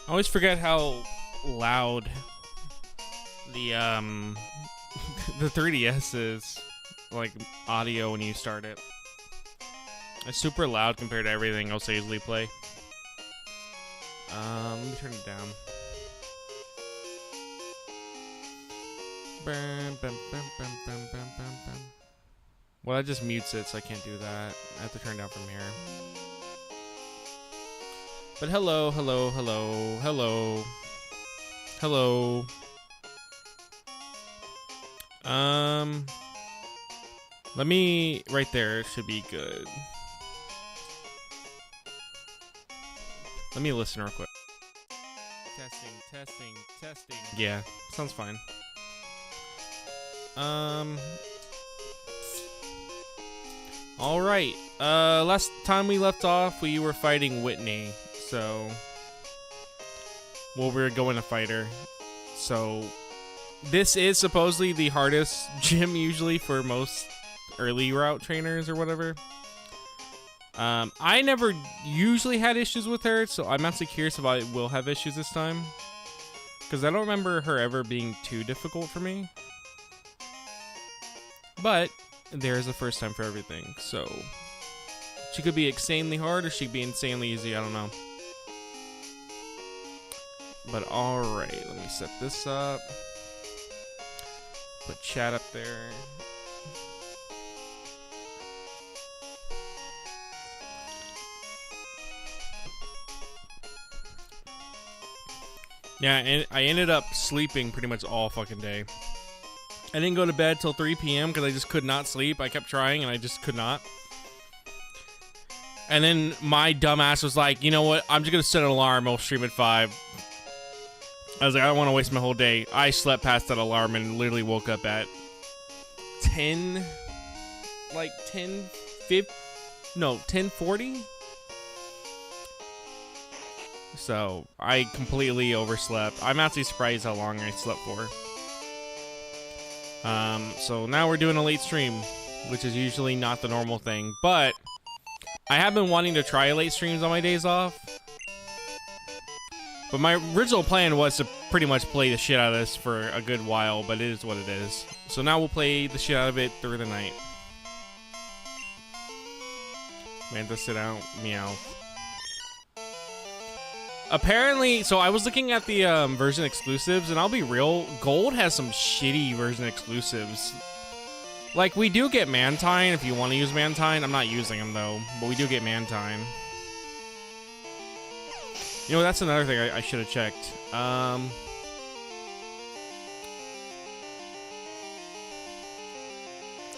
I always forget how loud the the 3DS is, like, audio when you start it. It's super loud compared to everything else I usually play. Let me turn it down. Well, that just mutes it, so I can't do that. I have to turn it down from here. But hello, hello, hello, hello. Hello. Let me, right there, should be good. Let me listen real quick. Testing, testing, testing. Yeah, sounds fine. Alright. Last time we left off, we were fighting Whitney. So, well, we were going to fight her. So, this is supposedly the hardest gym usually for most early route trainers or whatever. I never usually had issues with her, so I'm actually curious if I will have issues this time. Because I don't remember her ever being too difficult for me. But there's a first time for everything, so she could be insanely hard or she could be insanely easy, I don't know. But alright, let me set this up. Put chat up there. Yeah, and I ended up sleeping pretty much all fucking day. I didn't go to bed till 3 p.m. because I just could not sleep. I kept trying and I just could not. And then my dumbass was like, you know what? I'm just going to set an alarm. I'll stream at 5. I was like, I don't want to waste my whole day. I slept past that alarm and literally woke up at 10... Like 10:40? So, I completely overslept. I'm actually surprised how long I slept for. So now we're doing a late stream, which is usually not the normal thing, but I have been wanting to try late streams on my days off. But my original plan was to pretty much play the shit out of this for a good while, but it is what it is. So now we'll play the shit out of it through the night. Manta, sit out, meow. Apparently, so I was looking at the version exclusives, and I'll be real, Gold has some shitty version exclusives. Like, we do get Mantine if you want to use Mantine. I'm not using them, though, but we do get Mantine. You know, that's another thing I should have checked.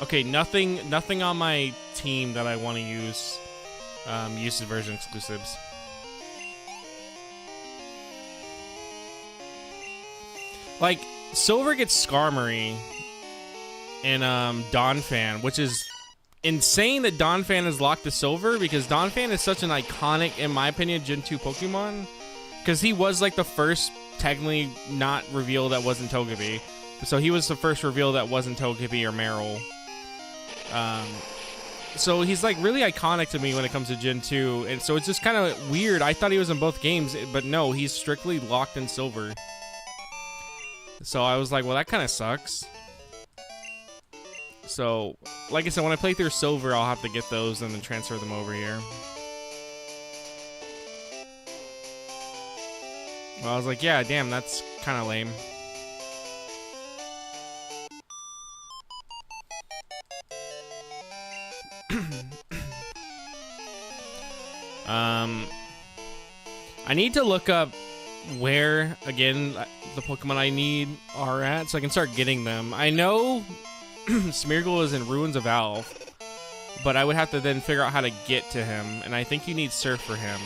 Okay, nothing on my team that I want to use uses version exclusives. Like, Silver gets Skarmory in Donphan, which is insane that Donphan is locked to Silver, because Donphan is such an iconic, in my opinion, Gen 2 Pokemon. Because he was like the first technically not reveal that wasn't Togepi. So he was the first reveal that wasn't Togepi or Meryl. So he's like really iconic to me when it comes to Gen 2. And so it's just kind of weird. I thought he was in both games, but no, he's strictly locked in Silver. So I was like, well, that kind of sucks. So, like I said, when I play through Silver, I'll have to get those and then transfer them over here. Well, I was like, yeah, damn, that's kind of lame. I need to look up where, again, the Pokemon I need are at, so I can start getting them. I know Smeargle is in Ruins of Alph, but I would have to then figure out how to get to him, and I think you need Surf for him.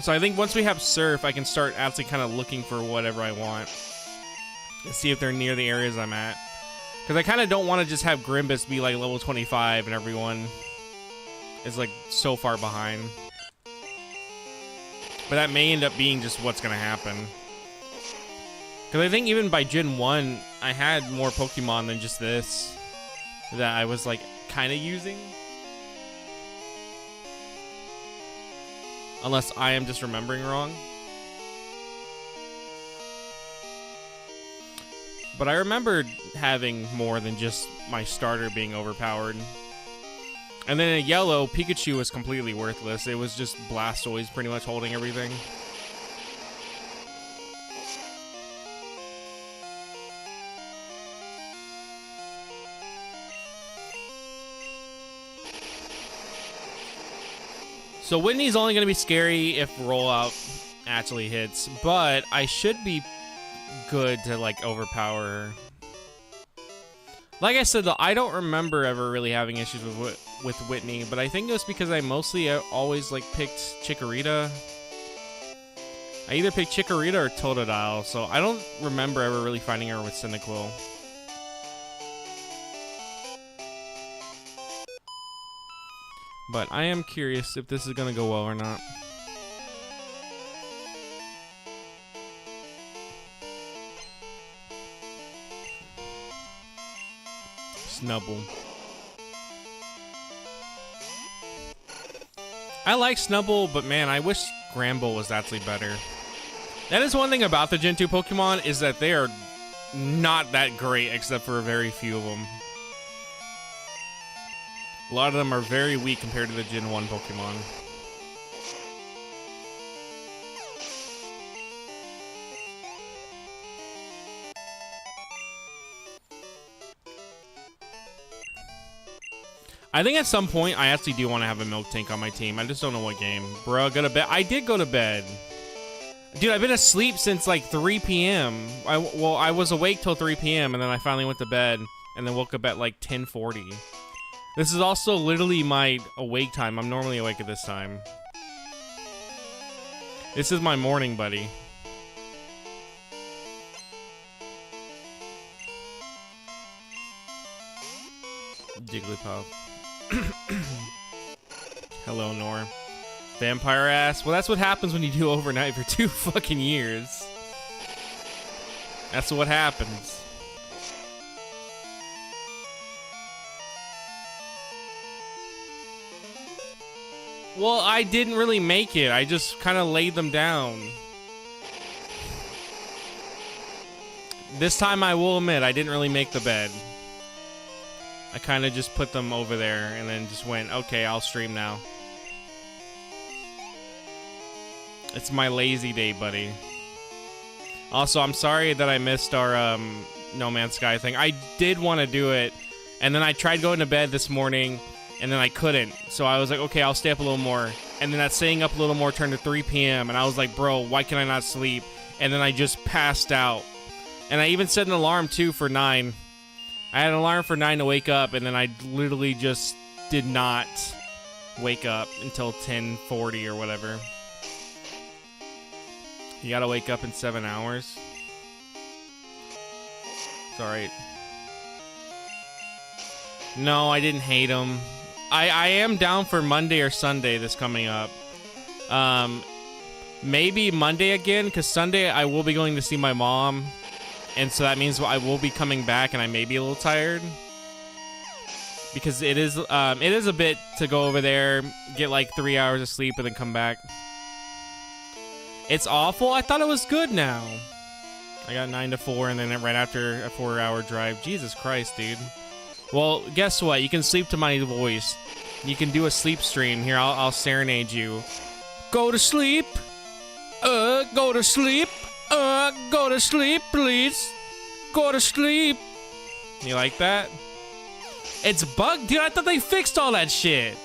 So I think once we have Surf, I can start actually kind of looking for whatever I want and see if they're near the areas I'm at. Because I kind of don't want to just have Grimbus be like level 25 and everyone is like so far behind. But that may end up being just what's going to happen. Because I think even by Gen 1, I had more Pokemon than just this that I was like kind of using. Unless I am just remembering wrong. But I remembered having more than just my starter being overpowered. And then in yellow, Pikachu was completely worthless. It was just Blastoise pretty much holding everything. So Whitney's only going to be scary if rollout actually hits, but I should be good to like overpower her. Like I said though, I don't remember ever really having issues with Whitney, but I think it was because I mostly always like picked Chikorita. I either picked Chikorita or Totodile, so I don't remember ever really finding her with Cyndaquil. But I am curious if this is gonna go well or not. Snubbull. I like Snubbull, but man, I wish Granbull was actually better. That is one thing about the Gen 2 Pokemon, is that they are not that great except for a very few of them. A lot of them are very weak compared to the Gen 1 Pokemon. I think at some point I actually do want to have a Milk Tank on my team. I just don't know what game. Bro, go to bed. I did go to bed. Dude, I've been asleep since like 3 p.m. I was awake till 3 p.m. and then I finally went to bed and then woke up at like 10:40. This is also literally my awake time. I'm normally awake at this time. This is my morning, buddy. Jigglypuff. Hello, Nor. Vampire ass. Well, that's what happens when you do overnight for 2 fucking years. That's what happens. Well, I didn't really make it. I just kind of laid them down. This time I will admit, I didn't really make the bed. I kind of just put them over there and then just went, okay, I'll stream now. It's my lazy day, buddy. Also, I'm sorry that I missed our No Man's Sky thing. I did want to do it, and then I tried going to bed this morning, and then I couldn't. So I was like, okay, I'll stay up a little more. And then that staying up a little more turned to 3 p.m., and I was like, bro, why can I not sleep? And then I just passed out. And I even set an alarm, too, for 9. I had an alarm for 9 to wake up, and then I literally just did not wake up until 10:40 or whatever. You gotta wake up in 7 hours. It's alright. No, I didn't hate him. I am down for Monday or Sunday this coming up. Maybe Monday again, because Sunday I will be going to see my mom. And so that means I will be coming back and I may be a little tired. Because it is a bit to go over there, get like 3 hours of sleep, and then come back. It's awful? I thought it was good now. I got 9 to 4 and then right after a 4-hour drive. Jesus Christ, dude. Well, guess what? You can sleep to my voice. You can do a sleep stream. Here, I'll serenade you. Go to sleep. Go to sleep. Go to sleep, please. Go to sleep. You like that? It's bugged? Dude, I thought they fixed all that shit.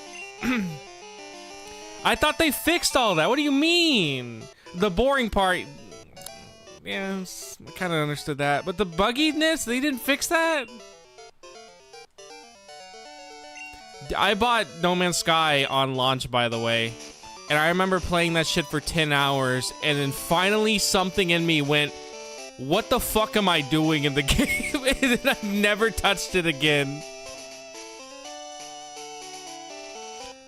I thought they fixed all that. What do you mean? The boring part... Yeah, I kind of understood that. But the bugginess, they didn't fix that? I bought No Man's Sky on launch, by the way. And I remember playing that shit for 10 hours. And then finally something in me went, what the fuck am I doing in the game? And then I've never touched it again.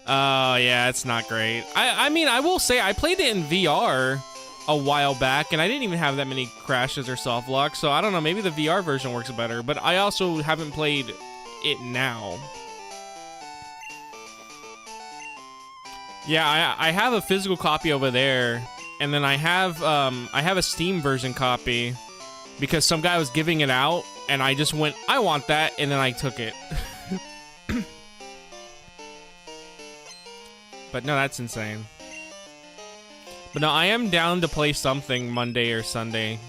Oh, yeah, it's not great. I mean, I will say, I played it in VR a while back, and I didn't even have that many crashes or soft locks, so I don't know, maybe the VR version works better, but I also haven't played it now. Yeah, I have a physical copy over there, and then I have a Steam version copy because some guy was giving it out, and I just went, I want that, and then I took it. But no, that's insane. But no, I am down to play something Monday or Sunday.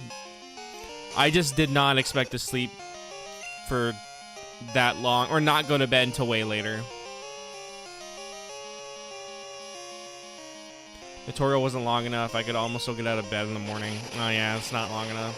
I just did not expect to sleep for that long, or not go to bed until way later. The tutorial wasn't long enough. I could almost still get out of bed in the morning. Oh yeah, it's not long enough.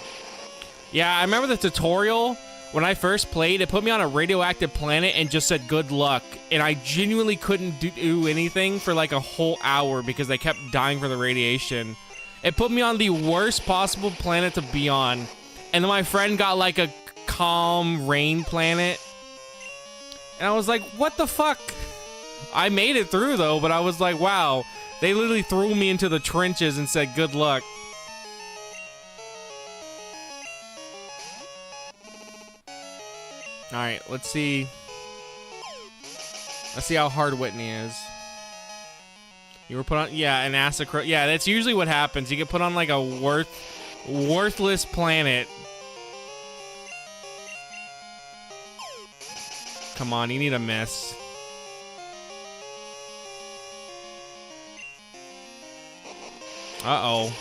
Yeah, I remember the tutorial when I first played. It put me on a radioactive planet and just said good luck, and I genuinely couldn't do anything for like a whole hour because I kept dying for the radiation. It put me on the worst possible planet to be on, and then my friend got like a calm rain planet, and I was like, what the fuck? I made it through though, but I was like, wow. They literally threw me into the trenches and said, good luck. Alright, let's see. Let's see how hard Whitney is. You were put on, yeah, an acid. Yeah, that's usually what happens. You get put on like a worthless planet. Come on, you need a miss. Uh-oh.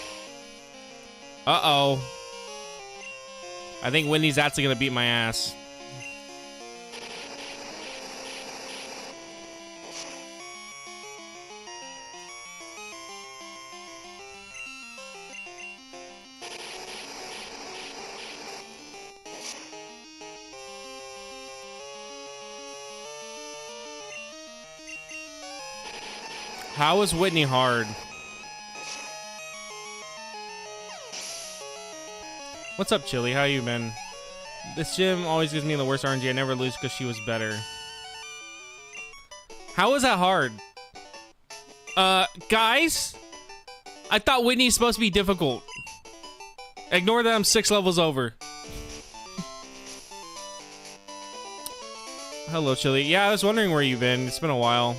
Uh-oh. I think Whitney's actually gonna beat my ass. How is Whitney hard? What's up, Chili? How you been? This gym always gives me the worst RNG. I never lose because she was better. How is that hard? Guys? I thought Whitney's supposed to be difficult. Ignore that I'm 6 levels over. Hello, Chili. Yeah, I was wondering where you've been. It's been a while.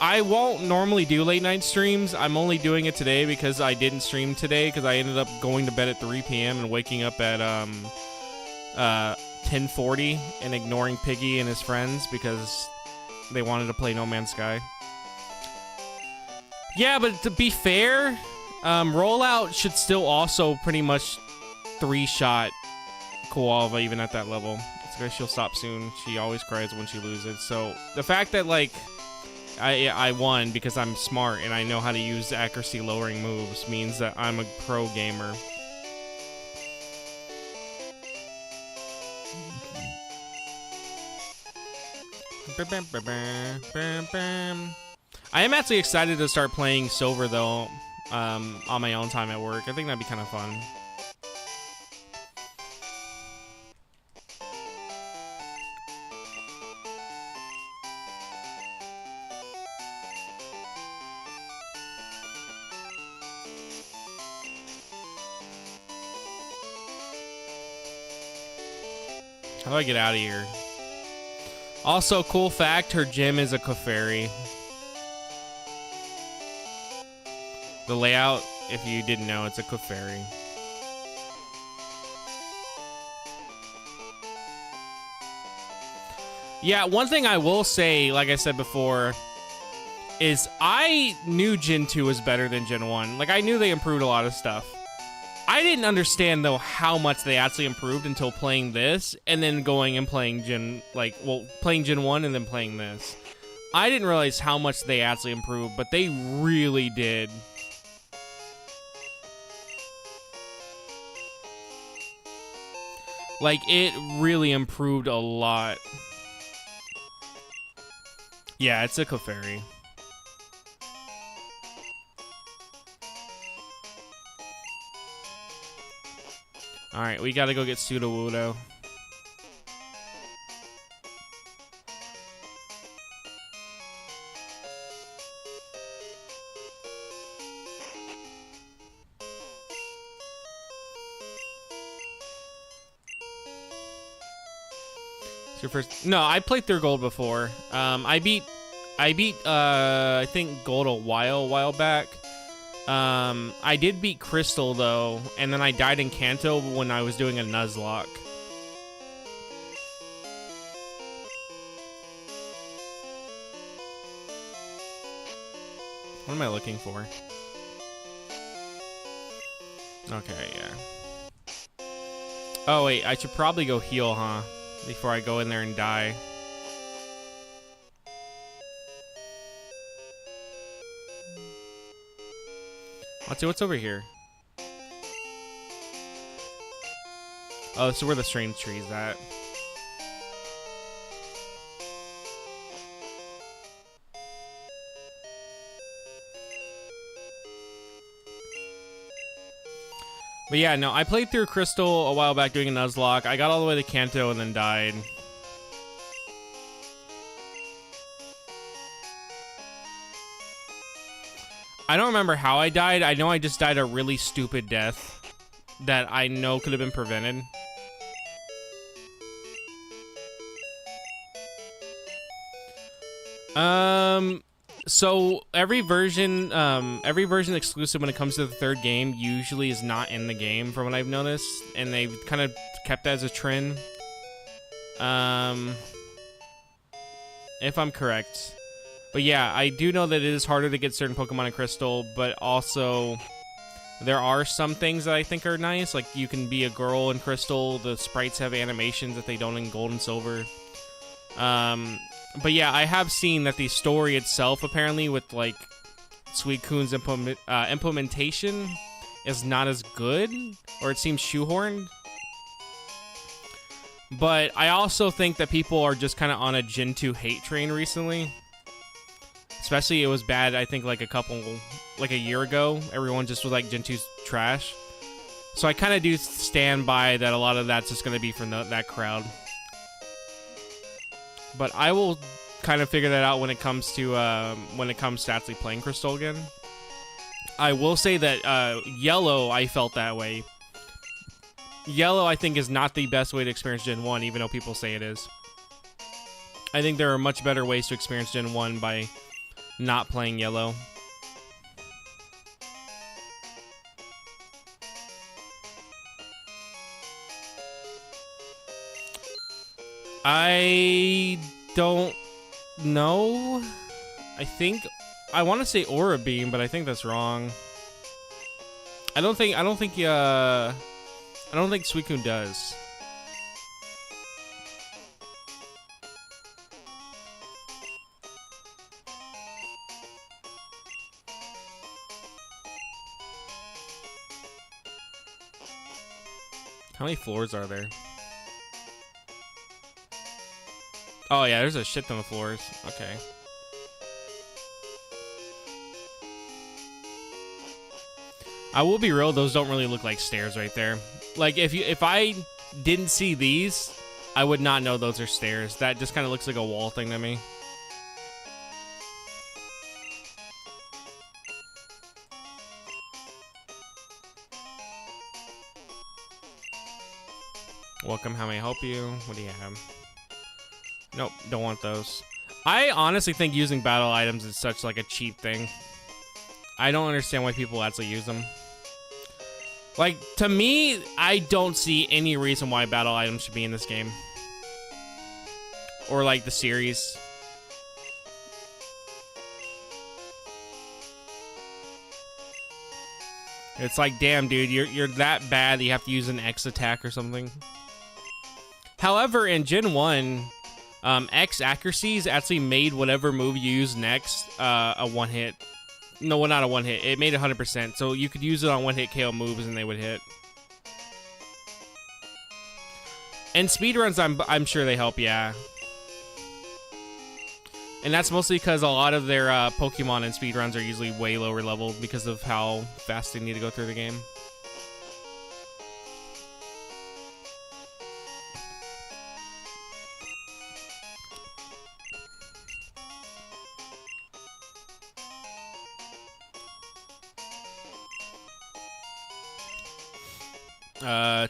I won't normally do late night streams. I'm only doing it today because I didn't stream today because I ended up going to bed at 3 p.m. and waking up at 10:40 and ignoring Piggy and his friends because they wanted to play No Man's Sky. Yeah, but to be fair, Rollout should still also pretty much 3-shot Koalva even at that level. It's because she'll stop soon. She always cries when she loses. So the fact that like I won because I'm smart and I know how to use accuracy lowering moves means that I'm a pro gamer. I am actually excited to start playing Silver though, on my own time at work. I think that'd be kind of fun. How do I get out of here? Also, cool fact, her gym is a Clefairy. The layout, if you didn't know, it's a Clefairy. Yeah, one thing I will say, like I said before, is I knew Gen 2 was better than Gen 1. Like, I knew they improved a lot of stuff. I didn't understand, though, how much they actually improved until playing this, and then going and playing playing Gen 1 and then playing this. I didn't realize how much they actually improved, but they really did. Like, it really improved a lot. Yeah, it's a Clefairy. Alright, we gotta go get Sudowoodo. It's your first... No, I played through Gold before. I beat I beat I think Gold a while back. I did beat Crystal though, and then I died in Kanto when I was doing a Nuzlocke. What am I looking for? Okay, yeah. Oh wait, I should probably go heal, huh? Before I go in there and die. Let's see what's over here. Oh, this is where the strange tree's at. But yeah, no, I played through Crystal a while back doing a Nuzlocke. I got all the way to Kanto and then died. I don't remember how I died. I know I just died a really stupid death that I know could have been prevented. So every version exclusive when it comes to the third game usually is not in the game from what I've noticed, and they've kind of kept that as a trend. If I'm correct. But yeah, I do know that it is harder to get certain Pokemon in Crystal, but also there are some things that I think are nice. Like you can be a girl in Crystal, the sprites have animations that they don't in Gold and Silver. But yeah, I have seen that the story itself, apparently, with like Suicune's implementation, is not as good, or it seems shoehorned. But I also think that people are just kind of on a Gen 2 hate train recently. Especially, it was bad, I think, like a year ago. Everyone just was like, Gen 2's trash. So I kind of do stand by that a lot of that's just going to be from that crowd. But I will kind of figure that out when it comes to actually playing Crystal again. I will say that Yellow, I felt that way. Yellow, I think, is not the best way to experience Gen 1, even though people say it is. I think there are much better ways to experience Gen 1 by not playing Yellow. I don't know. I want to say Aura Beam, but I think that's wrong. I don't think Suicune does. How many floors are there? Oh yeah, there's a shit ton of floors. Okay. I will be real, those don't really look like stairs right there. Like if I didn't see these, I would not know those are stairs. That just kind of looks like a wall thing to me. Welcome, how may I help you? What do you have? Nope, don't want those. I honestly think using battle items is such like a cheap thing. I don't understand why people actually use them. Like, to me, I don't see any reason why battle items should be in this game. Or like the series. It's like, damn, dude, you're that bad that you have to use an X attack or something. However, in Gen 1, X accuracies actually made whatever move you use next a one-hit. No, well, not a one-hit. It made 100%, so you could use it on one-hit KO moves and they would hit. And speedruns, I'm sure they help, yeah. And that's mostly because a lot of their Pokemon in speedruns are usually way lower level because of how fast they need to go through the game.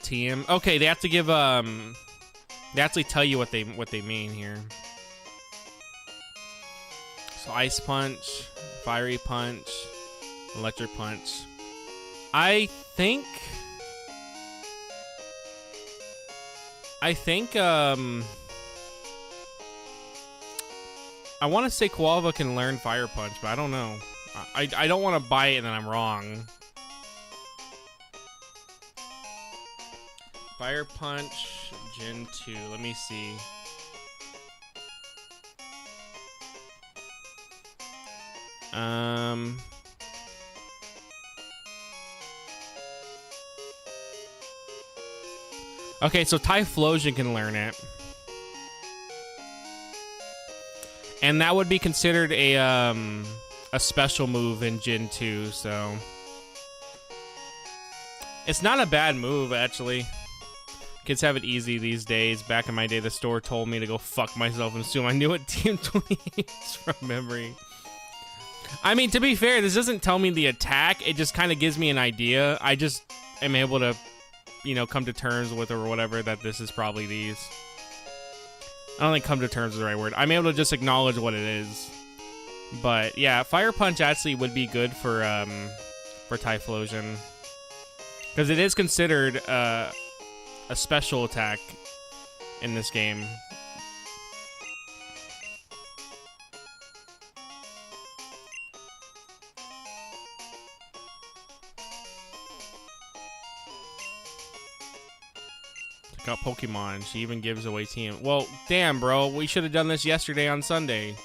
TM. Okay, they have to give they actually tell you what they mean here. So Ice Punch, Fiery Punch, Electric Punch. I think I want to say Qualva can learn Fire Punch, but I don't know. I don't want to buy it and then I'm wrong. Fire Punch, Gen 2. Let me see. Okay, so Typhlosion can learn it. And that would be considered a special move in Gen 2, so it's not a bad move, actually. Kids have it easy these days. Back in my day, the store told me to go fuck myself and assume I knew what Team 28 is from memory. I mean, to be fair, this doesn't tell me the attack. It just kind of gives me an idea. I just am able to, you know, come to terms with or whatever that this is probably these. I don't think come to terms is the right word. I'm able to just acknowledge what it is. But yeah, Fire Punch actually would be good for Typhlosion, because it is considered a special attack in this game. Check out Pokemon. She even gives away team. Well, damn, bro. We should have done this yesterday on Sunday.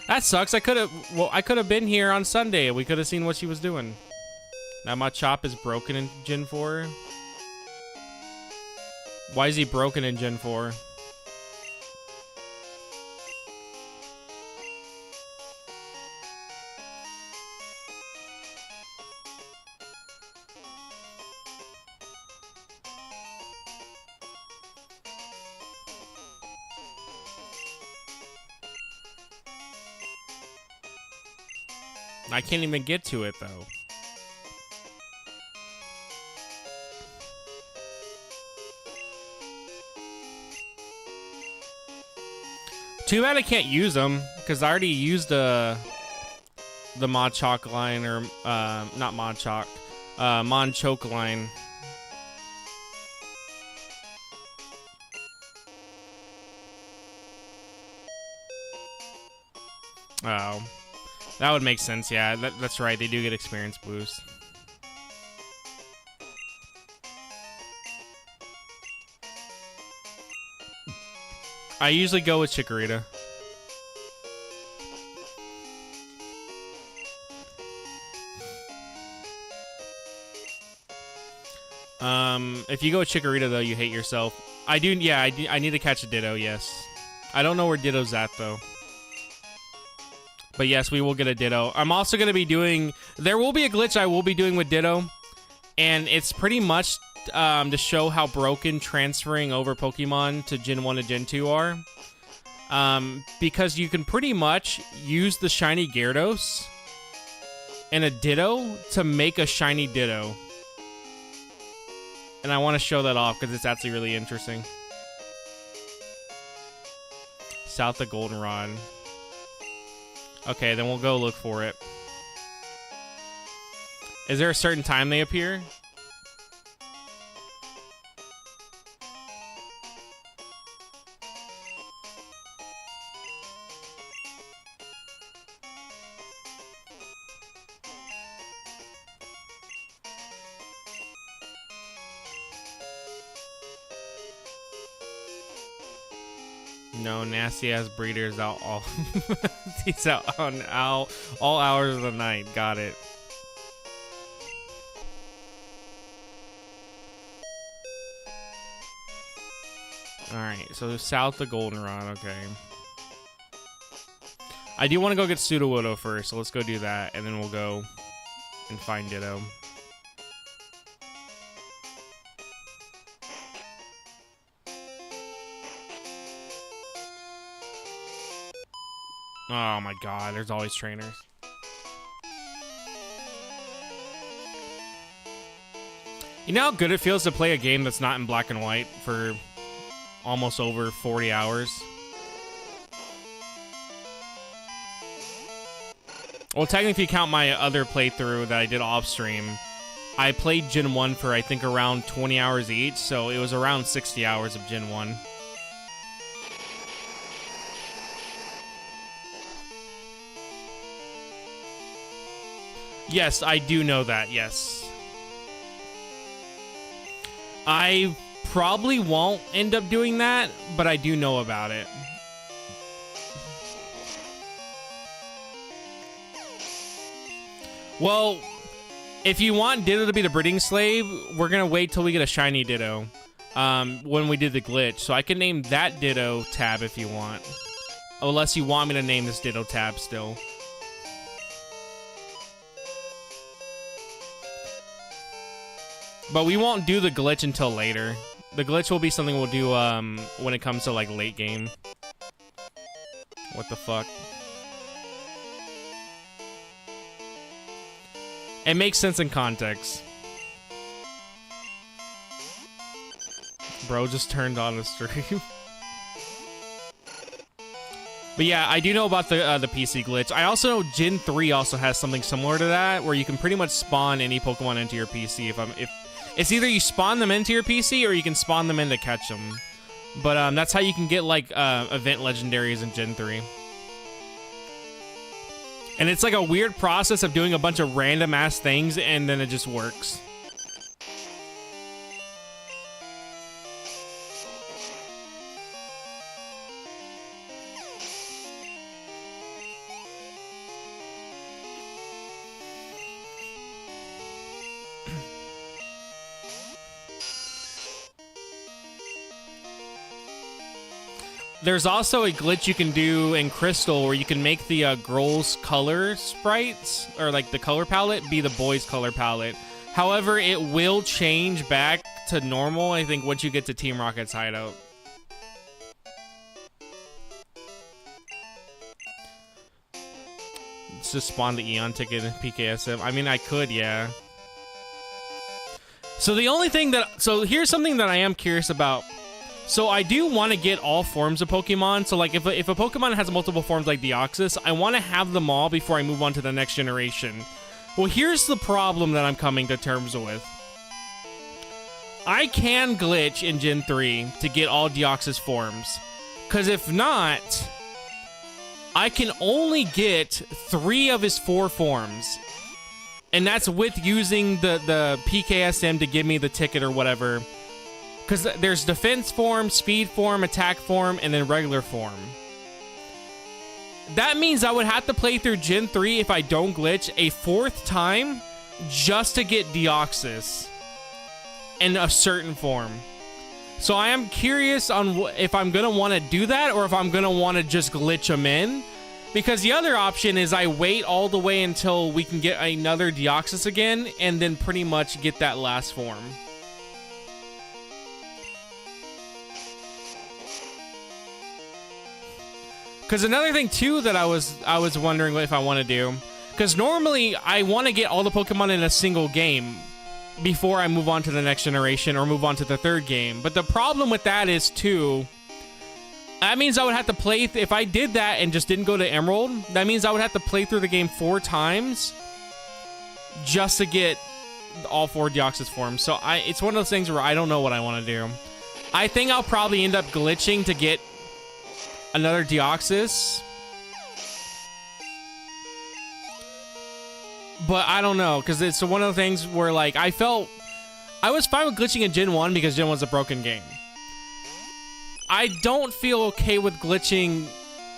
That sucks. I could have been here on Sunday. We could have seen what she was doing. Now my chop is broken in Gen 4. Why is he broken in Gen 4? I can't even get to it, though. Too bad I can't use them, because I already used the Machop line, or, not Machop, Monchoke line. Oh. That would make sense, yeah. That's right, they do get experience boost. I usually go with Chikorita. If you go with Chikorita, though, you hate yourself. I do, yeah, I need to catch a Ditto, yes. I don't know where Ditto's at, though. But yes, we will get a Ditto. I'm also going to be doing... There will be a glitch I will be doing with Ditto. And it's pretty much to show how broken transferring over Pokemon to Gen 1 to Gen 2 are. Because you can pretty much use the shiny Gyarados and a Ditto to make a shiny Ditto. And I want to show that off because it's actually really interesting. South of Goldenrod. Okay, then we'll go look for it. Is there a certain time they appear? No, nasty ass breeders out all he's out on all hours of the night. Got it. Alright, so south of Goldenrod, okay. I do want to go get Sudowoodo first, so let's go do that, and then we'll go and find Ditto. Oh my god, there's always trainers. You know how good it feels to play a game that's not in black and white for almost over 40 hours? Well, technically, if you count my other playthrough that I did off stream, I played Gen 1 for, I think, around 20 hours each, so it was around 60 hours of Gen 1. Yes, I do know that, yes. I probably won't end up doing that, but I do know about it. Well, if you want Ditto to be the breeding slave, we're gonna wait till we get a shiny Ditto when we did the glitch. So I can name that Ditto tab if you want. Unless you want me to name this Ditto tab still. But we won't do the glitch until later. The glitch will be something we'll do when it comes to like late game. What the fuck? It makes sense in context. Bro just turned on the stream. But yeah, I do know about the PC glitch. I also know Gen 3 also has something similar to that, where you can pretty much spawn any Pokemon into your PC. If it's either you spawn them into your PC or you can spawn them in to catch them. But that's how you can get like event legendaries in Gen 3. And it's like a weird process of doing a bunch of random ass things and then it just works. There's also a glitch you can do in Crystal where you can make the girls' color sprites, or like the color palette, be the boys' color palette. However, it will change back to normal, I think, once you get to Team Rocket's hideout. Let's just spawn the Eon ticket in PKSM. I mean, I could, yeah. So the only thing that... So here's something that I am curious about. So I do want to get all forms of Pokemon. So like if a Pokemon has multiple forms like Deoxys, I want to have them all before I move on to the next generation. Well, here's the problem that I'm coming to terms with. I can glitch in Gen 3 to get all Deoxys forms. Because if not, I can only get 3 of his 4 forms. And that's with using the PKSM to give me the ticket or whatever. Because there's defense form, speed form, attack form, and then regular form. That means I would have to play through Gen 3 if I don't glitch a 4th time just to get Deoxys in a certain form. So I am curious on if I'm going to want to do that or if I'm going to want to just glitch them in. Because the other option is I wait all the way until we can get another Deoxys again and then pretty much get that last form. Because another thing too that I was wondering if I want to do, because normally I want to get all the Pokemon in a single game before I move on to the next generation or move on to the 3rd game. But the problem with that is too, that means I would have to play, if I did that and just didn't go to Emerald, that means I would have to play through the game 4 times just to get all 4 Deoxys forms. So it's one of those things where I don't know what I want to do. I think I'll probably end up glitching to get another Deoxys. But I don't know, because it's one of the things where, like, I was fine with glitching in Gen 1 because Gen 1's a broken game. I don't feel okay with glitching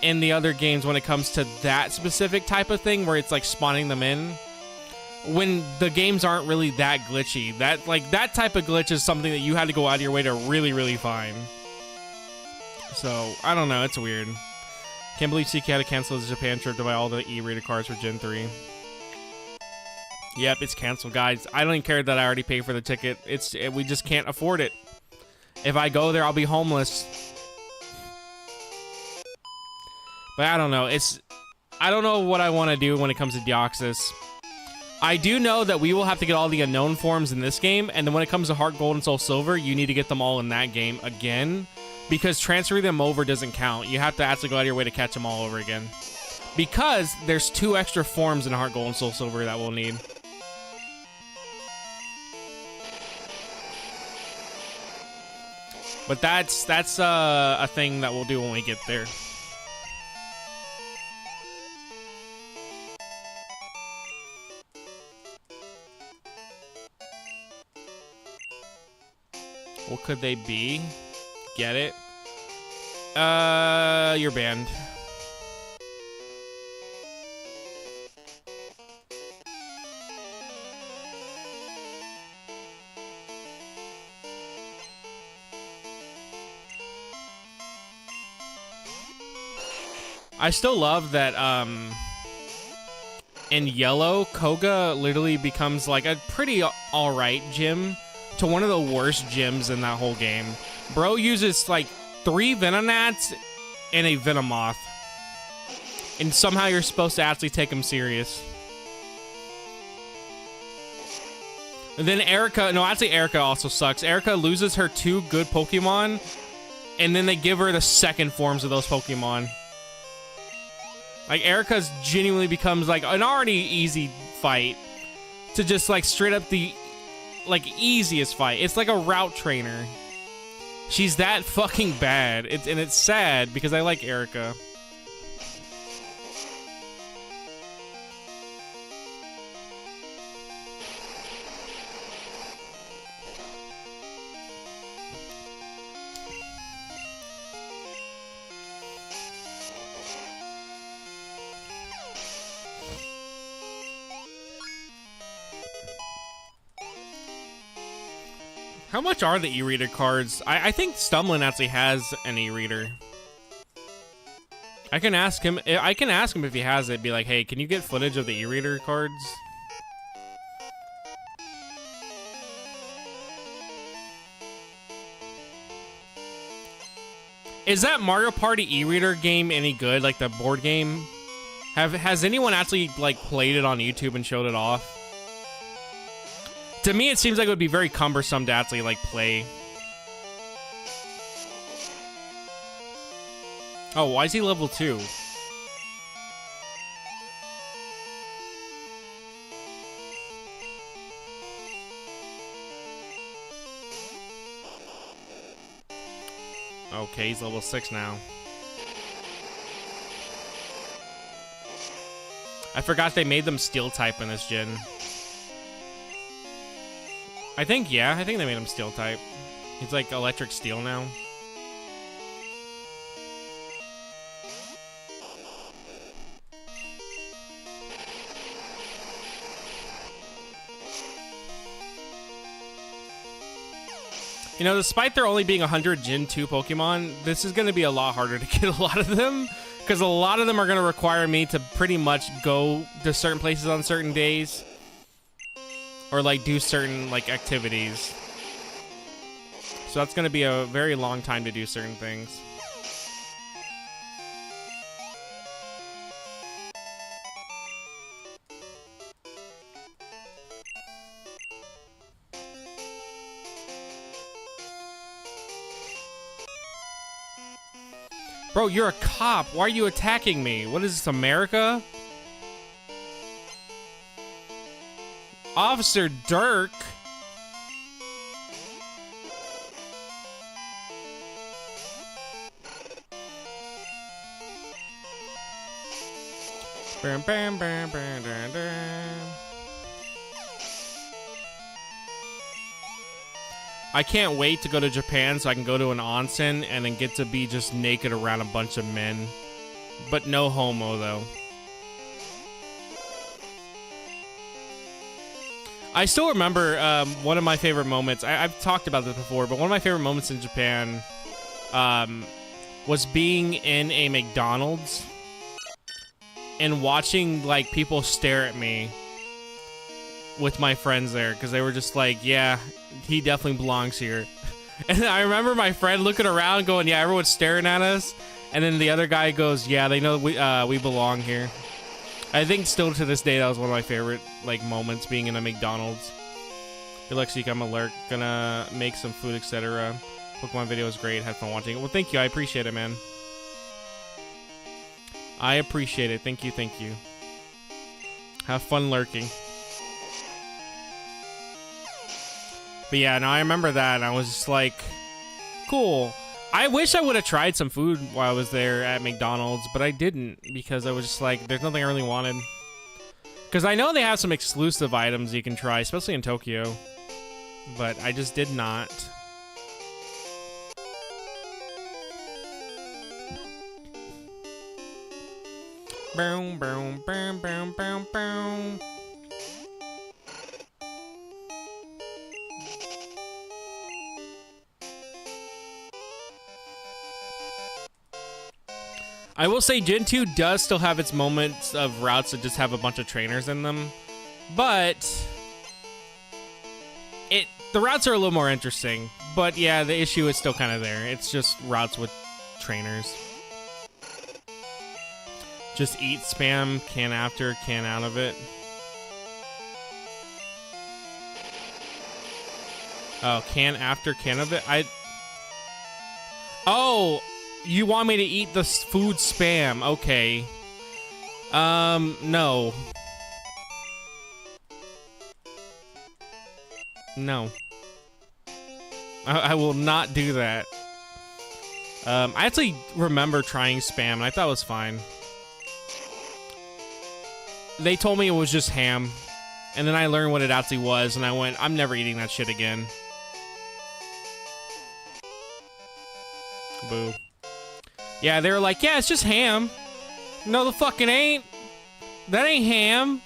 in the other games when it comes to that specific type of thing, where it's, like, spawning them in. When the games aren't really that glitchy. That type of glitch is something that you had to go out of your way to really, really find. So, I don't know, it's weird. Can't believe CK had to cancel his Japan trip to buy all the E-rated cards for Gen 3. Yep, it's canceled, guys. I don't even care that I already paid for the ticket. We just can't afford it. If I go there, I'll be homeless. But I don't know. I don't know what I want to do when it comes to Deoxys. I do know that we will have to get all the unknown forms in this game, and then when it comes to Heart Gold and Soul Silver, you need to get them all in that game again. Because transferring them over doesn't count. You have to actually go out of your way to catch them all over again. Because there's 2 extra forms in Heart Gold and Soul Silver that we'll need. But that's a thing that we'll do when we get there. What could they be? Get it? You're banned. I still love that, in yellow, Koga literally becomes like a pretty alright gym to one of the worst gyms in that whole game. Bro uses like 3 Venonats and a Venomoth. And somehow you're supposed to actually take him serious. And then Erica, no, actually Erica also sucks. Erica loses her 2 good Pokemon, and then they give her the second forms of those Pokemon. Like, Erica's genuinely becomes, like, an already easy fight to just, like, straight up the, like, easiest fight. It's like a route trainer. She's that fucking bad. And it's sad because I like Erica. How much are the e-reader cards? I think Stumlin actually has an e-reader. I can ask him if he has it. Be like, hey, can you get footage of the e-reader cards? Is that Mario Party e-reader game any good? Like the board game? Has anyone actually like played it on YouTube and showed it off? To me, it seems like it would be very cumbersome to actually, like, play. Oh, why is he level 2? Okay, he's level 6 now. I forgot they made them steel type in this gen. I think they made him steel type. He's like electric steel now. You know, despite there only being 100 Gen 2 Pokemon, this is going to be a lot harder to get a lot of them, because a lot of them are going to require me to pretty much go to certain places on certain days. Or, like, do certain, like, activities. So that's going to be a very long time to do certain things. Bro, you're a cop. Why are you attacking me? What is this, America? Officer Dirk? Bam, bam, bam, bam, bam, bam. I can't wait to go to Japan so I can go to an onsen and then get to be just naked around a bunch of men. But no homo, though. I still remember one of my favorite moments. I've talked about this before, but one of my favorite moments in Japan was being in a McDonald's and watching like people stare at me with my friends there, because they were just like, yeah, he definitely belongs here. And I remember my friend looking around going, yeah, everyone's staring at us. And then the other guy goes, yeah, they know we belong here. I think still to this day, that was one of my favorite like moments, being in a McDonald's. Good luck, Seek. I'm alert. Gonna make some food, etc. Pokemon video is great. Had fun watching it. Well, thank you. I appreciate it, man. I appreciate it. Thank you, thank you. Have fun lurking. But yeah, no, I remember that, and I was just like, cool. I wish I would have tried some food while I was there at McDonald's, but I didn't, because I was just like, there's nothing I really wanted. Because I know they have some exclusive items you can try, especially in Tokyo, but I just did not. Boom, boom, boom, boom, boom, boom. I will say Gen 2 does still have its moments of routes that just have a bunch of trainers in them, but the routes are a little more interesting. But yeah, the issue is still kind of there. It's just routes with trainers. Just eat, spam, can after, can out of it. Oh, can after, can of it? Oh, you want me to eat the food spam? Okay. No. No. I will not do that. I actually remember trying spam, and I thought it was fine. They told me it was just ham, and then I learned what it actually was, and I went, I'm never eating that shit again. Boo. Yeah, they were like, yeah, it's just ham. No, the fucking ain't. That ain't ham.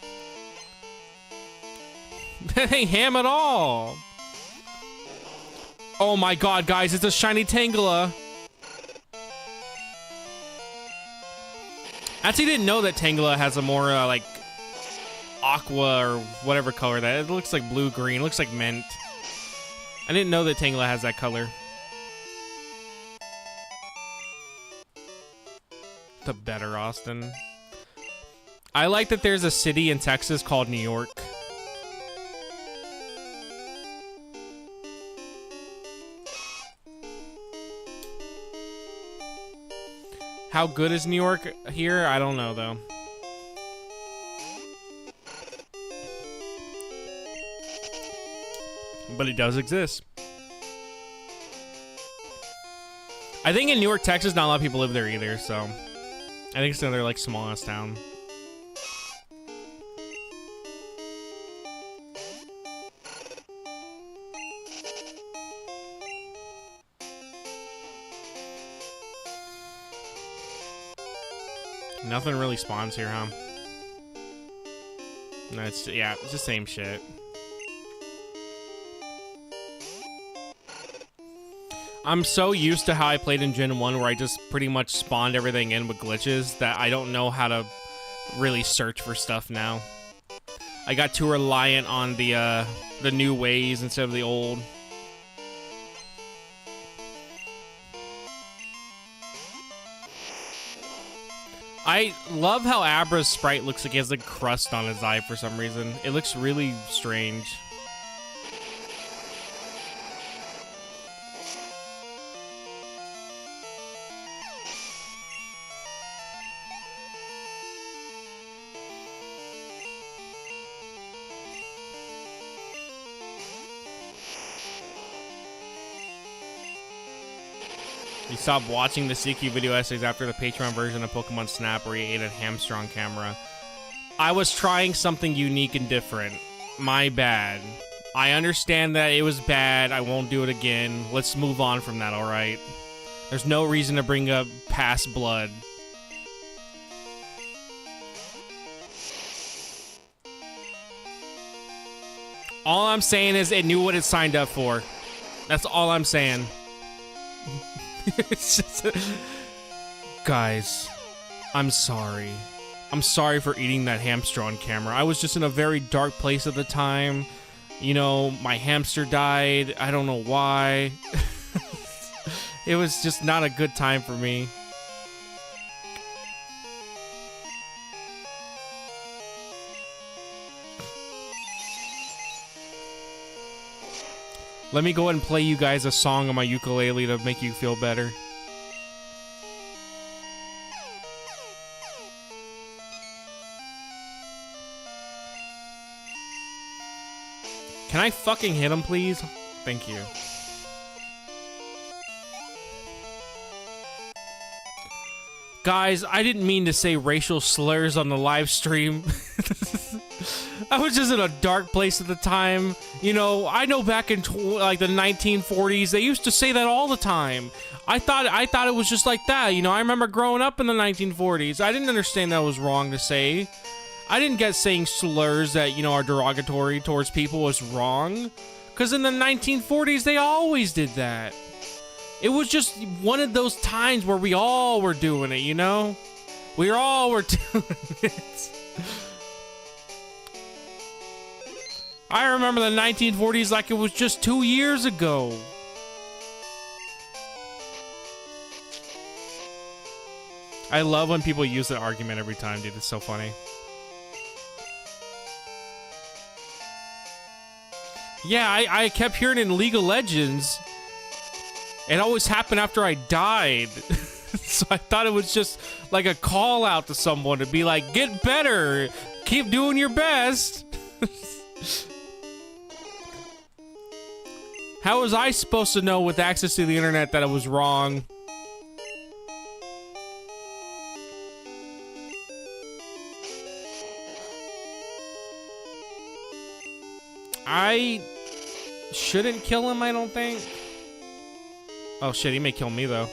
That ain't ham at all. Oh my god, guys, it's a shiny Tangela. I actually didn't know that Tangela has a more, like, aqua or whatever color that is. It looks like blue-green. It looks like mint. I didn't know that Tangela has that color. The better Austin. I like that there's a city in Texas called New York. How good is New York here? I don't know, though. But it does exist. I think in New York, Texas, not a lot of people live there either, so I think it's another, like, small-ass town. Nothing really spawns here, huh? No, it's the same shit. I'm so used to how I played in Gen 1 where I just pretty much spawned everything in with glitches that I don't know how to really search for stuff now. I got too reliant on the new ways instead of the old. I love how Abra's sprite looks like he has a crust on his eye for some reason. It looks really strange. He stopped watching the CQ video essays after the Patreon version of Pokemon Snap where he ate a hamster on camera. I was trying something unique and different. My bad. I understand that it was bad. I won't do it again. Let's move on from that, alright? There's no reason to bring up past blood. All I'm saying is it knew what it signed up for. That's all I'm saying. It's just guys, I'm sorry. I'm sorry for eating that hamster on camera. I was just in a very dark place at the time. You know, my hamster died. I don't know why. It was just not a good time for me. Let me go ahead and play you guys a song on my ukulele to make you feel better. Can I fucking hit him, please? Thank you. Guys, I didn't mean to say racial slurs on the live stream. I was just in a dark place at the time. You know, I know back in like the 1940s, they used to say that all the time. I thought it was just like that. You know, I remember growing up in the 1940s. I didn't understand that was wrong to say. I didn't get saying slurs that, you know, are derogatory towards people was wrong. Because in the 1940s, they always did that. It was just one of those times where we all were doing it, you know? We all were doing it. I remember the 1940s like it was just 2 years ago. I love when people use that argument every time, dude. It's so funny. Yeah, I kept hearing in League of Legends. It always happened after I died. So I thought it was just like a call out to someone to be like, get better. Keep doing your best. How was I supposed to know with access to the internet that it was wrong? I shouldn't kill him, I don't think. Oh shit, he may kill me though.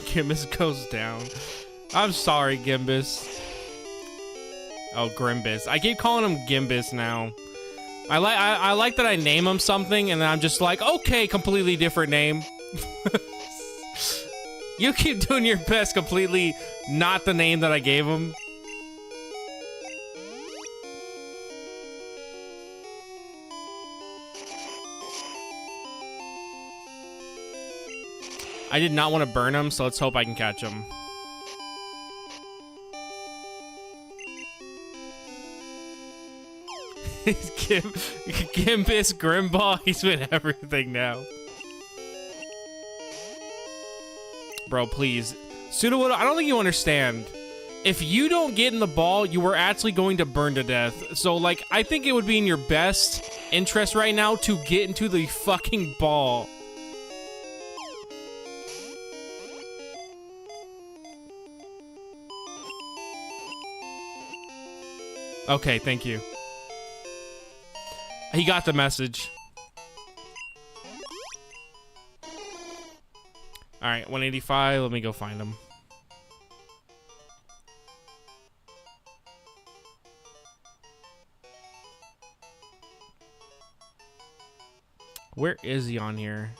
Gimbus goes down. I'm sorry, Gimbus. Oh, Grimbus. I keep calling him Gimbus now. I like that I name him something and then I'm just like, okay, completely different name. You keep doing your best, completely not the name that I gave him. I did not want to burn him, so let's hope I can catch him. Gimbus, Grimball, he's been everything now. Bro, please. Sudowoodo, I don't think you understand. If you don't get in the ball, you are actually going to burn to death. So, like, I think it would be in your best interest right now to get into the fucking ball. Okay, thank you. He got the message. Alright, 185. Let me go find him. Where is he on here?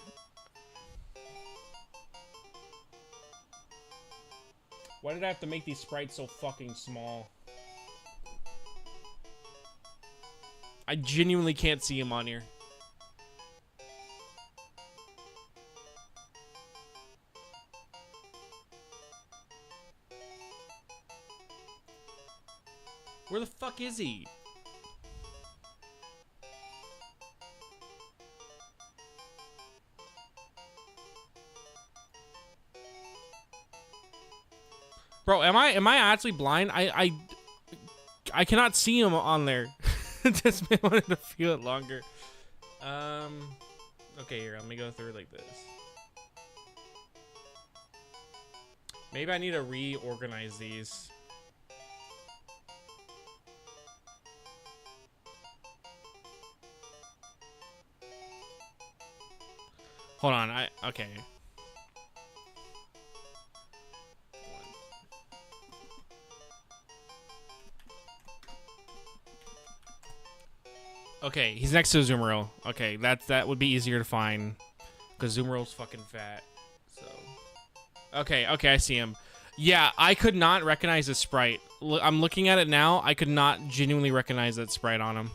Why did I have to make these sprites so fucking small? I genuinely can't see him on here. Where the fuck is he? Bro, am I actually blind? I cannot see him on there. Just wanted to feel it longer. Okay, here, let me go through like this. Maybe I need to reorganize these. Hold on, okay. Okay, he's next to Azumarill. Okay, that would be easier to find because Azumarill's fucking fat. So, okay, I see him. Yeah, I could not recognize the sprite. I'm looking at it now. I could not genuinely recognize that sprite on him.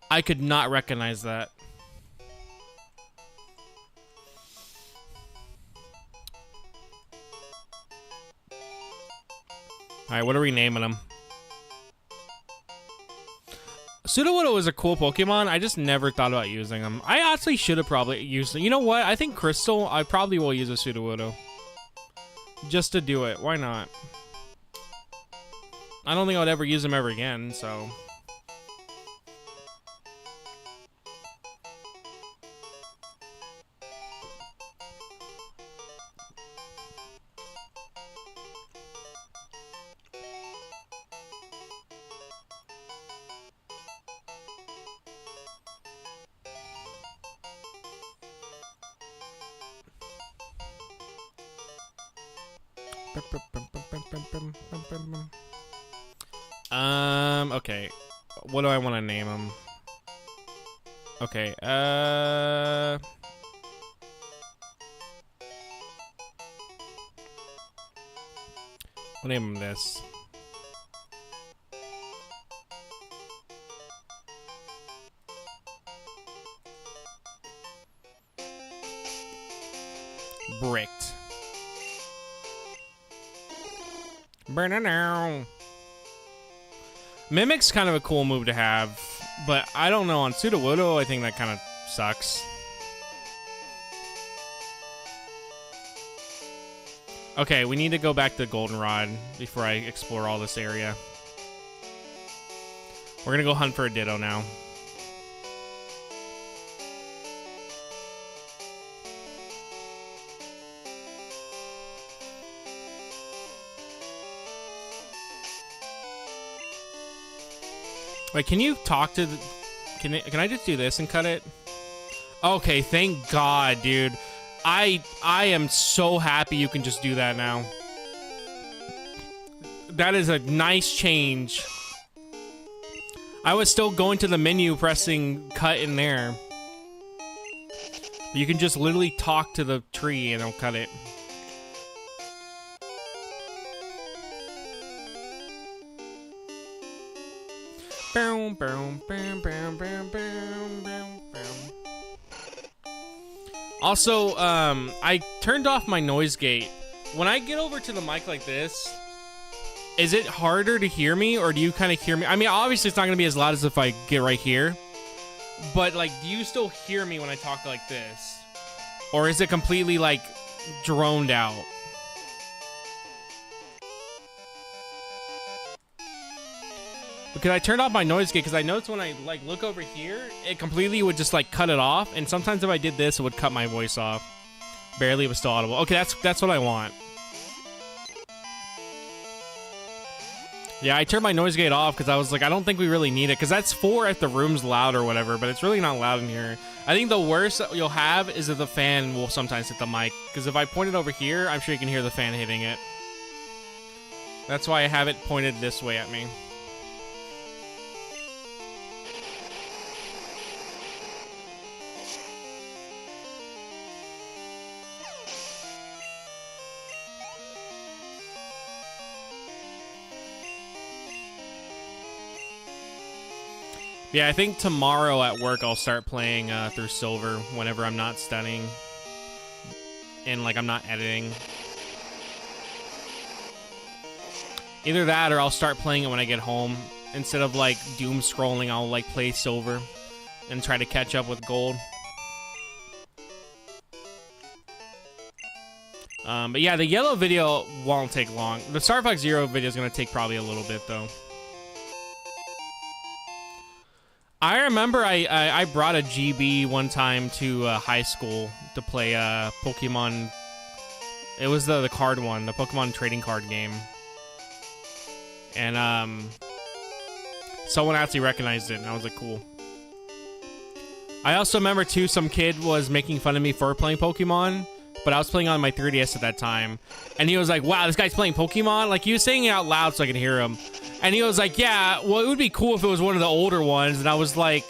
I could not recognize that. Alright, what are we naming him? Sudowoodo is a cool Pokemon. I just never thought about using him. I actually should have probably used him. You know what? I think Crystal, I probably will use a Sudowoodo. Just to do it. Why not? I don't think I would ever use him ever again, so... Okay. What do I want to name him? Okay, I'll name him this. Bricked. Burn-a-now. Mimic's kind of a cool move to have, but I don't know, on Sudowoodo, I think that kind of sucks. Okay, we need to go back to Goldenrod before I explore all this area. We're gonna go hunt for a Ditto now. Wait, can you talk to the... Can I just do this and cut it? Okay, thank God, dude. I am so happy you can just do that now. That is a nice change. I was still going to the menu pressing cut in there. You can just literally talk to the tree and it'll cut it. Also, I turned off my noise gate. When I get over to the mic like this, is it harder to hear me, or do you kind of hear me? I mean, obviously it's not going to be as loud as if I get right here. But, like, do you still hear me when I talk like this? Or is it completely, like, droned out? Because I turned off my noise gate because I noticed when I like look over here, it completely would just like cut it off. And sometimes if I did this, it would cut my voice off. Barely, it was still audible. Okay, that's what I want. Yeah, I turned my noise gate off because I was like, I don't think we really need it. Because that's for if the room's loud or whatever, but it's really not loud in here. I think the worst that you'll have is that the fan will sometimes hit the mic. Because if I point it over here, I'm sure you can hear the fan hitting it. That's why I have it pointed this way at me. Yeah, I think tomorrow at work I'll start playing through Silver whenever I'm not stunning. And, like, I'm not editing. Either that or I'll start playing it when I get home. Instead of, like, doom scrolling, I'll, like, play Silver and try to catch up with Gold. But yeah, the yellow video won't take long. The Star Fox Zero video is going to take probably a little bit, though. I remember I brought a GB one time to high school to play Pokemon. It was the card one, the Pokemon trading card game. And someone actually recognized it, and I was like, cool. I also remember, too, some kid was making fun of me for playing Pokemon, but I was playing on my 3DS at that time. And he was like, wow, this guy's playing Pokemon? Like, he was saying it out loud so I could hear him. And he was like, yeah, well, it would be cool if it was one of the older ones. And I was like,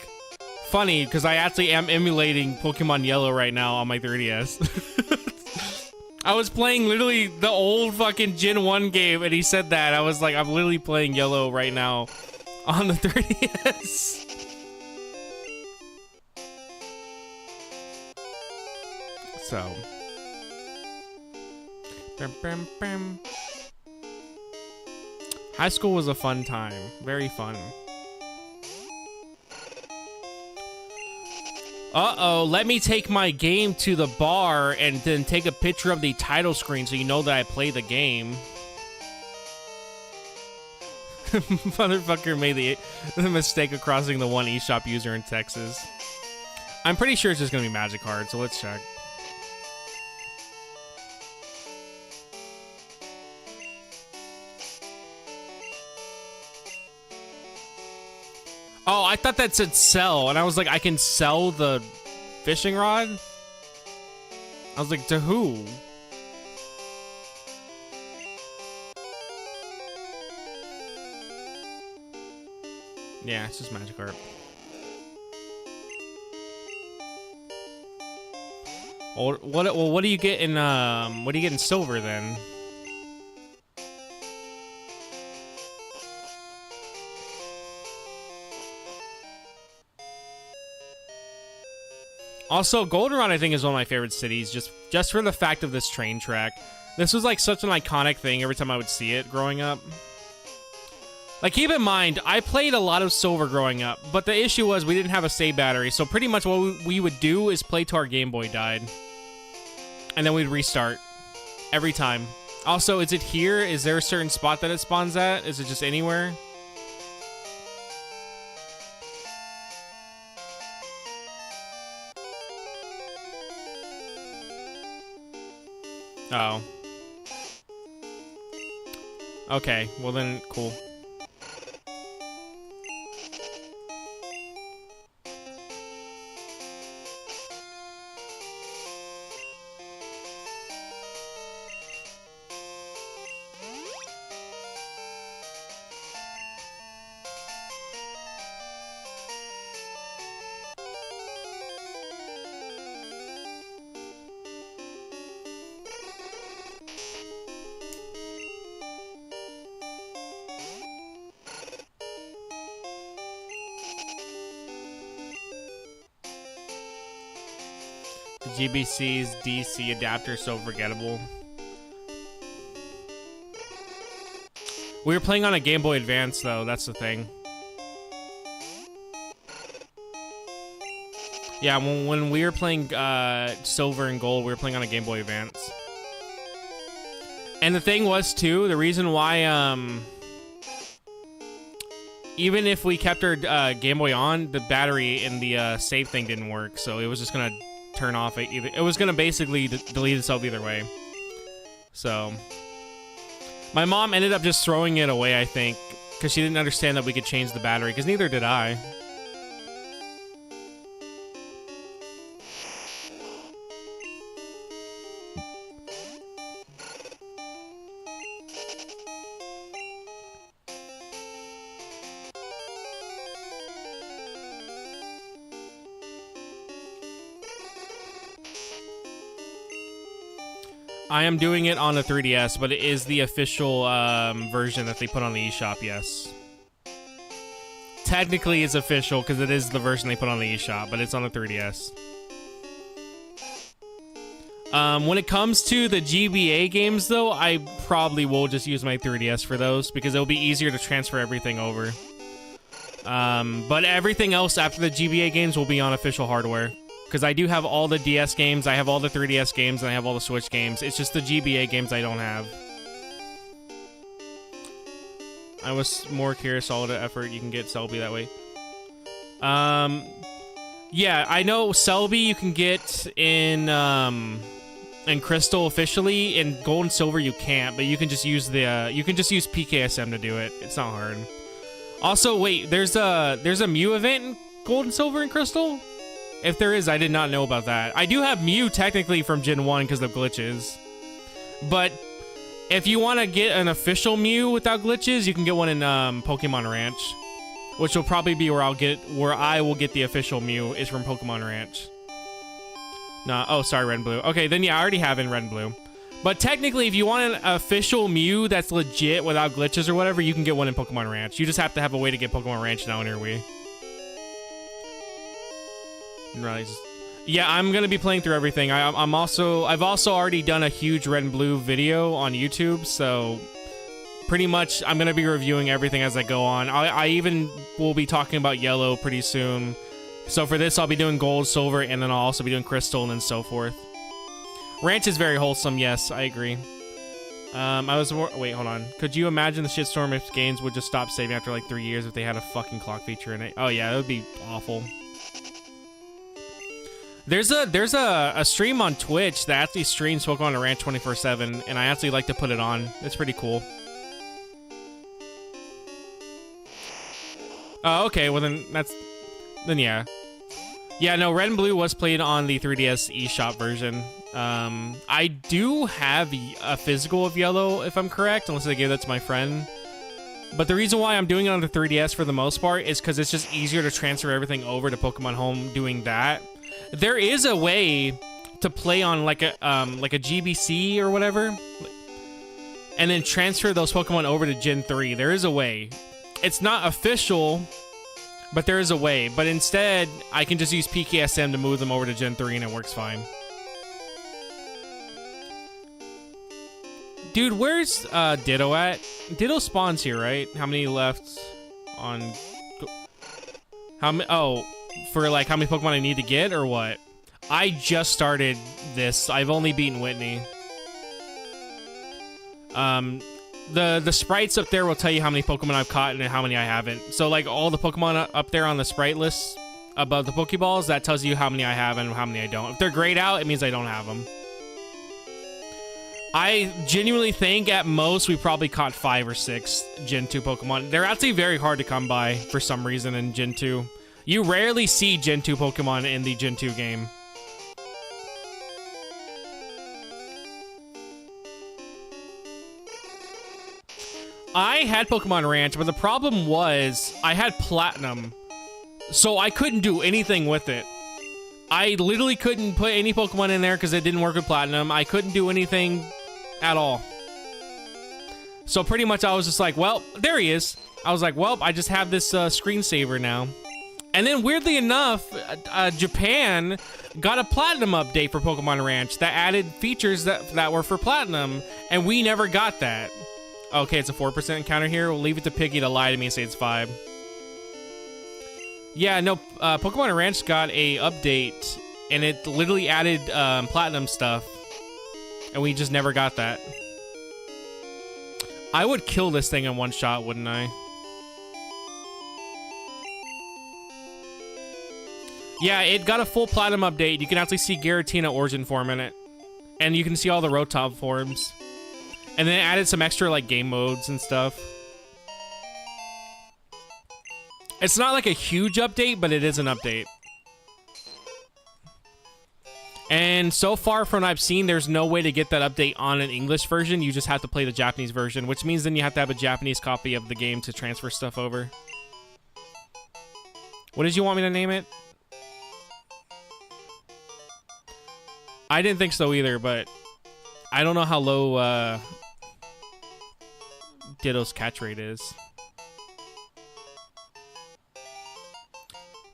funny, because I actually am emulating Pokemon Yellow right now on my 3DS. I was playing literally the old fucking Gen 1 game, and he said that. I was like, I'm literally playing Yellow right now on the 3DS. So. Bam, bam, bam. High school was a fun time. Very fun. Uh-oh, let me take my game to the bar and then take a picture of the title screen so you know that I play the game. Motherfucker made the mistake of crossing the one eShop user in Texas. I'm pretty sure it's just gonna be Magic Card, so let's check. Oh, I thought that said sell, and I was like, I can sell the fishing rod? I was like, to who? Yeah, it's just Magikarp. Well, what do you get in silver then? Also, Goldenrod, I think, is one of my favorite cities, just for the fact of this train track. This was, like, such an iconic thing every time I would see it growing up. Like, keep in mind, I played a lot of Silver growing up, but the issue was we didn't have a save battery, so pretty much what we would do is play till our Game Boy died. And then we'd restart. Every time. Also, is it here? Is there a certain spot that it spawns at? Is it just anywhere? Oh. Okay, well then, cool. GBC's DC adapter is so forgettable. We were playing on a Game Boy Advance, though. That's the thing. Yeah, when we were playing Silver and Gold, we were playing on a Game Boy Advance. And the thing was, too, the reason why, even if we kept our Game Boy on, the battery in the save thing didn't work, so it was just gonna turn off either. It was gonna basically delete itself either way. So my mom ended up just throwing it away, I think, because she didn't understand that we could change the battery, because neither did I. I am doing it on the 3DS, but it is the official version that they put on the eShop, yes. Technically, it's official because it is the version they put on the eShop, but it's on the 3DS. When it comes to the GBA games, though, I probably will just use my 3DS for those because it'll be easier to transfer everything over. But everything else after the GBA games will be on official hardware. Because I do have all the DS games, I have all the 3DS games, and I have all the Switch games. It's just the GBA games I don't have. I was more curious all the effort you can get Selby that way. Yeah, I know Selby you can get in Crystal officially. In Gold and Silver you can't, but you can just use the you can just use PKSM to do it. It's not hard. Also, wait, there's a Mew event in Gold and Silver and Crystal? If there is, I did not know about that. I do have Mew technically from Gen 1 because of glitches. But if you want to get an official Mew without glitches, you can get one in Pokemon Ranch. Which will probably be where I will get the official Mew is from Pokemon Ranch. Nah, oh, sorry, Red and Blue. Okay, then yeah, I already have in Red and Blue. But technically, if you want an official Mew that's legit without glitches or whatever, you can get one in Pokemon Ranch. You just have to have a way to get Pokemon Ranch now in your Wii. Yeah, I'm gonna be playing through everything. I've also already done a huge red and blue video on YouTube, so pretty much I'm gonna be reviewing everything as I go on. I even will be talking about yellow pretty soon. So for this, I'll be doing gold, silver, and then I'll also be doing crystal and so forth. Ranch is very wholesome. Yes, I agree. Wait, hold on. Could you imagine the shitstorm if games would just stop saving after like 3 years if they had a fucking clock feature in it? Oh yeah, that would be awful. There's a stream on Twitch that actually streams Pokemon Ranch 24/7, and I actually like to put it on. It's pretty cool. Oh, okay. Well then yeah. Yeah, no, Red and Blue was played on the 3DS eShop version. I do have a physical of Yellow, if I'm correct, unless I gave that to my friend. But the reason why I'm doing it on the 3DS for the most part is because it's just easier to transfer everything over to Pokemon Home doing that. There is a way to play on like a GBC or whatever, and then transfer those Pokemon over to Gen 3. There is a way. It's not official, but there is a way. But instead, I can just use PKSM to move them over to Gen 3 and it works fine. Dude, where's Ditto at? Ditto spawns here, right? How many left on... How many... Oh, for like how many Pokemon I need to get or what? I just started this. I've only beaten Whitney. The sprites up there will tell you how many Pokemon I've caught and how many I haven't. So like all the Pokemon up there on the sprite list above the Pokeballs, that tells you how many I have and how many I don't. If they're grayed out, it means I don't have them. I genuinely think at most we probably caught 5 or 6 Gen 2 Pokemon. They're actually very hard to come by for some reason in Gen 2. You rarely see Gen 2 Pokemon in the Gen 2 game. I had Pokemon Ranch, but the problem was I had Platinum, so I couldn't do anything with it. I literally couldn't put any Pokemon in there because it didn't work with Platinum. I couldn't do anything at all. So pretty much I was just like, well, there he is. I was like, well, I just have this screensaver now. And then weirdly enough, Japan got a Platinum update for Pokemon Ranch that added features that were for Platinum, and we never got that. Okay, it's a 4% encounter here. We'll leave it to Piggy to lie to me and say it's 5. Yeah, no, Pokemon Ranch got a update, and it literally added Platinum stuff, and we just never got that. I would kill this thing in one shot, wouldn't I? Yeah, it got a full Platinum update. You can actually see Giratina Origin form in it, and you can see all the Rotom forms. And then it added some extra, like, game modes and stuff. It's not, like, a huge update, but it is an update. And so far from what I've seen, there's no way to get that update on an English version. You just have to play the Japanese version, which means then you have to have a Japanese copy of the game to transfer stuff over. What did you want me to name it? I didn't think so either, but I don't know how low, Ditto's catch rate is.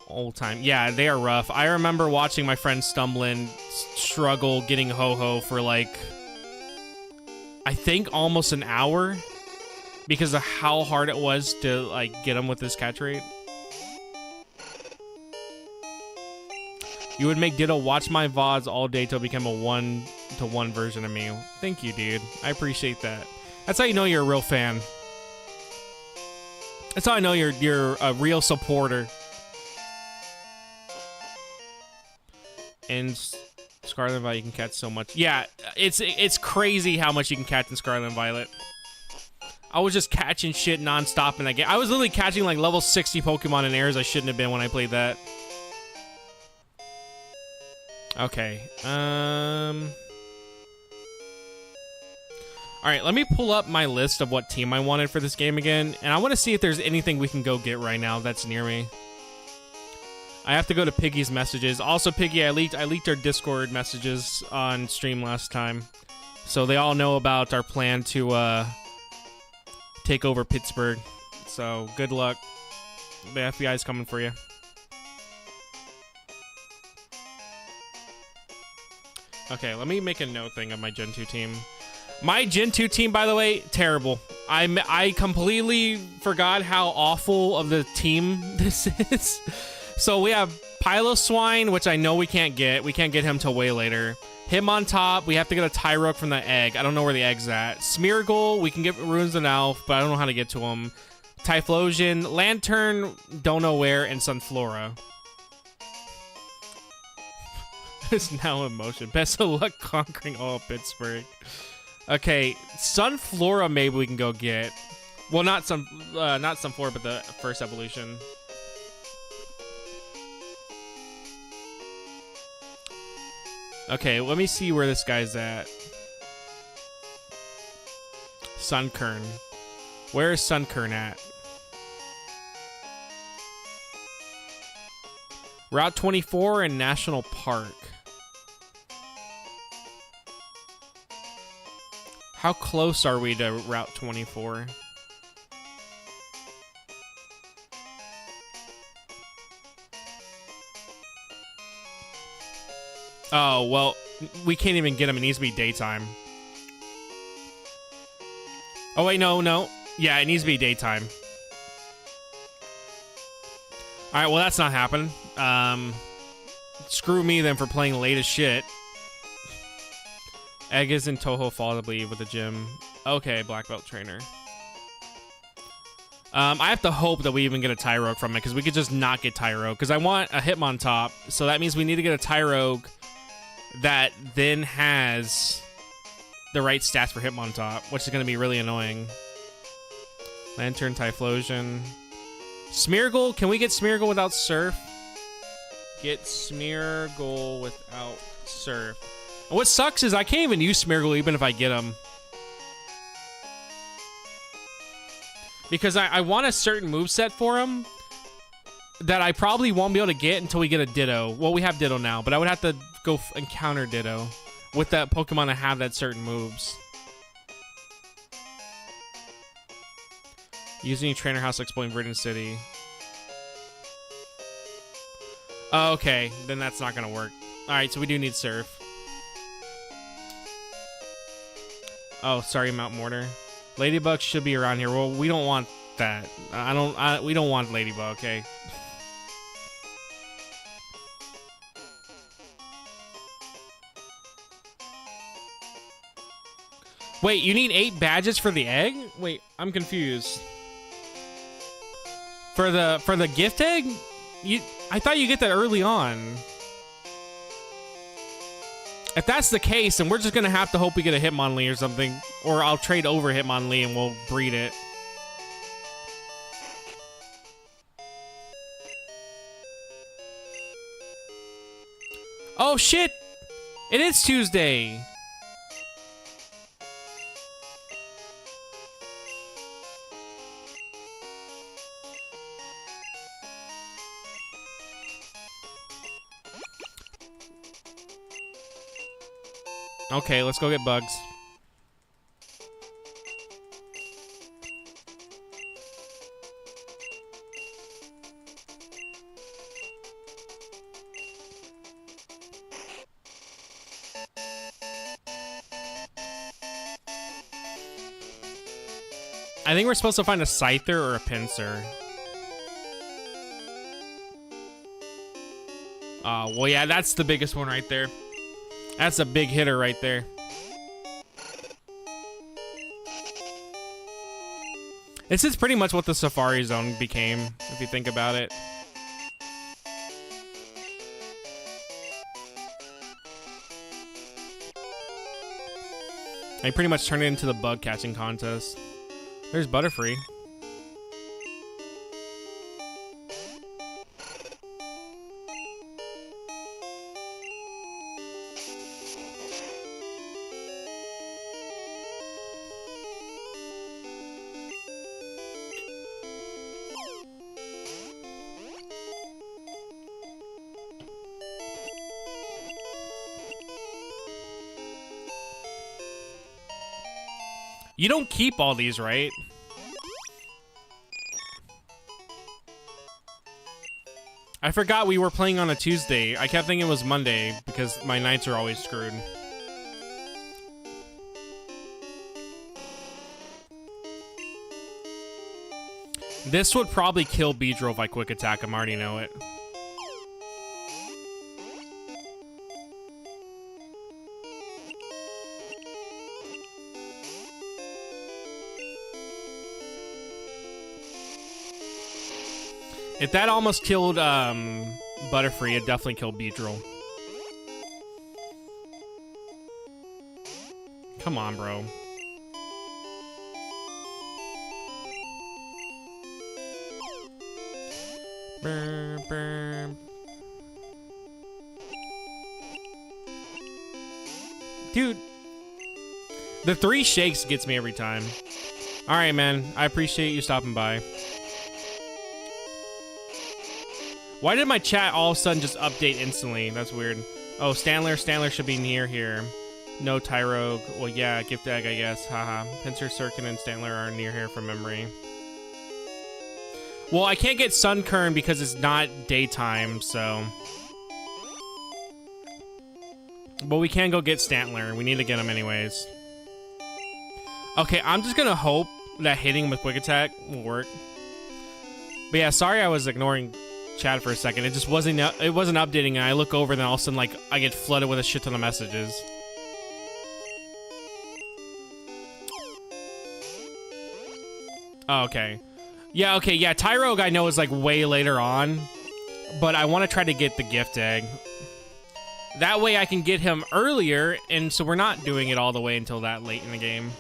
Old time. Yeah, they are rough. I remember watching my friend Stumblin struggle getting Ho-Ho for like, I think almost an hour because of how hard it was to like get him with this catch rate. You would make Ditto watch my VODs all day till become a 1-to-1 version of me. Thank you, dude. I appreciate that. That's how you know you're a real fan. That's how I know you're a real supporter. And Scarlet and Violet, you can catch so much. Yeah, it's crazy how much you can catch in Scarlet and Violet. I was just catching shit non-stop in that game. I was literally catching like level 60 Pokemon in areas I shouldn't have been when I played that. Okay. Alright, let me pull up my list of what team I wanted for this game again, and I want to see if there's anything we can go get right now that's near me. I have to go to Piggy's messages. Also, Piggy, I leaked our Discord messages on stream last time, so they all know about our plan to take over Pittsburgh. So, good luck. The FBI's coming for you. Okay, let me make a note thing of my Gen 2 team. My Gen 2 team, by the way, terrible. I completely forgot how awful of the team this is. So we have Piloswine, which I know we can't get. We can't get him till way later. Hitmontop, we have to get a Tyrogue from the egg. I don't know where the egg's at. Smeargle, we can get Runes and Elf, but I don't know how to get to him. Typhlosion, Lantern, don't know where, and Sunflora. It's now in motion. Best of luck conquering all of Pittsburgh. Okay, Sunflora maybe we can go get. Well, not Sunflora, but the first evolution. Okay, let me see where this guy's at. Sunkern. Where is Sunkern at? Route 24 and National Park. How close are we to Route 24? Oh, well, we can't even get him. It needs to be daytime. Oh, wait, no. Yeah, it needs to be daytime. All right, well, that's not happening. Screw me, then, for playing late as shit. Egg is in Toho Fall, I believe, with the gym. Okay, Black Belt Trainer. I have to hope that we even get a Tyrogue from it, because we could just not get Tyrogue, because I want a Hitmontop, so that means we need to get a Tyrogue that then has the right stats for Hitmontop, which is going to be really annoying. Lantern, Typhlosion. Smeargle, can we get Smeargle without Surf? Get Smeargle without Surf. And what sucks is I can't even use Smeargle even if I get him. Because I want a certain moveset for him that I probably won't be able to get until we get a Ditto. Well, we have Ditto now, but I would have to go encounter Ditto with that Pokemon that have that certain moves. Using Trainer House exploring Verdant City. Oh, okay, then that's not gonna work. Alright, so we do need Surf. Oh, sorry, Mount Mortar. Ladybug should be around here. Well, we don't want that. We don't want Ladybug, okay? Wait, you need 8 badges for the egg? Wait, I'm confused. For the gift egg? I thought you get that early on. If that's the case, then we're just gonna have to hope we get a Hitmonlee or something. Or I'll trade over Hitmonlee and we'll breed it. Oh shit! It is Tuesday! Okay, let's go get bugs. I think we're supposed to find a Scyther or a Pinsir. Well, yeah, that's the biggest one right there. That's a big hitter right there. This is pretty much what the Safari Zone became, if you think about it. They pretty much turned it into the bug catching contest. There's Butterfree. You don't keep all these, right? I forgot we were playing on a Tuesday. I kept thinking it was Monday because my nights are always screwed. This would probably kill Beedrill if I quick attack him. I already know it. If that almost killed Butterfree, it definitely killed Beedrill. Come on, bro. Burr, burr. Dude, the 3 shakes gets me every time. All right, man. I appreciate you stopping by. Why did my chat all of a sudden just update instantly? That's weird. Oh, Stanler should be near here. No Tyrogue. Well, yeah, Gift Egg, I guess. Haha. Pinsir, Sirkin, and Stanler are near here from memory. Well, I can't get Sunkern because it's not daytime, so... But we can go get Stantler. We need to get him anyways. Okay, I'm just gonna hope that hitting him with Quick Attack will work. But yeah, sorry I was ignoring chat for a second. It just wasn't updating, and I look over and then all of a sudden, like, I get flooded with a shit ton of messages. Oh, okay. Yeah, okay, yeah, Tyrogue I know is like way later on, but I want to try to get the Gift Egg. That way I can get him earlier, and so we're not doing it all the way until that late in the game.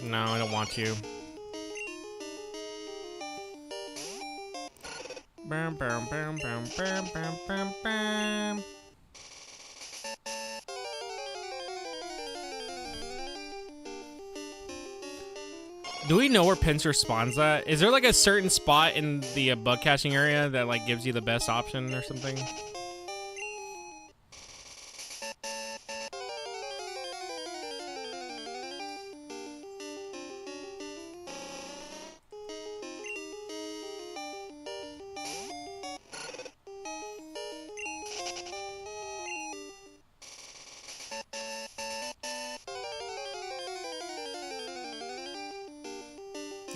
No, I don't want to. Bam, bam, bam, bam, bam, bam, bam, bam. Do we know where Pinsir spawns at? Is there like a certain spot in the bug catching area that like gives you the best option or something?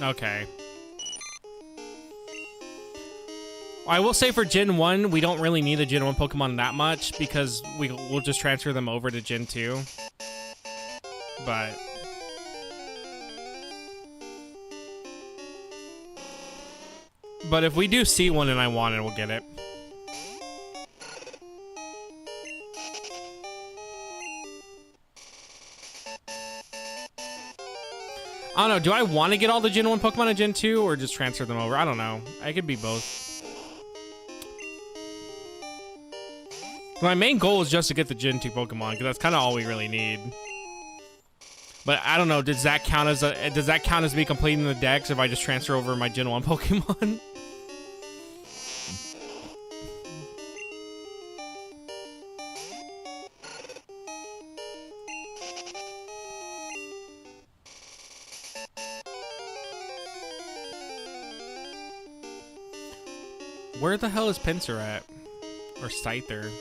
Okay. I will say for Gen 1, we don't really need a Gen 1 Pokemon that much because we'll just transfer them over to Gen 2. But... But if we do see one and I want it, we'll get it. I don't know, do I want to get all the Gen 1 Pokemon in Gen 2 or just transfer them over? I don't know. I could be both. My main goal is just to get the Gen 2 Pokemon, because that's kind of all we really need. But I don't know, does that count as me completing the dex if I just transfer over my Gen 1 Pokemon? Where the hell is Pinsir at? Or Scyther?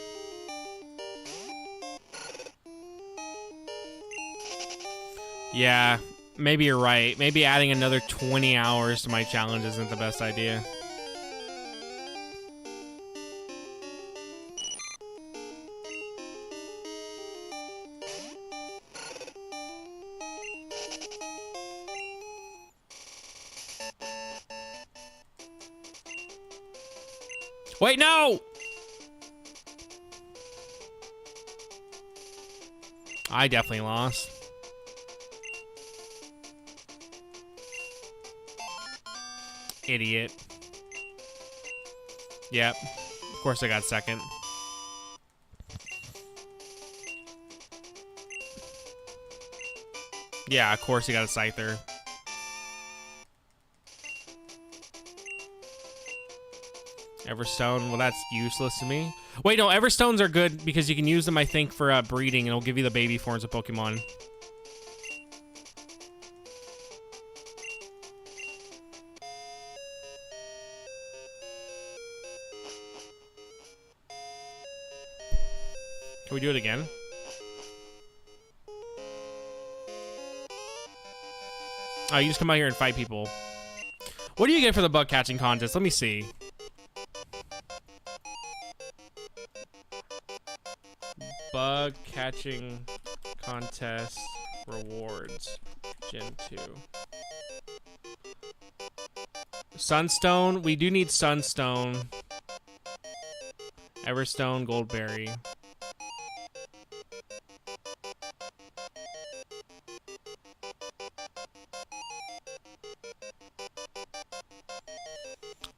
Yeah, maybe you're right. Maybe adding another 20 hours to my challenge isn't the best idea. Wait, no! I definitely lost. Idiot. Yep. Of course I got second. Yeah, of course he got a Scyther. Everstone, well that's useless to me. Wait, no, Everstones are good because you can use them, I think, for breeding, and it'll give you the baby forms of Pokemon. Can we do it again? Oh, you just come out here and fight people. What do you get for the bug catching contest? Let me see. Bug catching contest rewards. Gen 2. Sunstone. We do need Sunstone. Everstone, Goldberry.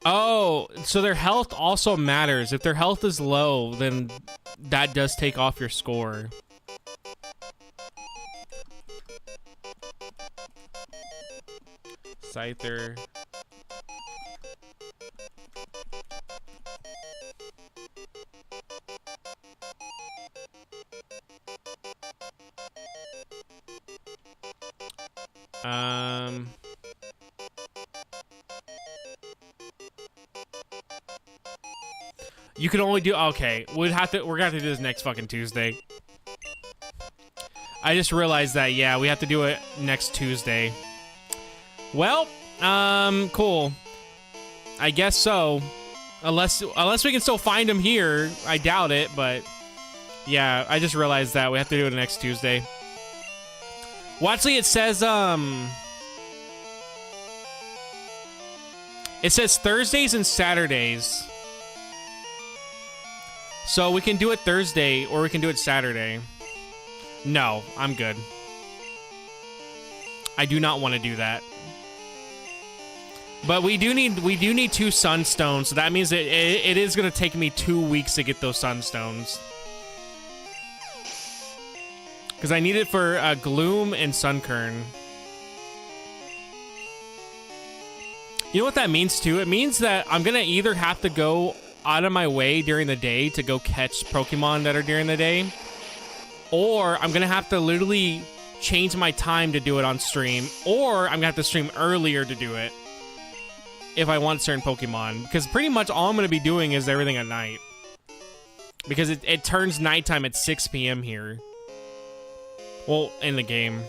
Oh, so their health also matters. If their health is low, then that does take off your score. Scyther. You can only do, okay. We're gonna have to do this next fucking Tuesday. I just realized that, yeah, we have to do it next Tuesday. Well, cool. I guess so. Unless we can still find him here. I doubt it, but yeah, I just realized that we have to do it next Tuesday. Well, actually, it says Thursdays and Saturdays. So we can do it Thursday or we can do it Saturday. No, I'm good. I do not want to do that. But we do need 2 sunstones, so that means it is going to take me 2 weeks to get those sunstones. Because I need it for Gloom and Sunkern. You know what that means too? It means that I'm going to either have to go out of my way during the day to go catch Pokemon that are during the day, or I'm gonna have to literally change my time to do it on stream, or I'm gonna have to stream earlier to do it if I want certain Pokemon, because pretty much all I'm gonna be doing is everything at night, because it turns nighttime at 6 p.m. here. Well, in the game.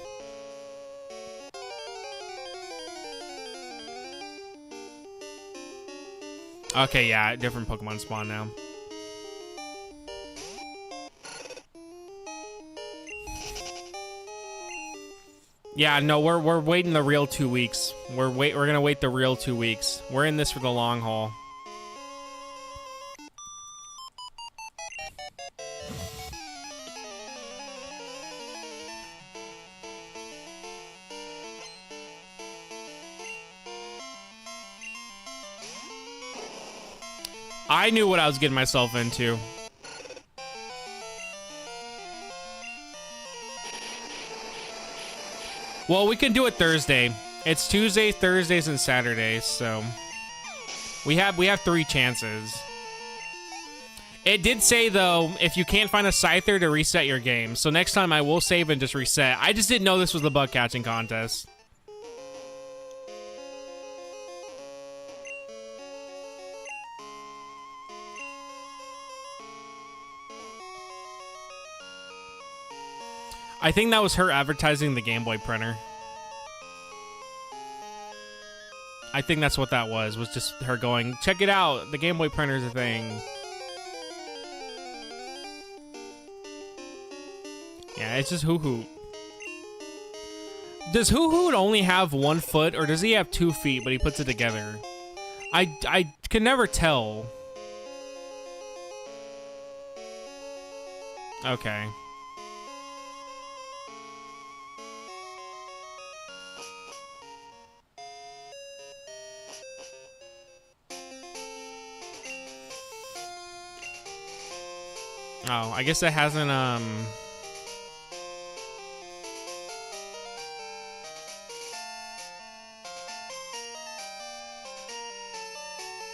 Okay, yeah, different Pokemon spawn now. Yeah, no, we're waiting the real 2 weeks. We're gonna wait the real 2 weeks. We're in this for the long haul. I knew what I was getting myself into. Well, we can do it Thursday. It's Tuesdays, Thursdays, and Saturdays, so we have 3 chances. It did say though, if you can't find a Scyther, to reset your game. So next time I will save and just reset. I just didn't know this was the bug catching contest. I think that was her advertising the Game Boy printer. I think that's what that was just her going, check it out, the Game Boy printer's a thing. Yeah, it's just Hoo-Hoot. Does Hoo-Hoot only have 1 foot, or does he have 2 feet, but he puts it together? I can never tell. Okay. Oh, I guess it hasn't,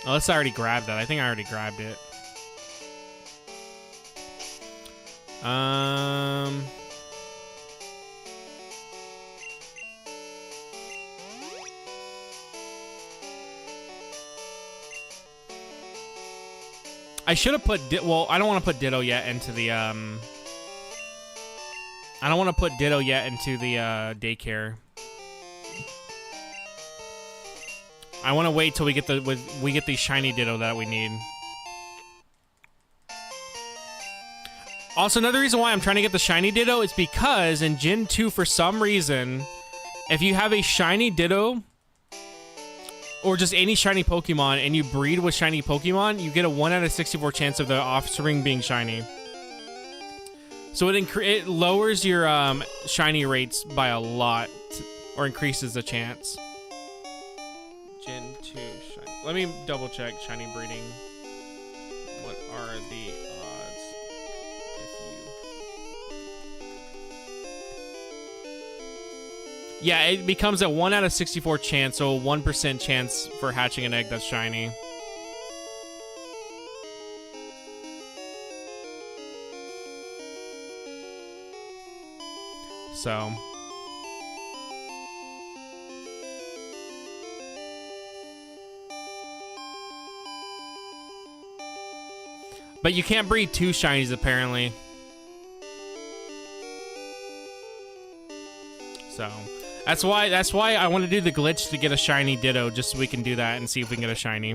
Unless I already grabbed that. I think I already grabbed it. I should have put, well, I don't want to put Ditto yet into the I don't want to put Ditto yet into the daycare. I want to wait till we get the shiny Ditto that we need. Also, another reason why I'm trying to get the shiny Ditto is because in Gen 2, for some reason, if you have a shiny Ditto or just any shiny Pokemon and you breed with shiny Pokemon, you get a 1 out of 64 chance of the offspring being shiny. So it lowers your shiny rates by a lot, or increases the chance. Gen 2 shiny. Let me double check shiny breeding. What are the odds if you... Yeah, it becomes a 1 out of 64 chance, so a 1% chance for hatching an egg that's shiny. So... But you can't breed 2 shinies, apparently. So, that's why I want to do the glitch to get a shiny Ditto, just so we can do that and see if we can get a shiny.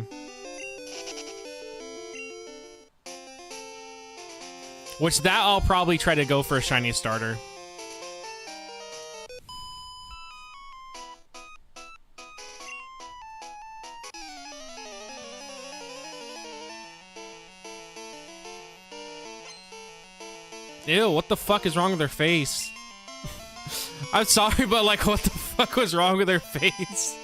Which that I'll probably try to go for a shiny starter. Ew, what the fuck is wrong with their face? I'm sorry, but like, what the fuck was wrong with their face?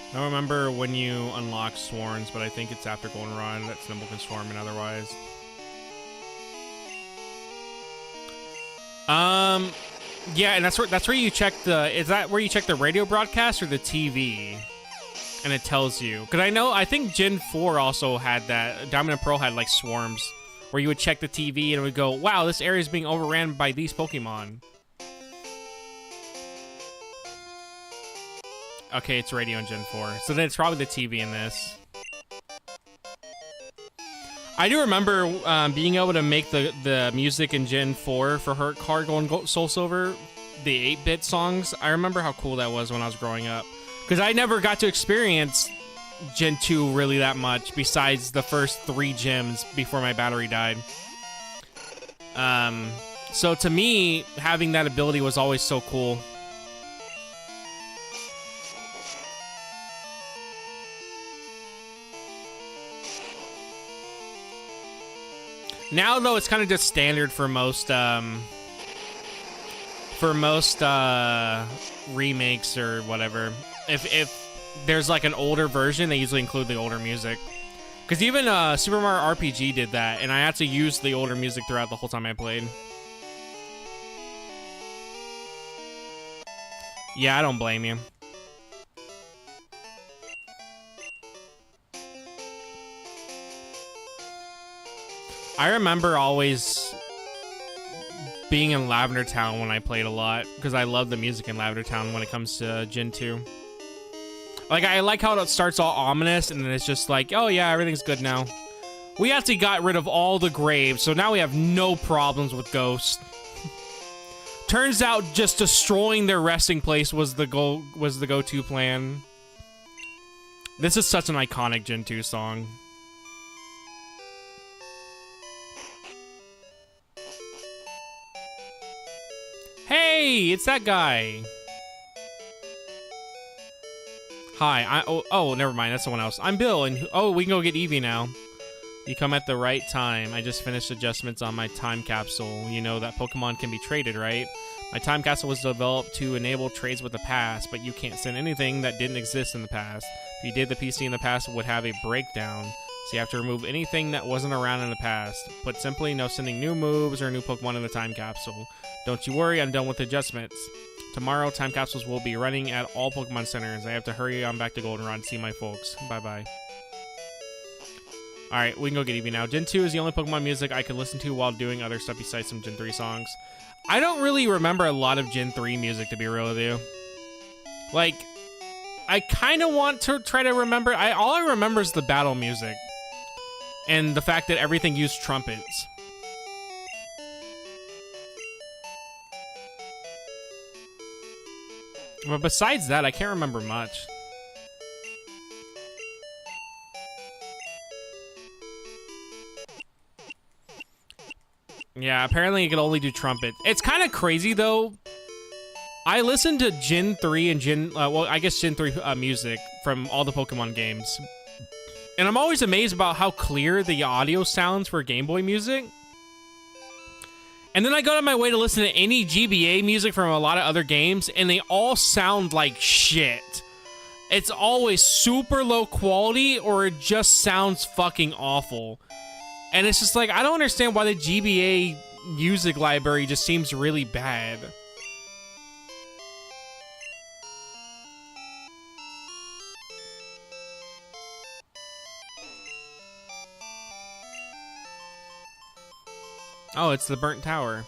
I don't remember when you unlock Swarms, but I think it's after Goldenrod that Snubbull can swarm and otherwise. Yeah, and that's where you check the... Is that where you check the radio broadcast or the TV? And it tells you. Because I think Gen 4 also had that. Diamond and Pearl had like Swarms, where you would check the TV and it would go, wow, this area is being overran by these Pokemon. Okay, it's radio in Gen 4. So then it's probably the TV in this. I do remember being able to make the music in Gen 4 for her Heart Gold and Soul Silver, the 8-bit songs. I remember how cool that was when I was growing up. Because I never got to experience Gen 2 really that much, besides the first 3 gyms before my battery died. So to me, having that ability was always so cool. Now, though, it's kind of just standard for most remakes or whatever. If there's like an older version, they usually include the older music. Because even Super Mario RPG did that, and I had to use the older music throughout the whole time I played. Yeah, I don't blame you. I remember always being in Lavender Town when I played a lot, because I love the music in Lavender Town when it comes to Gen 2. Like, I like how it starts all ominous, and then it's just like, oh yeah, everything's good now. We actually got rid of all the graves, so now we have no problems with ghosts. Turns out just destroying their resting place was the go-to plan. This is such an iconic Gen 2 song. Hey, it's that guy. Hi, oh, never mind, that's someone else. I'm Bill, and oh, we can go get Eevee now. You come at the right time. I just finished adjustments on my time capsule. You know that Pokemon can be traded, right? My time capsule was developed to enable trades with the past, but you can't send anything that didn't exist in the past. If you did, the PC in the past would have a breakdown. So you have to remove anything that wasn't around in the past. Put simply, no sending new moves or new Pokemon in the time capsule. Don't you worry, I'm done with adjustments. Tomorrow, time capsules will be running at all Pokemon centers. I have to hurry on back to Goldenrod to see my folks. Bye-bye. Alright, we can go get Eevee now. Gen 2 is the only Pokemon music I can listen to while doing other stuff besides some Gen 3 songs. I don't really remember a lot of Gen 3 music, to be real with you. Like, I kind of want to try to remember. All I remember is the battle music. And the fact that everything used trumpets. But besides that, I can't remember much. Yeah, apparently you can only do trumpet. It's kind of crazy, though. I listened to Gen 3 and Gen 3 music from all the Pokemon games. And I'm always amazed about how clear the audio sounds for Game Boy music. And then I go out of my way to listen to any GBA music from a lot of other games, and they all sound like shit. It's always super low quality, or it just sounds fucking awful. And it's just like, I don't understand why the GBA music library just seems really bad. Oh, it's the burnt tower.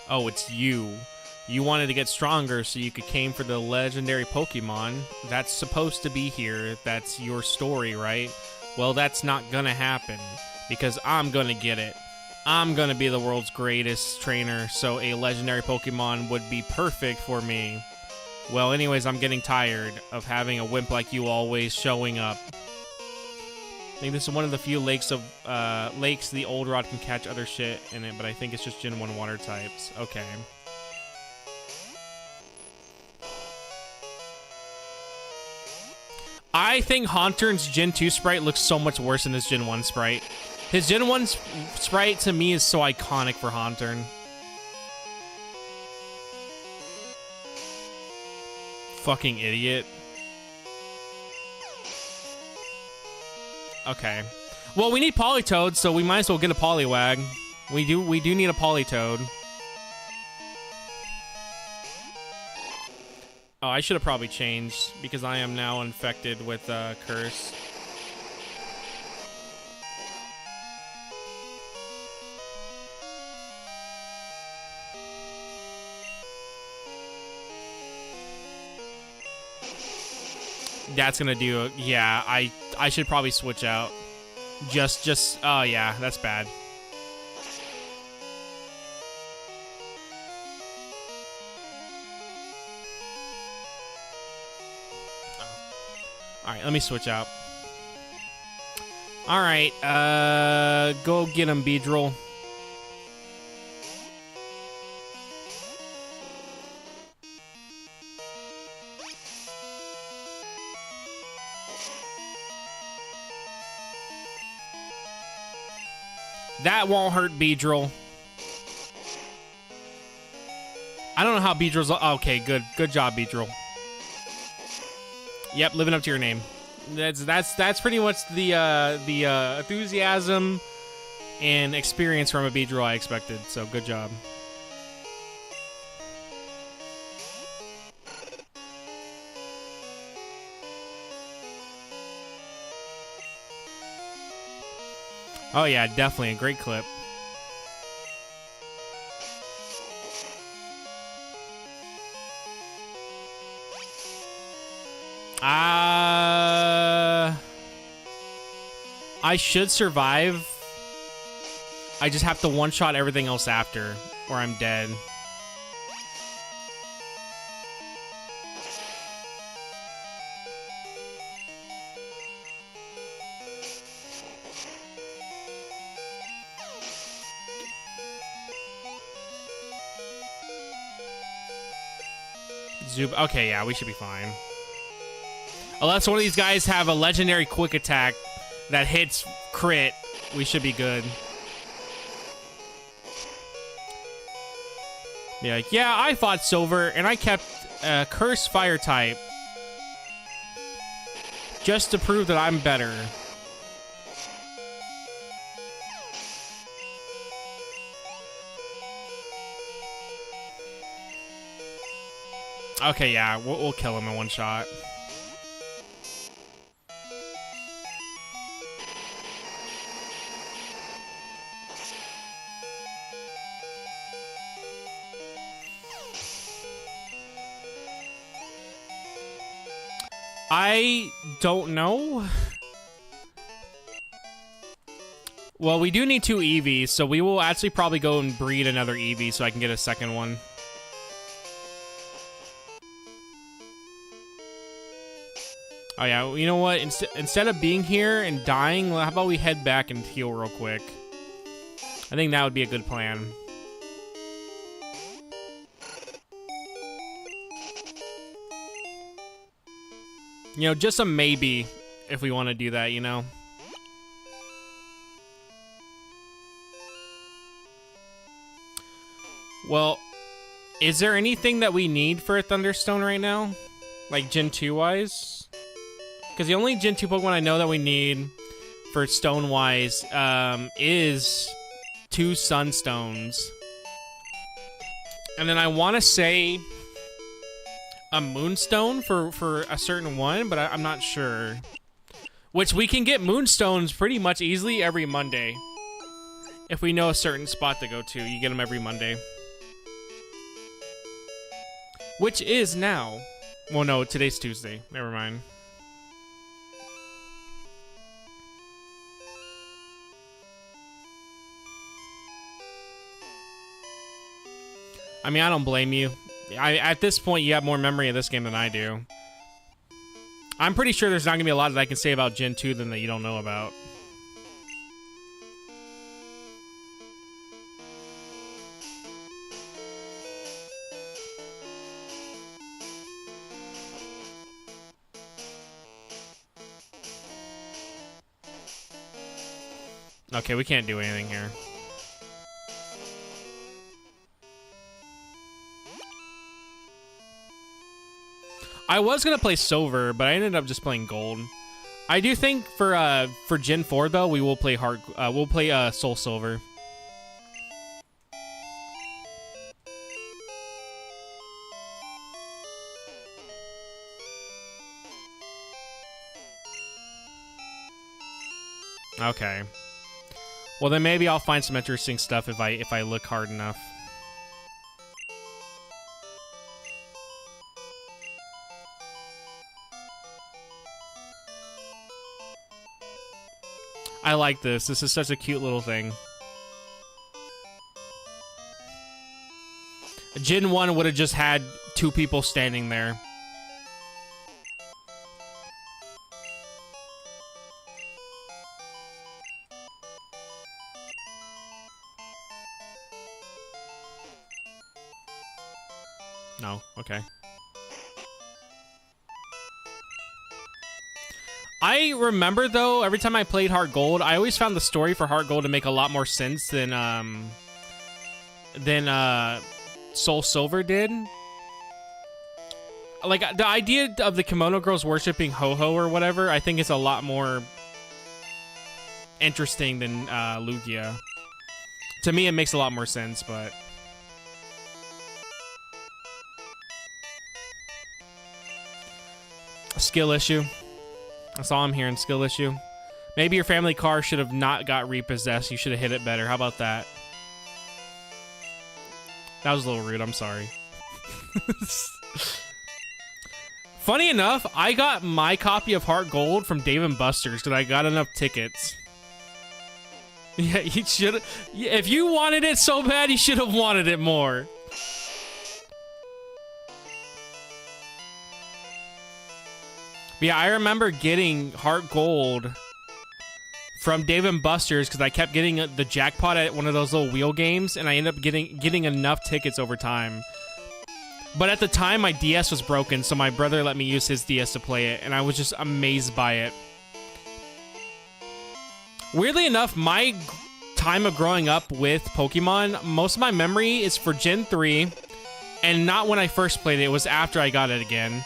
Oh, it's you. You wanted to get stronger so you could came for the legendary Pokemon. That's supposed to be here. That's your story, right? Well, that's not gonna happen, because I'm gonna get it. I'm gonna be the world's greatest trainer, so a legendary Pokemon would be perfect for me. Well, anyways, I'm getting tired of having a wimp like you always showing up. I think this is one of the few lakes the old rod can catch other shit in it, but I think it's just Gen 1 water types. Okay. I think Haunter's Gen 2 sprite looks so much worse than his Gen 1 sprite. His Gen 1 sprite, to me, is so iconic for Haunter. Fucking idiot. Okay. Well, we need Politoed, so we might as well get a Poliwag. We do need a Politoed. Oh, I should have probably changed, because I am now infected with Curse. That's gonna do it. Yeah, I should probably switch out. Oh yeah, that's bad. Alright, let me switch out. Alright, go get him, Beedrill. That won't hurt Beedrill. I don't know how Beedrill's... Okay, good. Good job, Beedrill. Yep, living up to your name. That's pretty much the enthusiasm and experience from a Beedrill I expected. So good job. Oh yeah, definitely a great clip. I should survive. I just have to one-shot everything else after, or I'm dead. Okay, yeah, we should be fine. Unless one of these guys have a legendary quick attack that hits crit, we should be good. Be like, yeah, I fought Silver, and I kept Curse Fire type. Just to prove that I'm better. Okay, yeah, we'll kill him in one shot. I don't know. Well, we do need 2 Eevees, so we will actually probably go and breed another Eevee so I can get a second one. Oh yeah, you know what? Instead of being here and dying, how about we head back and heal real quick? I think that would be a good plan. You know, just a maybe if we want to do that, you know? Well, is there anything that we need for a Thunderstone right now? Like Gen 2-wise? Because the only Gen 2 Pokemon I know that we need for Stone-wise is 2 Sunstones. And then I want to say a Moonstone for a certain one, but I'm not sure. Which we can get Moonstones pretty much easily every Monday. If we know a certain spot to go to, you get them every Monday. Which is now. Well, no, today's Tuesday. Never mind. I mean, I don't blame you. At this point, you have more memory of this game than I do. I'm pretty sure there's not going to be a lot that I can say about Gen 2 that you don't know about. Okay, we can't do anything here. I was gonna play Silver, but I ended up just playing Gold. I do think for Gen 4 though, we will play Soul Silver. Okay. Well, then maybe I'll find some interesting stuff if I look hard enough. I like this. This is such a cute little thing. Gen 1 would have just had 2 people standing there. No, okay. I remember though, every time I played Heart Gold, I always found the story for Heart Gold to make a lot more sense than Soul Silver did. Like the idea of the Kimono Girls worshiping Ho-Ho or whatever, I think is a lot more interesting than Lugia. To me, it makes a lot more sense, but a skill issue. That's all I'm hearing, skill issue. Maybe your family car should have not got repossessed. You should have hit it better. How about that? That was a little rude. I'm sorry. Funny enough, I got my copy of Heart Gold from Dave & Buster's because I got enough tickets. Yeah, you should. If you wanted it so bad, you should have wanted it more. But yeah, I remember getting Heart Gold from Dave & Buster's because I kept getting the jackpot at one of those little wheel games, and I ended up getting enough tickets over time. But at the time, my DS was broken, so my brother let me use his DS to play it, and I was just amazed by it. Weirdly enough, my time of growing up with Pokemon, most of my memory is for Gen 3, and not when I first played it. It was after I got it again.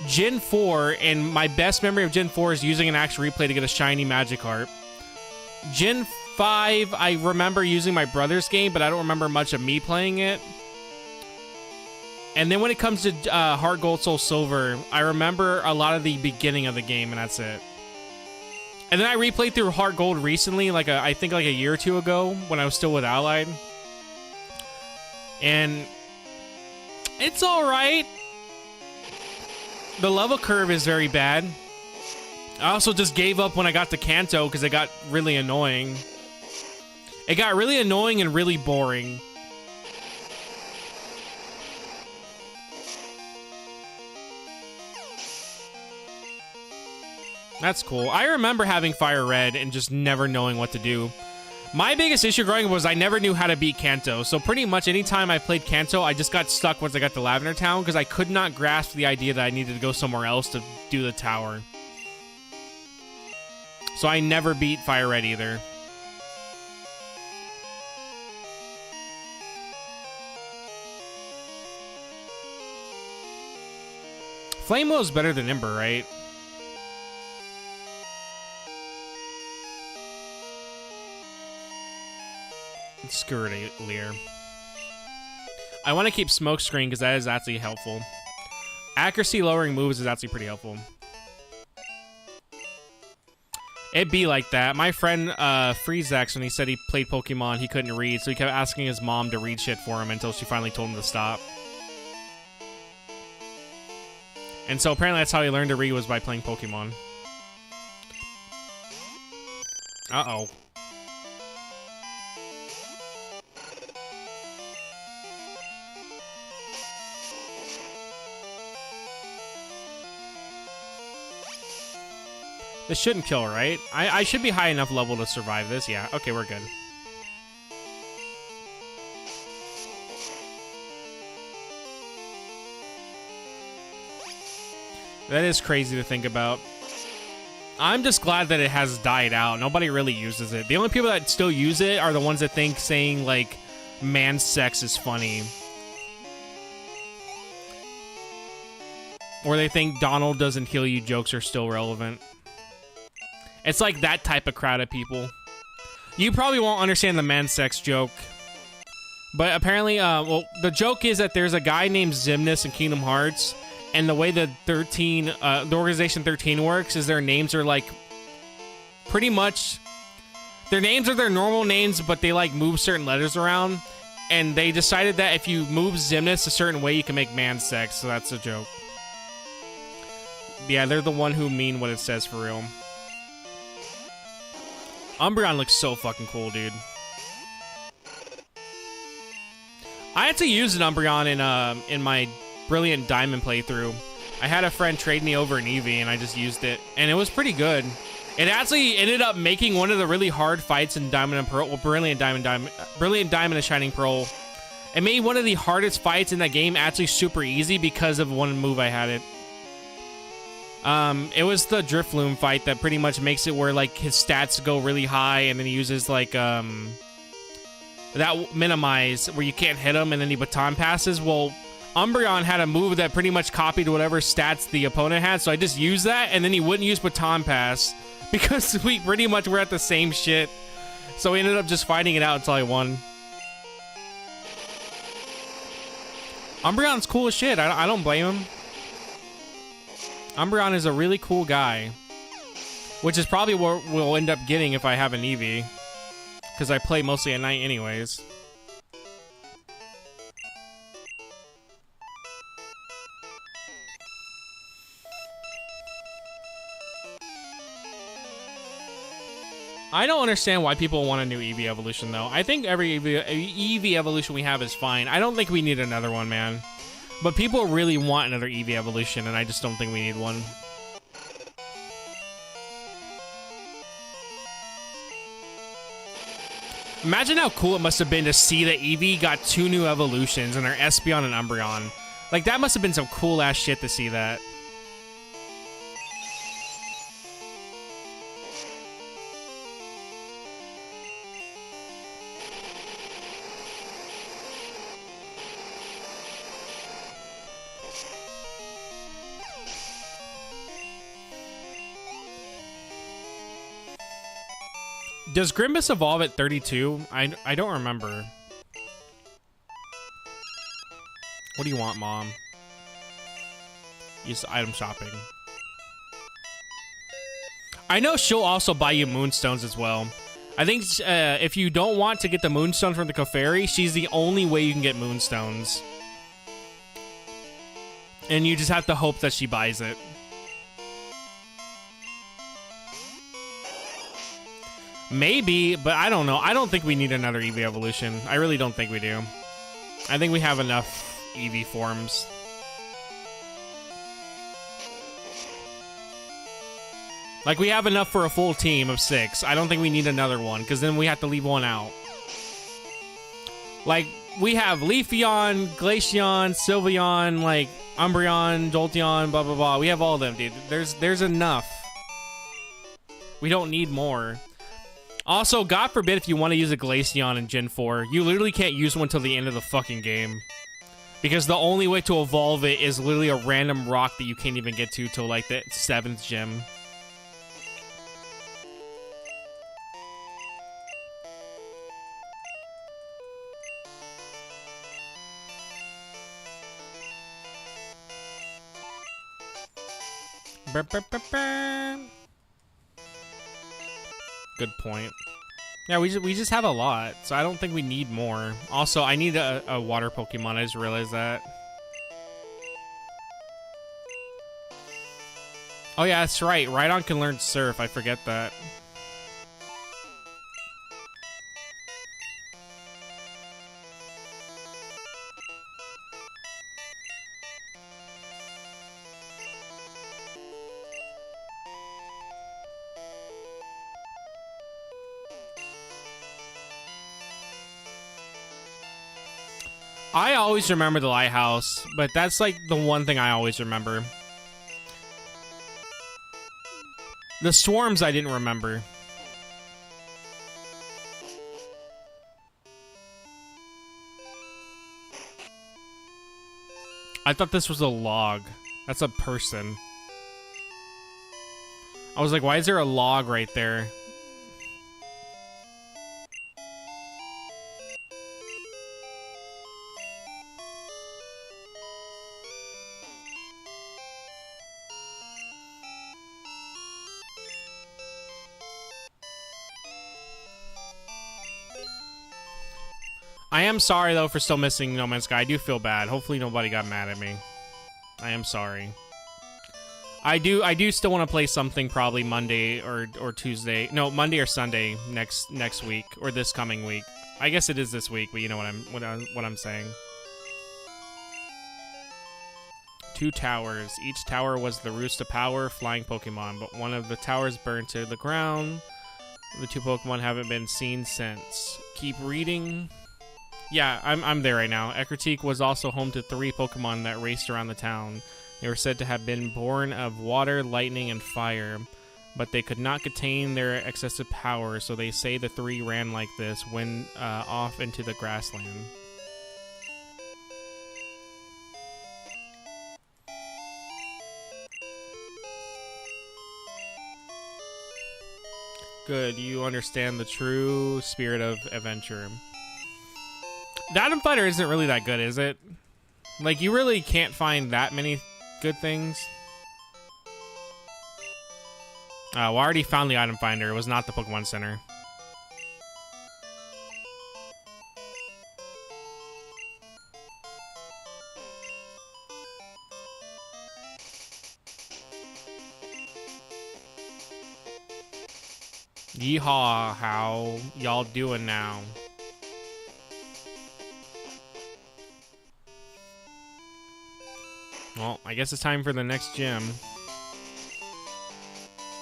Gen 4, and my best memory of Gen 4 is using an actual replay to get a shiny Magikarp. Gen 5, I remember using my brother's game, but I don't remember much of me playing it. And then when it comes to Heart Gold Soul Silver, I remember a lot of the beginning of the game, and that's it. And then I replayed through Heart Gold recently, I think like a year or two ago, when I was still with Allied. And it's alright. The level curve is very bad. I also just gave up when I got to Kanto because it got really annoying. It got really annoying and really boring. That's cool. I remember having Fire Red and just never knowing what to do. My biggest issue growing up was I never knew how to beat Kanto. So pretty much anytime I played Kanto, I just got stuck once I got to Lavender Town because I could not grasp the idea that I needed to go somewhere else to do the tower. So I never beat Fire Red either. Flame Will is better than Ember, right? Screw it, Lear. I want to keep Smoke Screen because that is actually helpful. Accuracy lowering moves is actually pretty helpful. It'd be like that. My friend Freezex, when he said he played Pokemon, he couldn't read, so he kept asking his mom to read shit for him until she finally told him to stop. And so apparently that's how he learned to read, was by playing Pokemon. Uh-oh. This shouldn't kill, right? I should be high enough level to survive this. Yeah, okay, we're good. That is crazy to think about. I'm just glad that it has died out. Nobody really uses it. The only people that still use it are the ones that think saying, like, man sex is funny. Or they think Donald doesn't heal you jokes are still relevant. It's like that type of crowd of people. You probably won't understand the man sex joke. But apparently, well, the joke is that there's a guy named Xemnas in Kingdom Hearts, and the way the Organization 13 works is their names are like pretty much their names are their normal names, but they like move certain letters around, and they decided that if you move Xemnas a certain way, you can make man sex. So that's a joke. Yeah, they're the one who mean what it says for real. Umbreon looks so fucking cool, dude. I actually used an Umbreon in my Brilliant Diamond playthrough. I had a friend trade me over an Eevee, and I just used it, and it was pretty good. It actually ended up making one of the really hard fights in Diamond and Pearl, well, Brilliant Diamond and Shining Pearl. It made one of the hardest fights in that game actually super easy because of one move I had it. It was the Drifloon fight that pretty much makes it where, like, his stats go really high, and then he uses, like, that minimize where you can't hit him, and then he baton passes. Well, Umbreon had a move that pretty much copied whatever stats the opponent had, so I just used that, and then he wouldn't use baton pass because we pretty much were at the same shit. So we ended up just fighting it out until I won. Umbreon's cool as shit. I don't blame him. Umbreon is a really cool guy, which is probably what we'll end up getting if I have an Eevee, because I play mostly at night anyways. I don't understand why people want a new Eevee evolution, though. I think every Eevee evolution we have is fine. I don't think we need another one, man. But people really want another Eevee evolution, and I just don't think we need one. Imagine how cool it must have been to see that Eevee got 2 new evolutions, and they're Espeon and Umbreon. Like, that must have been some cool-ass shit to see that. Does Grimbus evolve at 32? I don't remember. What do you want, Mom? Use item shopping. I know she'll also buy you moonstones as well. I think if you don't want to get the moonstone from the Clefairy, she's the only way you can get moonstones. And you just have to hope that she buys it. Maybe, but I don't know. I don't think we need another Eevee evolution. I really don't think we do. I think we have enough Eevee forms. Like, we have enough for a full team of 6. I don't think we need another one, because then we have to leave one out. Like, we have Leafeon, Glaceon, Sylveon, like, Umbreon, Jolteon, blah, blah, blah. We have all of them, dude. There's enough. We don't need more. Also, God forbid if you want to use a Glaceon in Gen 4, you literally can't use one till the end of the fucking game. Because the only way to evolve it is literally a random rock that you can't even get to till, like, the 7th gym. Good point. Yeah, we just have a lot, so I don't think we need more. Also, I need a water Pokemon. I just realized that. Oh yeah, that's right. Rhydon can learn Surf. I forget that. I always remember the lighthouse, but that's like the one thing I always remember. The swarms I didn't remember. I thought this was a log. That's a person. I was like, why is there a log right there? I am sorry, though, for still missing No Man's Sky. I do feel bad. Hopefully nobody got mad at me. I am sorry. I do still want to play something probably Monday or Tuesday. No, Monday or Sunday next week or this coming week. I guess it is this week, but you know what I'm saying. 2 towers. Each tower was the Roost of Power flying Pokemon, but one of the towers burned to the ground. The 2 Pokemon haven't been seen since. Keep reading. Yeah, I'm there right now. Ecruteak was also home to 3 Pokemon that raced around the town. They were said to have been born of water, lightning, and fire, but they could not contain their excessive power, so they say the 3 ran like this, went off into the grassland. Good, you understand the true spirit of adventure. The Item Fighter isn't really that good, is it? Like, you really can't find that many good things. Well, I already found the Item Finder. It was not the Pokemon Center. Yeehaw, how y'all doing now? Well, I guess it's time for the next gym.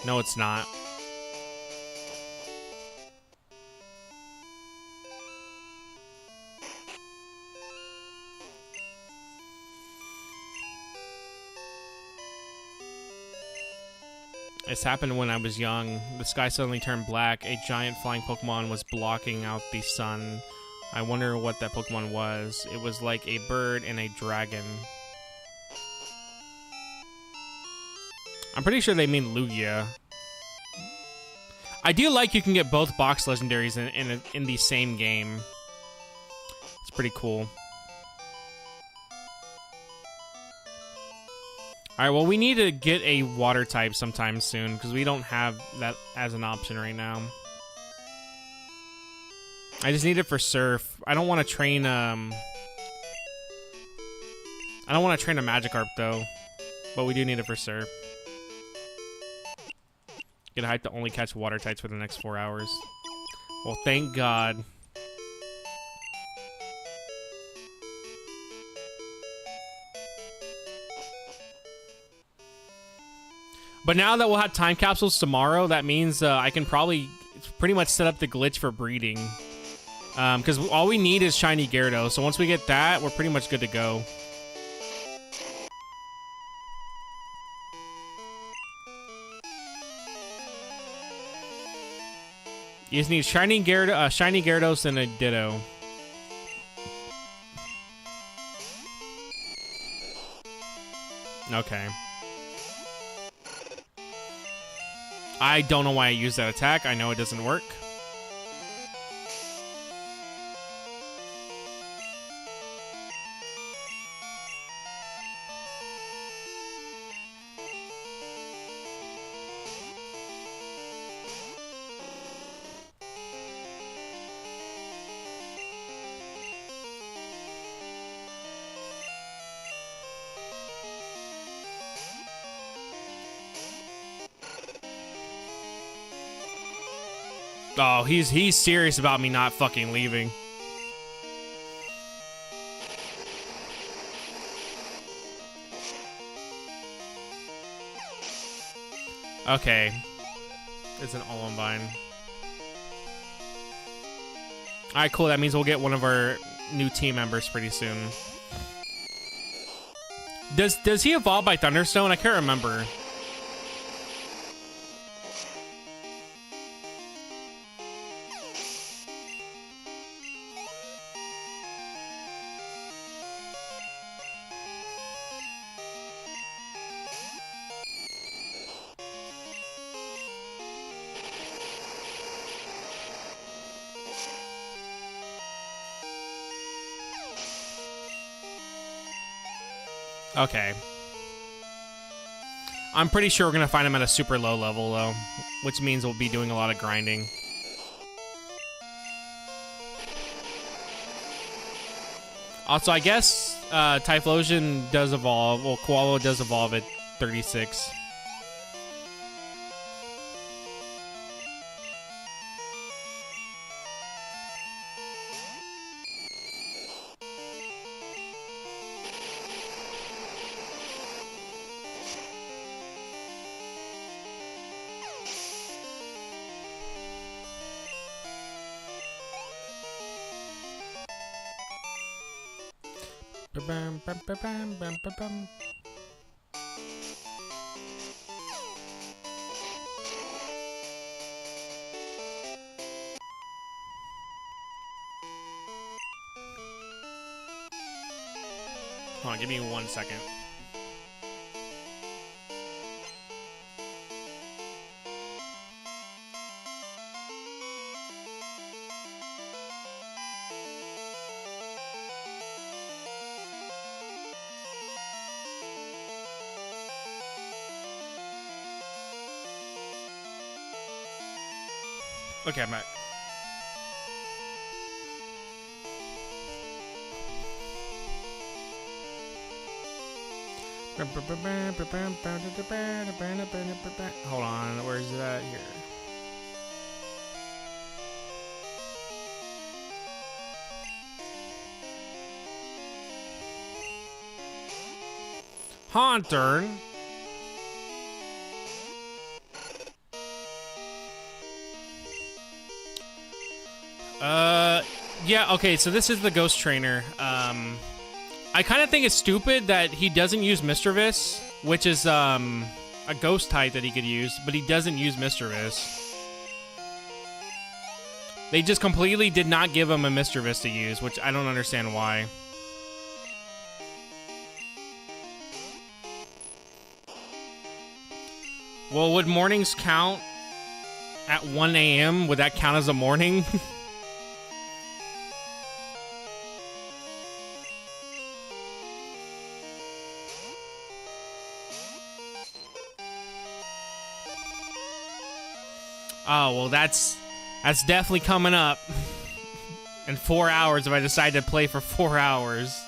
No, it's not. This happened when I was young. The sky suddenly turned black. A giant flying Pokemon was blocking out the sun. I wonder what that Pokemon was. It was like a bird and a dragon. I'm pretty sure they mean Lugia. I do like you can get both box legendaries in the same game. It's pretty cool. Alright, well, we need to get a water type sometime soon, because we don't have that as an option right now. I just need it for Surf. I don't want to train, I don't want to train a Magikarp, though. But we do need it for Surf. Get hyped to only catch water types for the next 4 hours. Well, thank God. But now that we'll have time capsules tomorrow, that means I can probably pretty much set up the glitch for breeding. Because all we need is shiny Gyarados. So once we get that, we're pretty much good to go. You just need shiny Gyarados and a Ditto. Okay. I don't know why I used that attack. I know it doesn't work. Oh, he's serious about me not fucking leaving. Okay. It's an all-on vine. Alright, cool. That means we'll get one of our new team members pretty soon. Does he evolve by Thunderstone? I can't remember. Okay. I'm pretty sure we're gonna find him at a super low level, though, which means we'll be doing a lot of grinding. Also, I guess Typhlosion does evolve. Well, Koalo does evolve at 36. Hold on, give me 1 second. Okay, I'm back. Hold on, where is that here? Haunter. Yeah, okay, so this is the Ghost Trainer. I kind of think it's stupid that he doesn't use Mischievous, which is, a ghost type that he could use, but he doesn't use Mischievous. They just completely did not give him a Mischievous to use, which I don't understand why. Well, would mornings count at 1 a.m.? Would that count as a morning? Oh, well, that's definitely coming up. In 4 hours if I decide to play for 4 hours.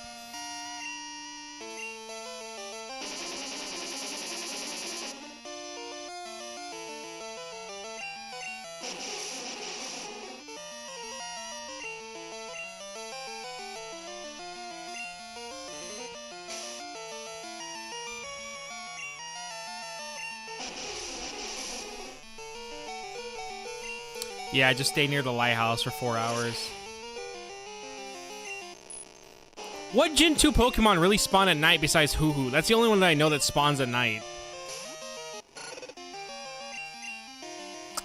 Yeah, I just stayed near the lighthouse for 4 hours. What Gen 2 Pokemon really spawn at night besides Hoo-Hoo? That's the only one that I know that spawns at night.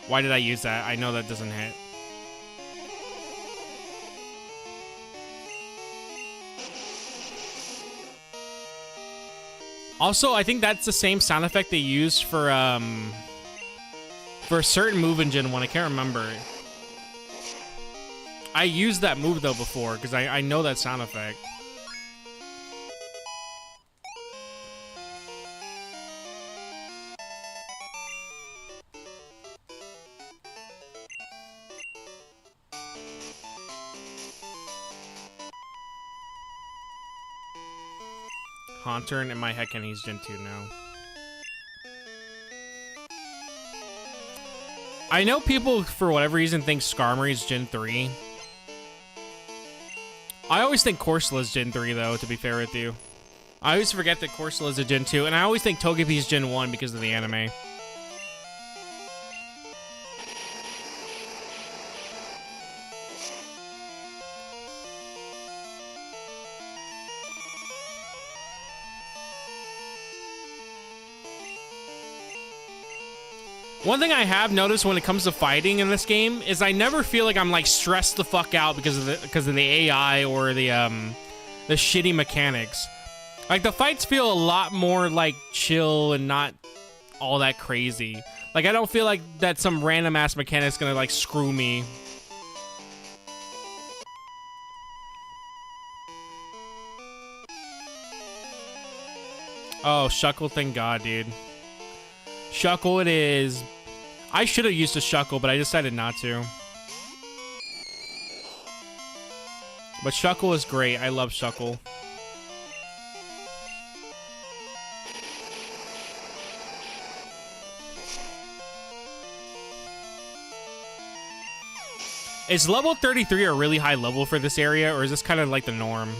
Why did I use that? I know that doesn't hit. Also, I think that's the same sound effect they use for a certain move in Gen 1. I can't remember. I used that move, though, before, because I know that sound effect. Haunter, and in my head, and he's Gen 2 now. I know people, for whatever reason, think Skarmory is Gen 3. I always think Corsola is Gen 3, though, to be fair with you. I always forget that Corsola is a Gen 2, and I always think Togepi is Gen 1 because of the anime. One thing I have noticed when it comes to fighting in this game is I never feel like I'm like stressed the fuck out because of the AI or the shitty mechanics. Like the fights feel a lot more like chill and not all that crazy. Like I don't feel like that some random ass mechanic's gonna like screw me. Oh, Shuckle, thank God, dude. Shuckle it is. I should have used a Shuckle, but I decided not to. But Shuckle is great. I love Shuckle. Is level 33 a really high level for this area, or is this kind of like the norm?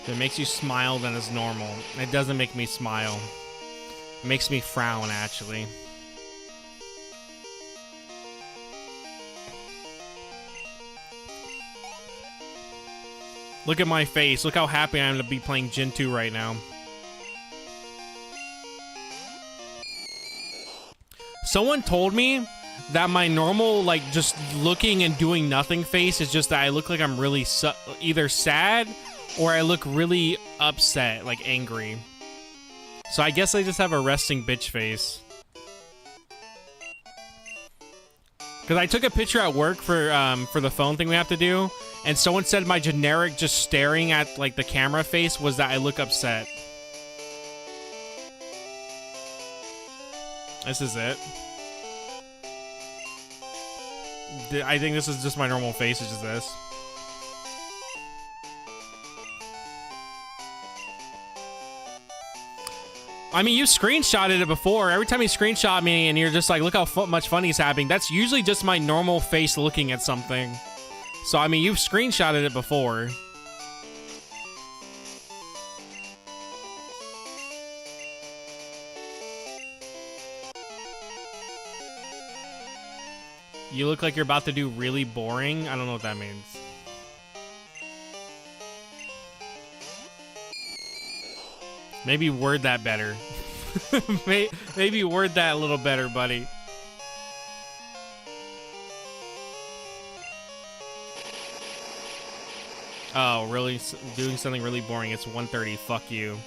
If it makes you smile, then it's normal. It doesn't make me smile. It makes me frown, actually. Look at my face. Look how happy I am to be playing Gen 2 right now. Someone told me that my normal, like, just looking and doing nothing face is just that I look like I'm really either sad or I look really upset, like angry. So I guess I just have a resting bitch face. Because I took a picture at work for the phone thing we have to do, and someone said my generic just staring at like the camera face was that I look upset. This is it. I think this is just my normal face, it's just this. I mean, you screenshotted it before. Every time you screenshot me and you're just like, look how much fun he's having. That's usually just my normal face looking at something. So, I mean, you've screenshotted it before. You look like you're about to do really boring. I don't know what that means. Maybe word that better. Maybe word that a little better, buddy. Oh, really? Doing something really boring. It's 1:30. Fuck you.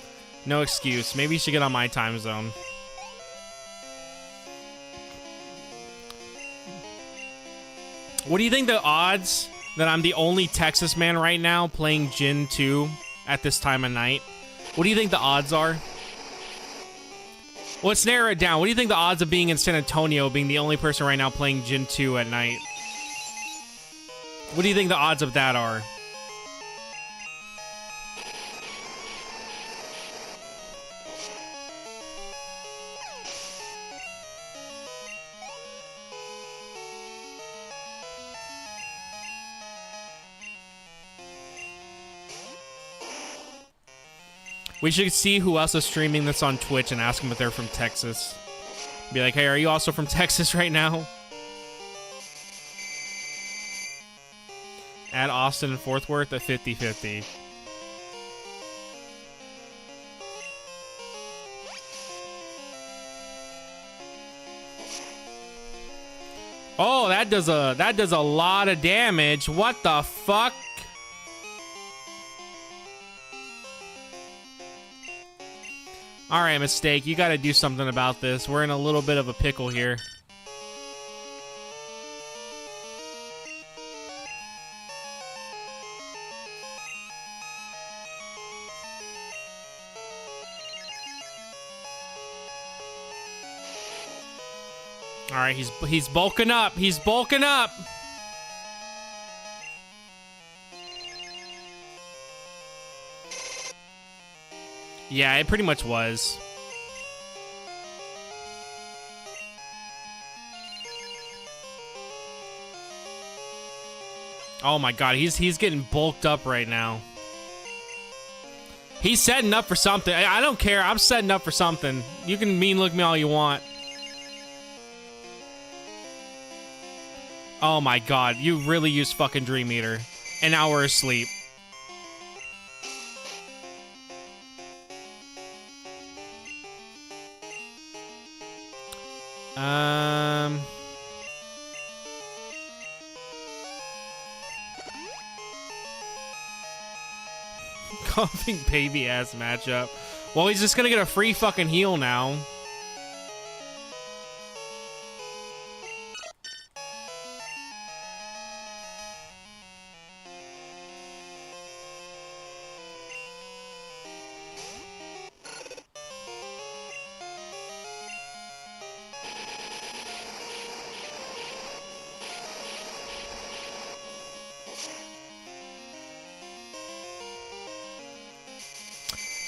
No excuse. Maybe you should get on my time zone. What do you think the odds that I'm the only Texas man right now playing Gen 2 at this time of night? What do you think the odds are? Let's narrow it down. What do you think the odds of being in San Antonio, being the only person right now playing Gen 2 at night? What do you think the odds of that are? We should see who else is streaming this on Twitch and ask them if they're from Texas. Be like, hey, are you also from Texas right now? Add Austin and Fort Worth at 50-50. Oh, that does a lot of damage. What the fuck? All right, Mistake, you got to do something about this. We're in a little bit of a pickle here. All right, he's bulking up. He's bulking up. Yeah, it pretty much was. Oh my god, he's getting bulked up right now. He's setting up for something. I don't care. I'm setting up for something. You can mean look me all you want. Oh my god, you really used fucking Dream Eater. An hour of sleep. Coughing baby ass matchup. Well, he's just gonna get a free fucking heal now.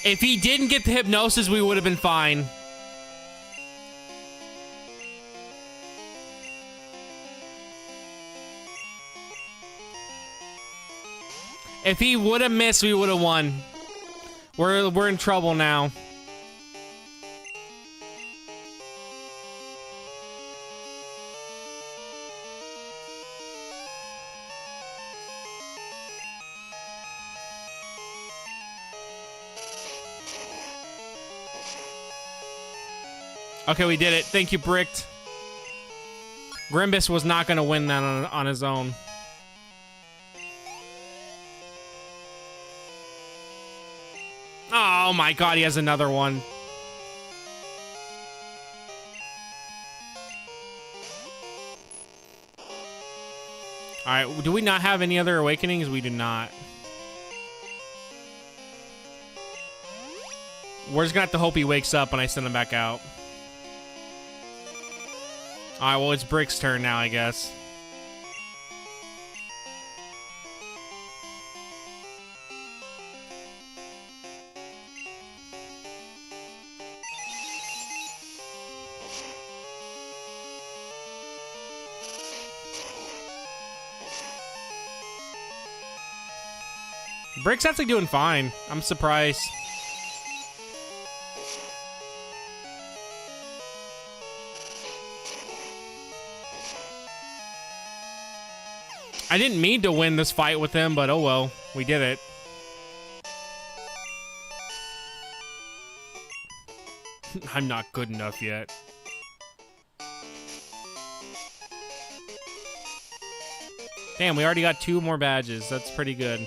If he didn't get the hypnosis, we would have been fine. If he would have missed, we would have won. We're in trouble now. Okay, we did it. Thank you, Bricked. Grimbus was not going to win that on his own. Oh my god, he has another one. Alright, do we not have any other awakenings? We do not. We're just gonna have to hope he wakes up when I send him back out. Alright, well, it's Brick's turn now, I guess. Brick's actually doing fine. I'm surprised. I didn't mean to win this fight with him, but oh well. We did it. I'm not good enough yet. Damn, we already got 2 more badges. That's pretty good.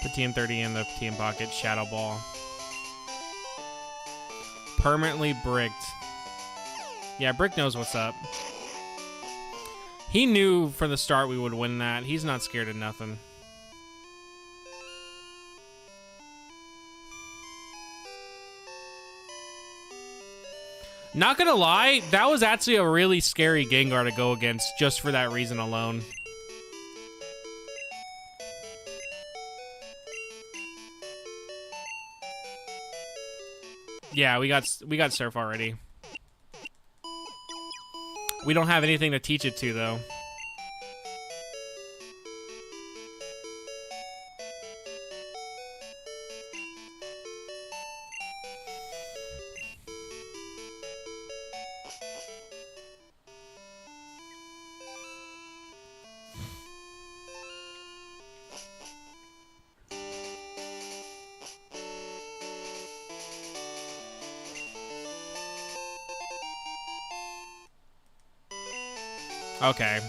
Put TM30 in the TM pocket. Shadow Ball. permanently bricked. Yeah, Brick knows what's up. He knew from the start we would win that. He's not scared of nothing. Not gonna lie, that was actually a really scary Gengar to go against just for that reason alone. Yeah, we got Surf already. We don't have anything to teach it to, though. Okay.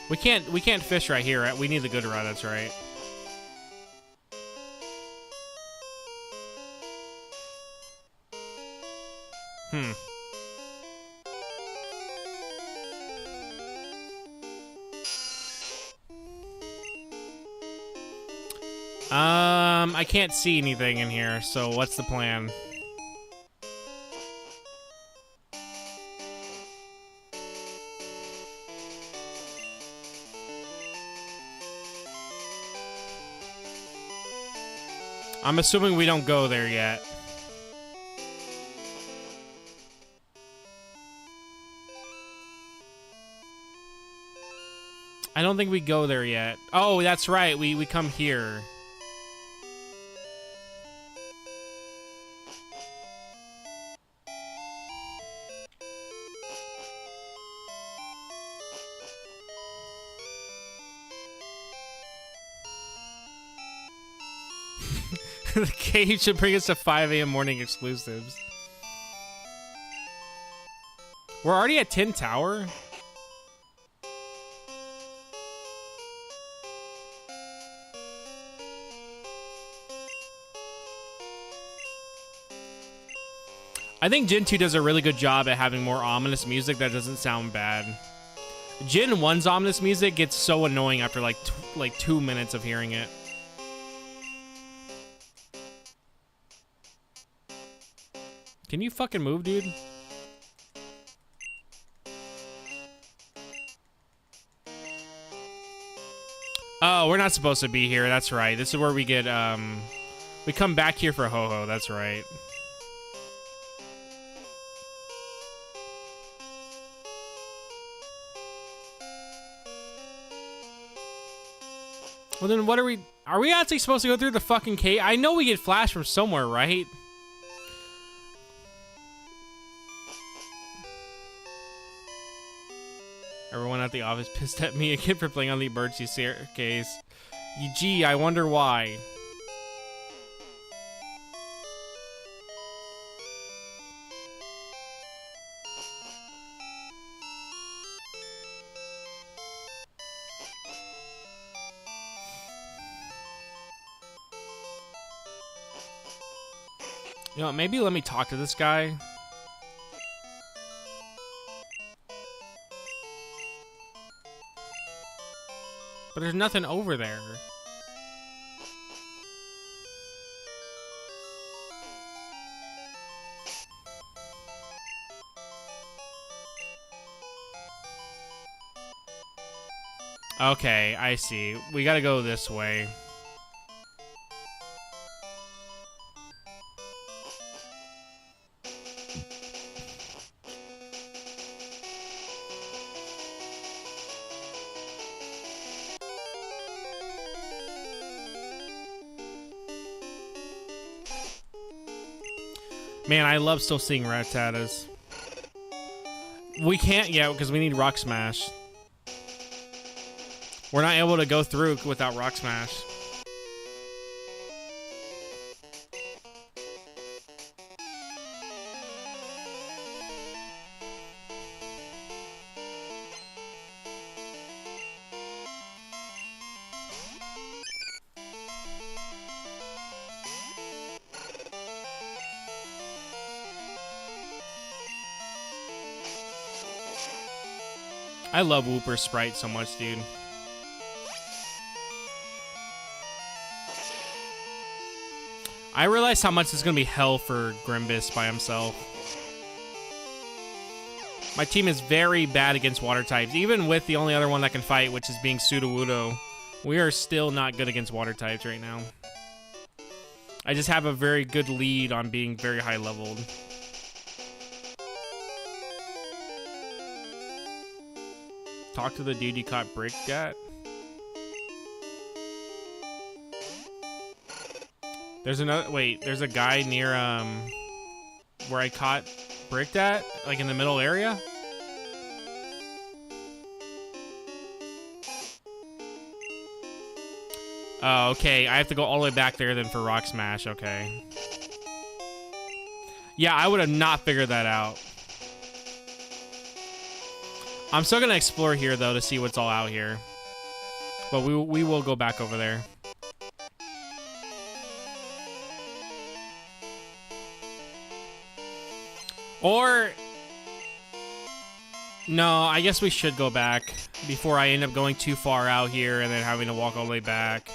We can't fish right here. Right? We need the good rod, that's right. I can't see anything in here, so what's the plan? I'm assuming we don't go there yet. I don't think we go there yet. Oh, that's right. We come here. The cage should bring us to 5 a.m. morning exclusives. We're already at Tin Tower? I think Gen 2 does a really good job at having more ominous music that doesn't sound bad. Gen 1's ominous music gets so annoying after like 2 minutes of hearing it. Can you fucking move, dude? Oh, we're not supposed to be here. That's right. This is where we get, we come back here for Ho-Ho. That's right. Well, then what are we actually supposed to go through the fucking cave? I know we get flash from somewhere, right? Everyone at the office pissed at me again for playing on the emergency staircase. Gee, I wonder why. You know what, maybe let me talk to this guy. But there's nothing over there. Okay, I see. We gotta go this way. Man, I love still seeing Rattatas. We can't yet because we need Rock Smash. We're not able to go through without Rock Smash. I love Wooper's sprite so much, dude. I realized how much it's gonna be hell for Grimbus by himself. My team is very bad against water types, even with the only other one that can fight, which is being Sudowoodo. We are still not good against water types right now. I just have a very good lead on being very high leveled. Talk to the dude you caught bricked at. There's another, wait, there's a guy near, where I caught bricked at, like in the middle area. Oh, okay, I have to go all the way back there then for Rock Smash, okay. Yeah, I would have not figured that out. I'm still gonna explore here though to see what's all out here. But we will go back over there. Or... no, I guess we should go back before I end up going too far out here and then having to walk all the way back.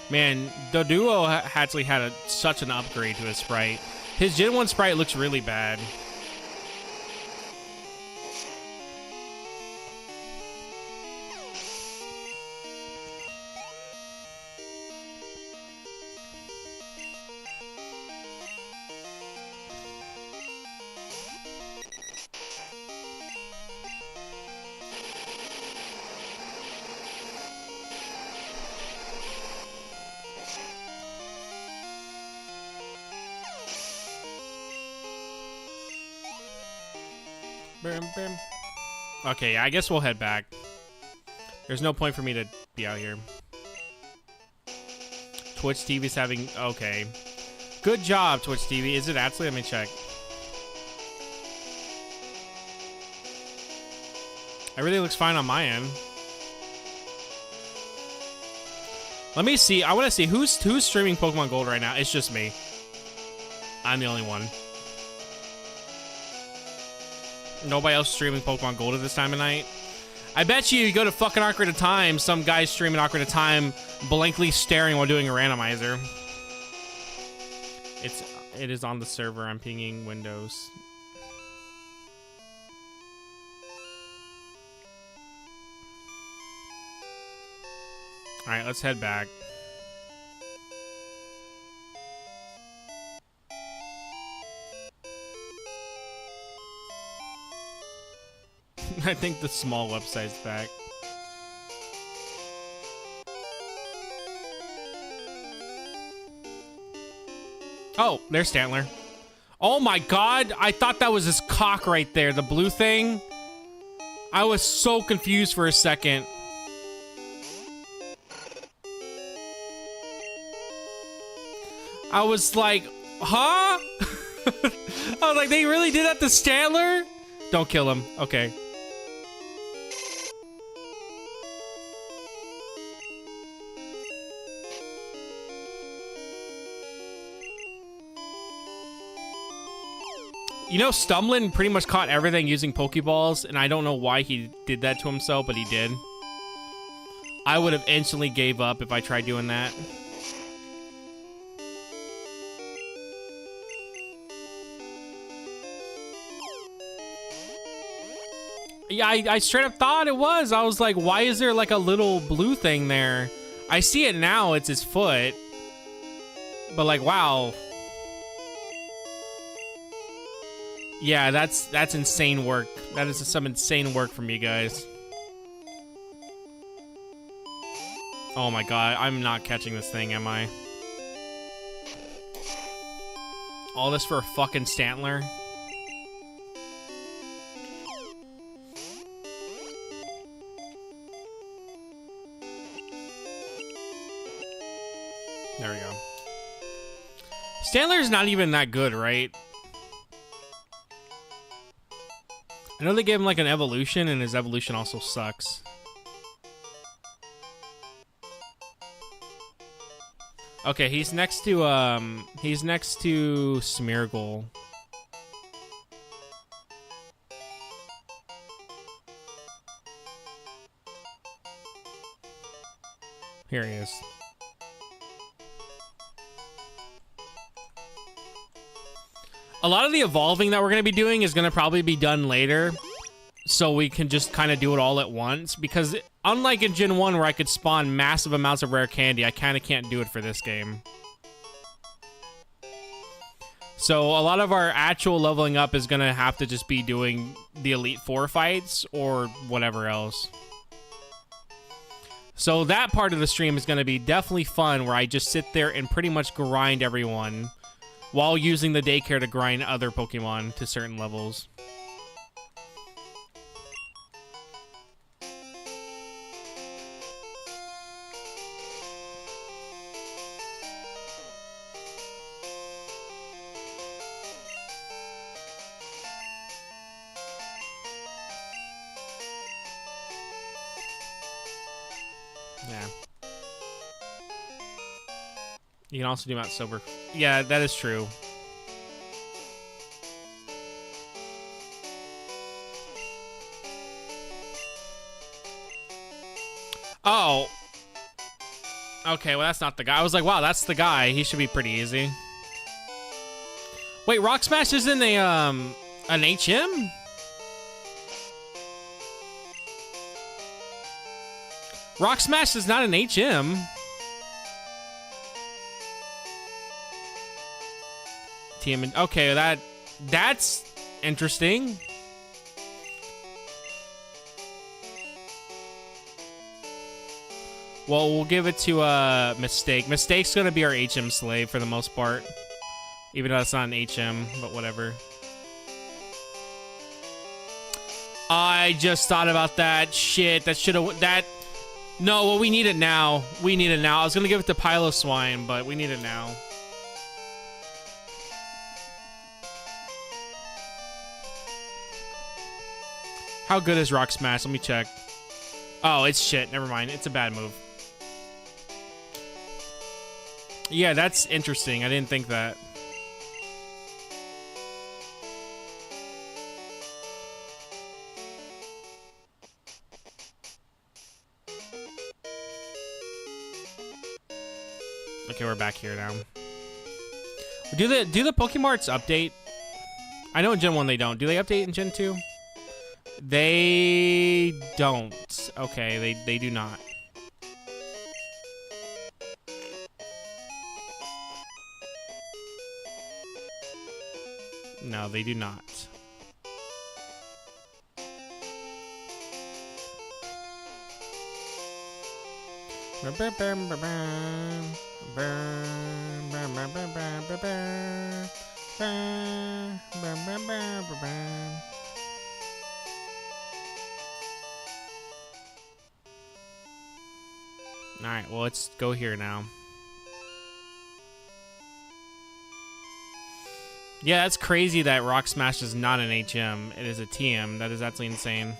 Man, the duo actually had such an upgrade to his sprite. His Gen 1 sprite looks really bad. Okay, I guess we'll head back. There's no point for me to be out here. Twitch TV's having... okay. Good job, Twitch TV. Is it actually? Let me check. Everything looks fine on my end. Let me see. I want to see who's streaming Pokemon Gold right now. It's just me. I'm the only one. Nobody else streaming Pokemon Gold at this time of night. I bet you go to fucking Ocarina of Time, some guy's streaming Ocarina of Time, blankly staring while doing a randomizer. It is on the server. I'm pinging Windows. All right, let's head back. I think the small website's back. Oh, there's Stantler. Oh my god, I thought that was his cock right there, the blue thing. I was so confused for a second. I was like, huh? I was like, they really did that to Stantler? Don't kill him. Okay. You know, Stumblin pretty much caught everything using Pokeballs, and I don't know why he did that to himself, but he did. I would have instantly gave up if I tried doing that. Yeah, I straight up thought it was. I was like, why is there like a little blue thing there? I see it now, it's his foot. But like, wow. Yeah, that's insane work. That is some insane work from you guys. Oh my god, I'm not catching this thing, am I? All this for a fucking Stantler? Stanler's not even that good, right? I know they gave him like an evolution, and his evolution also sucks. Okay, he's next to Smeargle. Here he is. A lot of the evolving that we're going to be doing is going to probably be done later, so we can just kind of do it all at once, because unlike in Gen 1 where I could spawn massive amounts of rare candy, I kind of can't do it for this game. So a lot of our actual leveling up is going to have to just be doing the Elite Four fights or whatever else. So that part of the stream is going to be definitely fun, where I just sit there and pretty much grind everyone while using the daycare to grind other Pokemon to certain levels. Yeah. You can also do Mount Silver. Yeah, that is true. Oh. Okay, well, that's not the guy. I was like, wow, that's the guy. He should be pretty easy. Wait, Rock Smash isn't an HM? Rock Smash is not an HM. TM. Okay, that's interesting. Well, we'll give it to Mistake. Mistake's gonna be our HM slave for the most part, even though it's not an HM, but whatever. I just thought about that. Shit, that should have No, well, we need it now. We need it now. I was gonna give it to Piloswine, but we need it now. How good is Rock Smash? Let me check. Oh, it's shit. Never mind. It's a bad move. Yeah, that's interesting. I didn't think that. Okay, we're back here now. Do the Pokemarts update? I know in Gen 1 they don't. Do they update in Gen 2? They don't. Okay, they do not. No, they do not. Alright, well, let's go here now. Yeah, that's crazy that Rock Smash is not an HM. It is a TM. That is absolutely insane.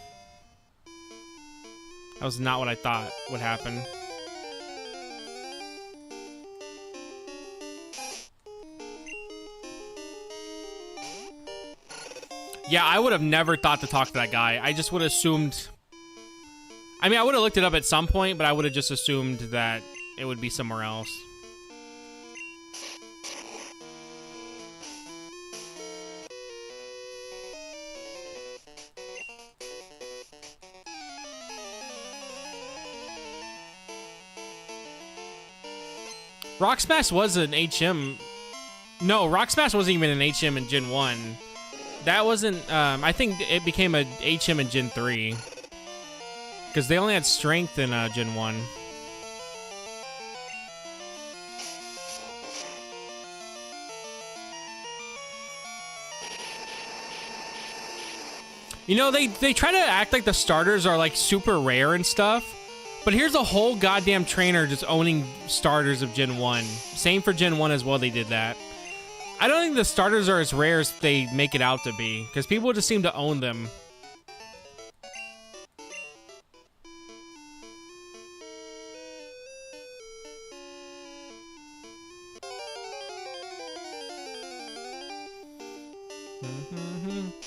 That was not what I thought would happen. Yeah, I would have never thought to talk to that guy. I just would have assumed... I mean, I would have looked it up at some point, but I would have just assumed that it would be somewhere else. Rock Smash was an HM. No, Rock Smash wasn't even an HM in Gen 1. That wasn't... I think it became a HM in Gen 3. Because they only had strength in Gen 1. You know, they try to act like the starters are like super rare and stuff. But here's a whole goddamn trainer just owning starters of Gen 1. Same for Gen 1 as well, they did that. I don't think the starters are as rare as they make it out to be, because people just seem to own them.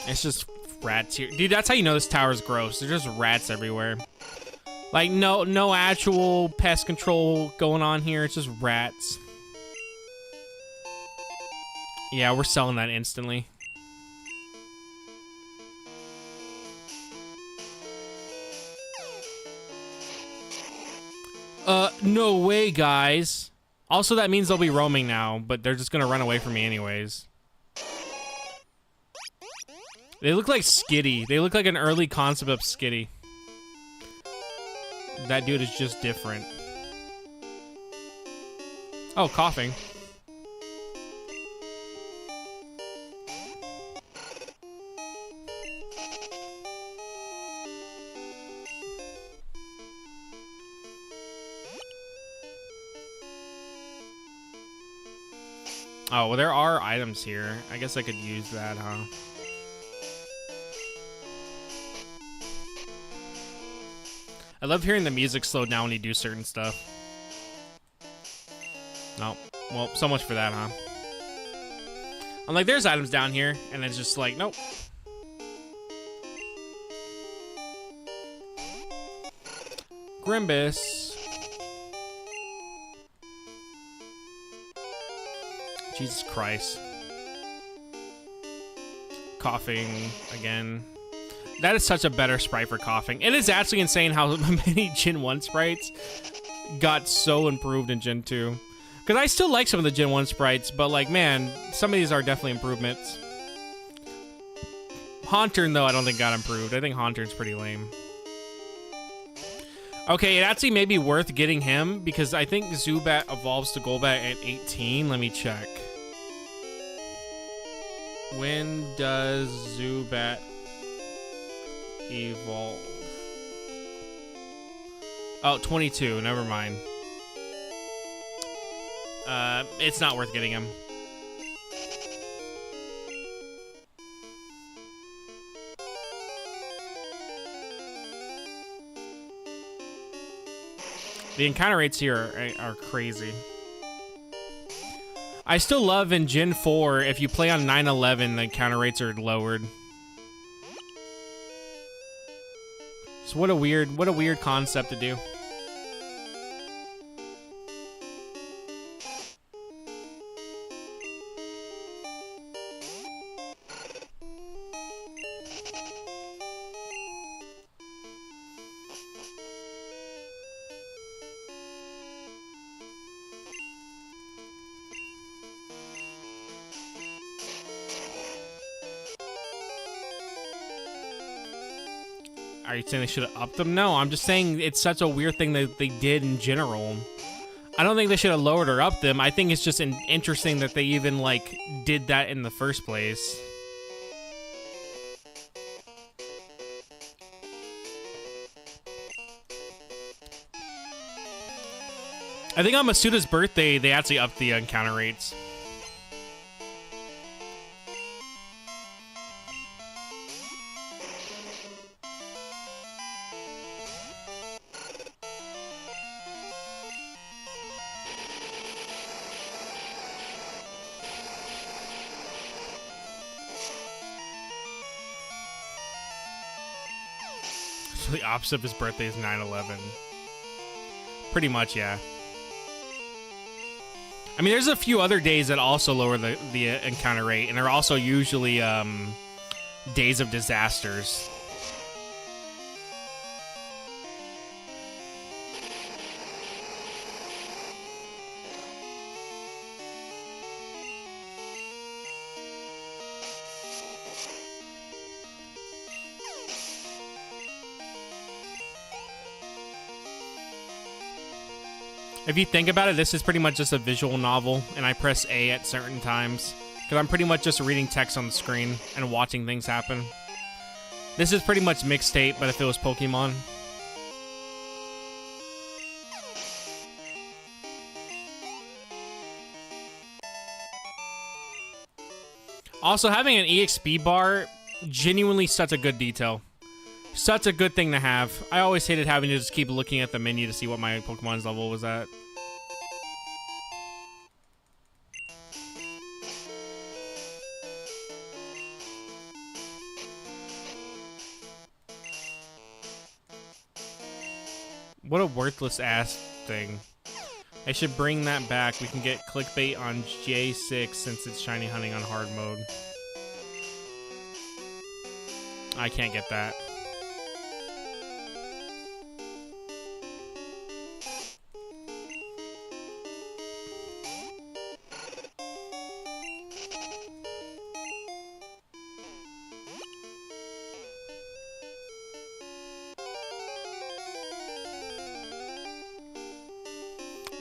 It's just rats here. Dude, that's how you know this tower's gross. There's just rats everywhere. Like, no actual pest control going on here. It's just rats. Yeah, we're selling that instantly. No way, guys. Also, that means they'll be roaming now, but they're just gonna run away from me anyways. They look like Skitty. They look like an early concept of Skitty. That dude is just different. Oh, coughing. Oh, well, there are items here. I guess I could use that, huh? I love hearing the music slow down when you do certain stuff. No. Well, so much for that, huh? I'm like, there's items down here, and it's just like, nope. Grimbus. Jesus Christ. Coughing again. That is such a better sprite for coughing. It is actually insane how many Gen 1 sprites got so improved in Gen 2. Because I still like some of the Gen 1 sprites, but like, man, some of these are definitely improvements. Haunturn, though, I don't think got improved. I think Haunturn's pretty lame. Okay, it actually may be worth getting him, because I think Zubat evolves to Golbat at 18. Let me check. When does Zubat evolve? Oh, 22. Never mind. It's not worth getting him. The encounter rates here are crazy. I still love in Gen 4, if you play on 9/11, the encounter rates are lowered. So what a weird concept to do. Are you saying they should have upped them? No, I'm just saying it's such a weird thing that they did in general. I don't think they should have lowered or upped them. I think it's just interesting that they even, like, did that in the first place. I think on Masuda's birthday, they actually upped the encounter rates. So the opposite of his birthday is 9/11. Pretty much, yeah. I mean, there's a few other days that also lower the encounter rate, and they're also usually days of disasters. If you think about it, this is pretty much just a visual novel, and I press A at certain times, because I'm pretty much just reading text on the screen and watching things happen. This is pretty much mixtape, but if it was Pokemon. Also, having an EXP bar, genuinely such a good detail. Such a good thing to have. I always hated having to just keep looking at the menu to see what my Pokemon's level was at. What a worthless ass thing. I should bring that back. We can get clickbait on J6 since it's shiny hunting on hard mode. I can't get that.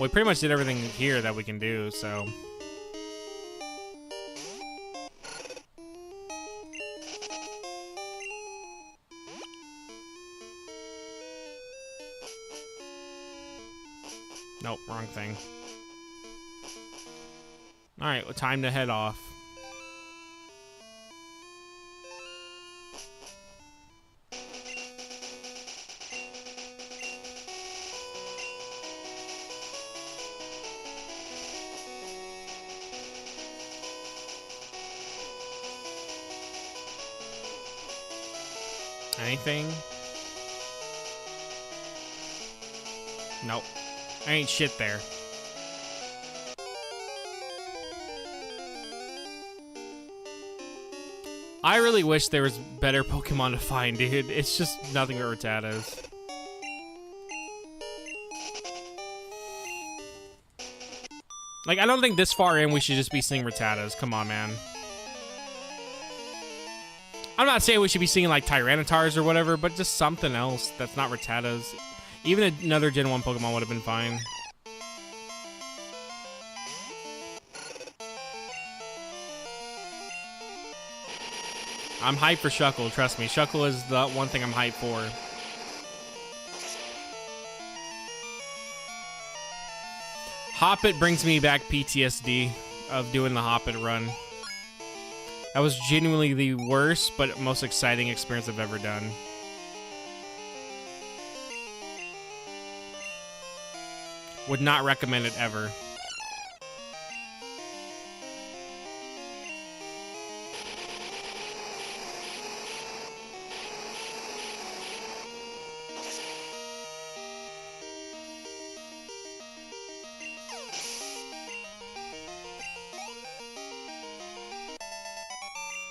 We pretty much did everything here that we can do, so... Nope, wrong thing. Alright, well, time to head off. Anything? Nope. Ain't shit there. I really wish there was better Pokemon to find, dude. It's just nothing but Rattatas. Like, I don't think this far in we should just be seeing Rattatas. Come on, man. I'm not saying we should be seeing, like, Tyrannitars or whatever, but just something else that's not Rattatas. Even another Gen 1 Pokemon would have been fine. I'm hyped for Shuckle, trust me. Shuckle is the one thing I'm hyped for. Hoppit brings me back PTSD of doing the Hoppit run. That was genuinely the worst, but most exciting experience I've ever done. Would not recommend it ever.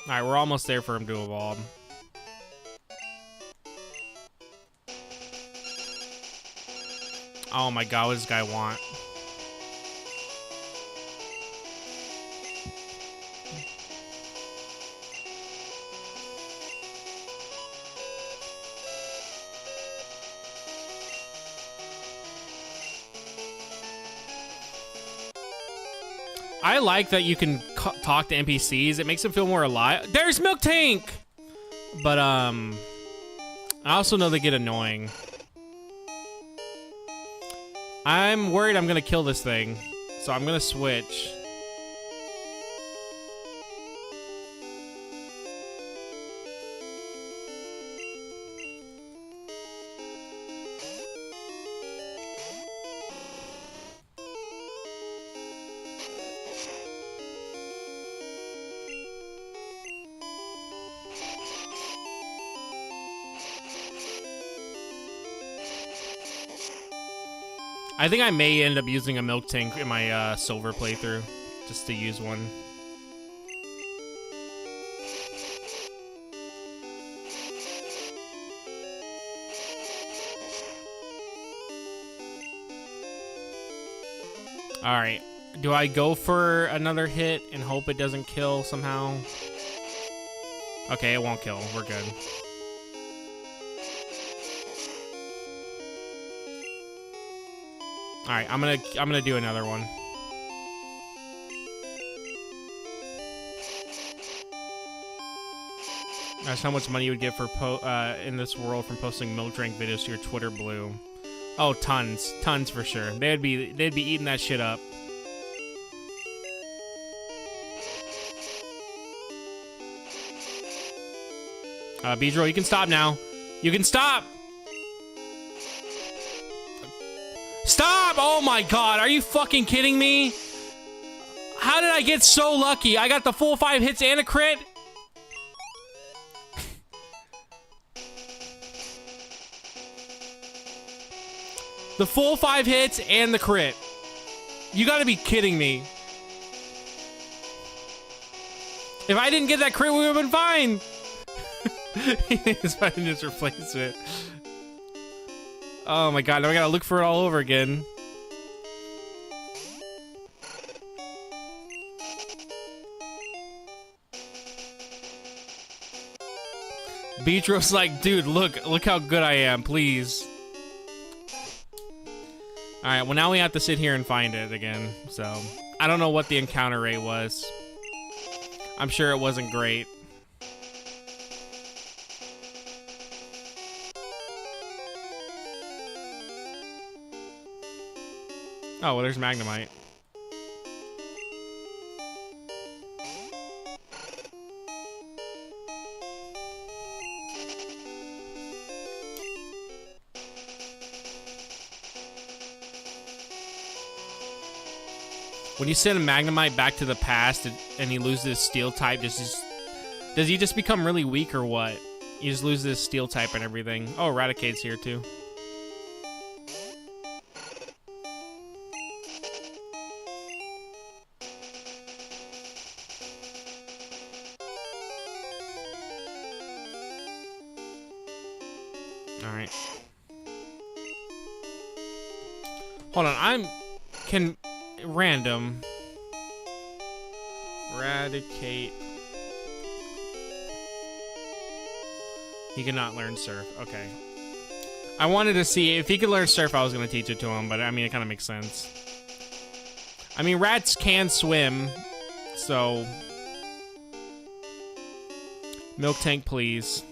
Alright, we're almost there for him to evolve. Oh my god, what does this guy want? I like that you can talk to NPCs. It makes them feel more alive. There's Milk Tank! But, I also know they get annoying. I'm worried I'm gonna kill this thing, so I'm gonna switch. I think I may end up using a Milk Tank in my Silver playthrough, just to use one. Alright, do I go for another hit and hope it doesn't kill somehow? Okay, it won't kill. We're good. All right, I'm gonna do another one. That's how much money you would get for in this world from posting milk drink videos to your Twitter Blue. Oh, tons for sure. They'd be eating that shit up. Beedrill, you can stop now. You can stop! Stop! Oh my god, are you fucking kidding me? How did I get so lucky? I got the full 5 hits and a crit? The full 5 hits and the crit. You gotta be kidding me. If I didn't get that crit, we would've been fine. If I didn't just replace it. Oh my god, now I gotta look for it all over again. Beatrix like, dude, look how good I am, please. Alright, well now we have to sit here and find it again, so. I don't know what the encounter rate was. I'm sure it wasn't great. Oh, well there's Magnemite. When you send a Magnemite back to the past and he loses his Steel type, does he just become really weak or what? He just loses his Steel type and everything. Oh, Eradicate's here too. Alright. Hold on, random. Eradicate. He cannot learn Surf. Okay. I wanted to see if he could learn Surf, I was gonna teach it to him, but I mean, it kind of makes sense. I mean, rats can swim, so. Milk Tank, please.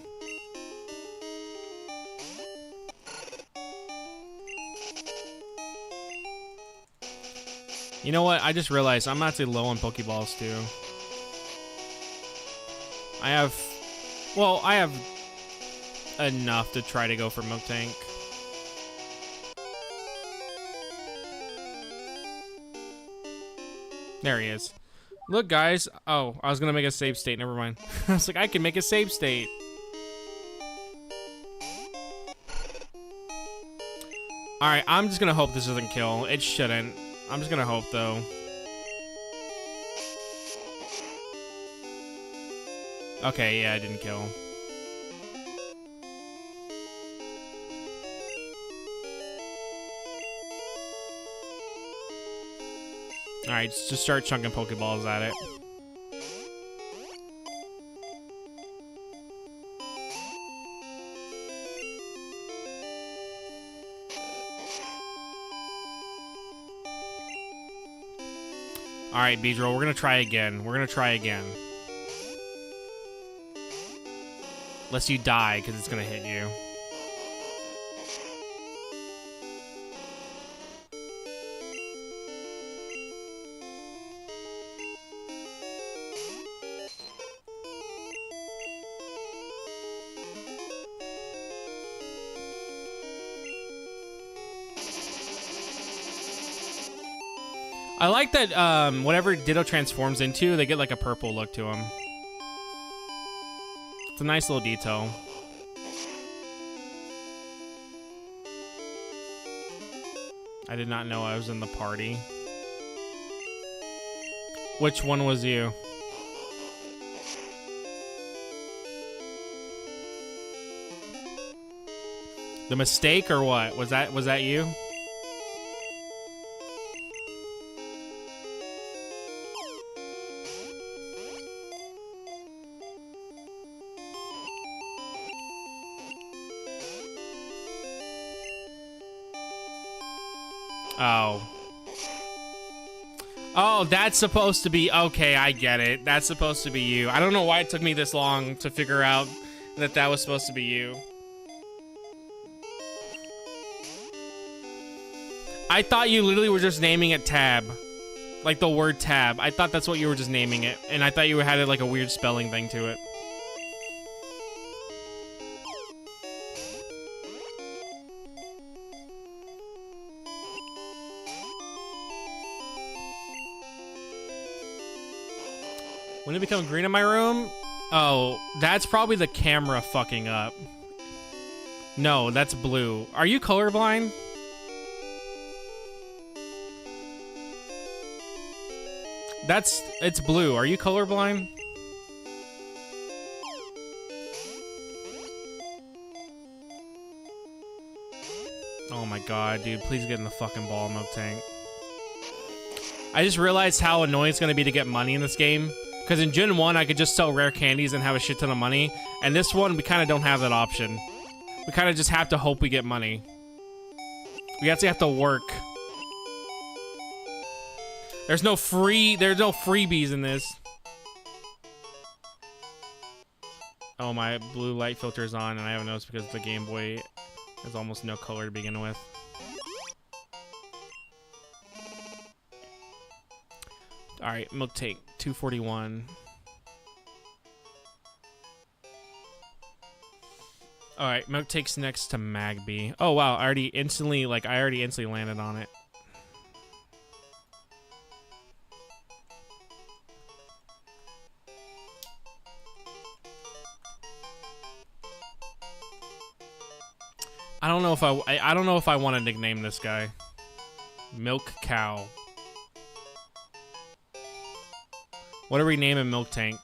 You know what? I just realized I'm actually low on Pokeballs too. I have enough to try to go for Milk Tank. There he is. Look, guys. Oh, I was gonna make a save state. Never mind. I was like, I can make a save state. All right, I'm just gonna hope this doesn't kill. It shouldn't. I'm just gonna hope, though. Okay, yeah, it didn't kill. Alright, just start chunking Pokeballs at it. Alright, Beedrill, we're gonna try again. We're gonna try again. Unless you die, because it's gonna hit you. I like that whatever Ditto transforms into, they get like a purple look to them. It's a nice little detail. I did not know I was in the party. Which one was you? The mistake or what? Was that you? Oh. Oh, that's supposed to be... Okay, I get it. That's supposed to be you. I don't know why it took me this long to figure out that that was supposed to be you. I thought you literally were just naming it Tab. Like the word Tab. I thought that's what you were just naming it. And I thought you had like a weird spelling thing to it. When it become green in my room? Oh, that's probably the camera fucking up. No, that's blue. Are you colorblind? It's blue. Are you colorblind? Oh my god, dude. Please get in the fucking ball milk tank. I just realized how annoying it's going to be to get money in this game. Because in Gen 1, I could just sell rare candies and have a shit ton of money. And this one, we kind of don't have that option. We kind of just have to hope we get money. We actually have to work. There's no freebies in this. Oh, my blue light filter is on, and I haven't noticed because the Game Boy has almost no color to begin with. Alright, milk tank, 241. Alright, milk tank's next to Magby. Oh wow, I already instantly landed on it. I don't know if I want to nickname this guy. Milk Cow. What do we name a milk tank?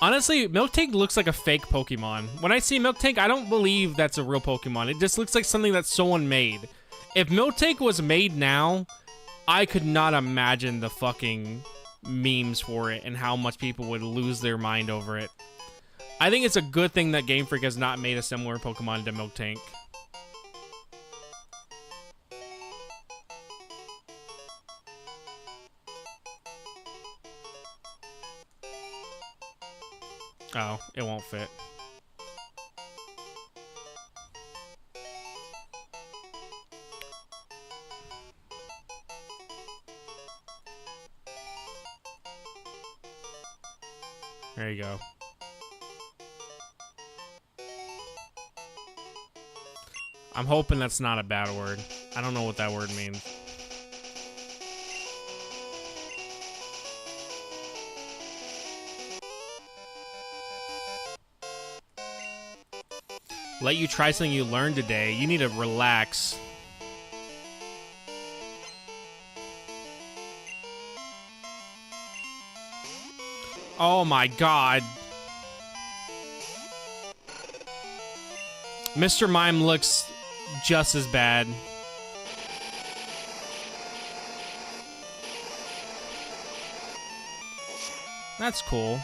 Honestly, Milk Tank looks like a fake Pokemon. When I see Milk Tank, I don't believe that's a real Pokemon. It just looks like something that someone made. If Milk Tank was made now, I could not imagine the fucking memes for it and how much people would lose their mind over it. I think it's a good thing that Game Freak has not made a similar Pokemon to Milk Tank. Oh, it won't fit. There you go. I'm hoping that's not a bad word. I don't know what that word means. Let you try something you learned today. You need to relax. Oh my god. Mr. Mime looks just as bad. That's cool.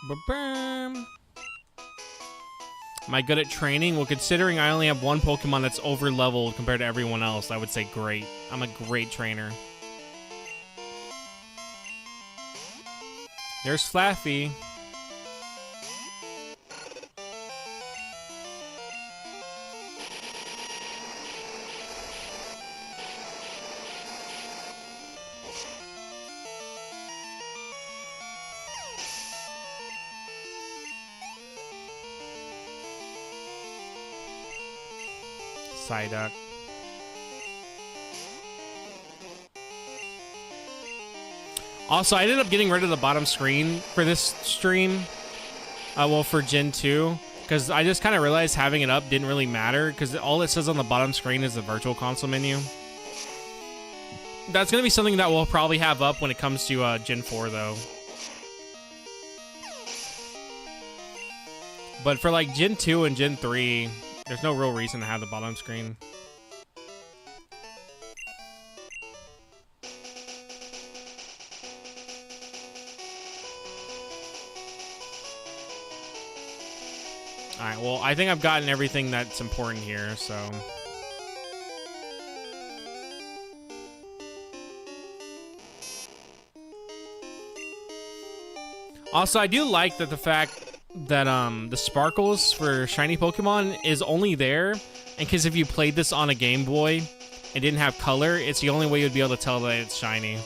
Ba-bam. Am I good at training? Well, considering I only have one Pokemon that's over-leveled compared to everyone else, I would say great. I'm a great trainer. There's Flaffy. Psyduck. Also, I ended up getting rid of the bottom screen for this stream. Well, for Gen 2. Because I just kind of realized having it up didn't really matter. Because all it says on the bottom screen is the Virtual Console menu. That's going to be something that we'll probably have up when it comes to Gen 4, though. But for like Gen 2 and Gen 3... there's no real reason to have the bottom screen. Alright, well, I think I've gotten everything that's important here, so... Also, I do like that the fact that the sparkles for shiny Pokemon is only there, and because if you played this on a Game Boy and didn't have color, it's the only way you'd be able to tell that it's shiny.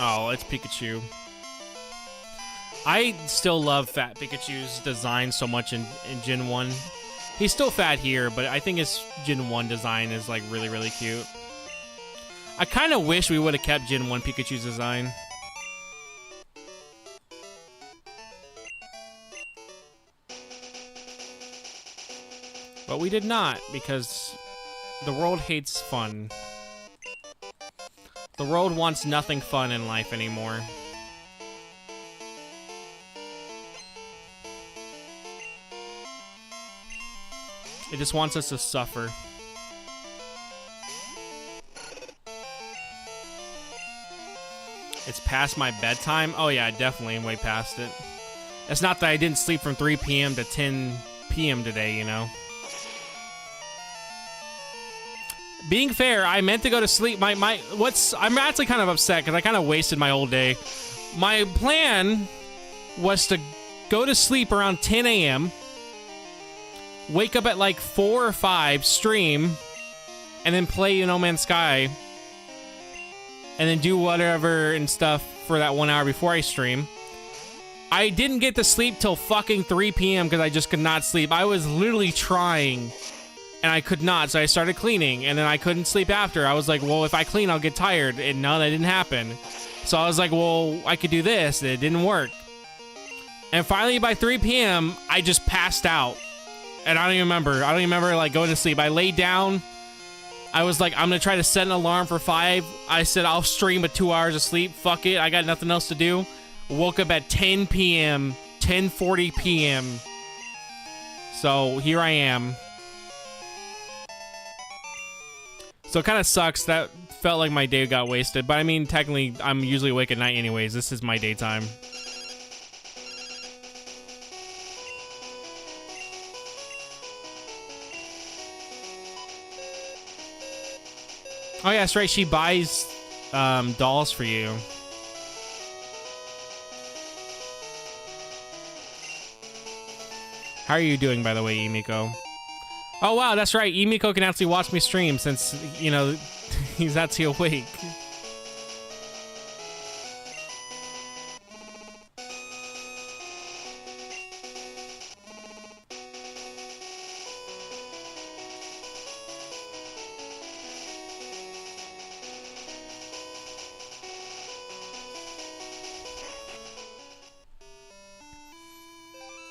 Oh, it's Pikachu. I still love Fat Pikachu's design so much in Gen 1. He's still fat here, but I think his Gen 1 design is like really, really cute. I kind of wish we would have kept Gen 1 Pikachu's design. But we did not, because the world hates fun. The world wants nothing fun in life anymore. It just wants us to suffer. It's past my bedtime? Oh yeah, definitely way past it. It's not that I didn't sleep from 3 p.m. to 10 p.m. today, you know? Being fair, I meant to go to sleep. I'm actually kind of upset because I kind of wasted my whole day. My plan was to go to sleep around 10 a.m., wake up at like 4 or 5, stream, and then play No Man's Sky, and then do whatever and stuff for that 1 hour before I stream. I didn't get to sleep till fucking 3 p.m. because I just could not sleep. I was literally trying, and I could not, so I started cleaning, and then I couldn't sleep after. I was like, well, if I clean, I'll get tired, and no, that didn't happen. So I was like, well, I could do this, and it didn't work. And finally, by 3 p.m., I just passed out. And I don't even remember, like, going to sleep. I laid down. I was like, I'm going to try to set an alarm for 5. I said, I'll stream with 2 hours of sleep. Fuck it. I got nothing else to do. Woke up at 10 p.m., 10:40 p.m. So here I am. So it kind of sucks. That felt like my day got wasted. But I mean, technically, I'm usually awake at night anyways. This is my daytime. Oh yeah, that's right. She buys dolls for you. How are you doing, by the way, Emiko? Oh wow, that's right. Emiko can actually watch me stream since, you know, he's actually awake.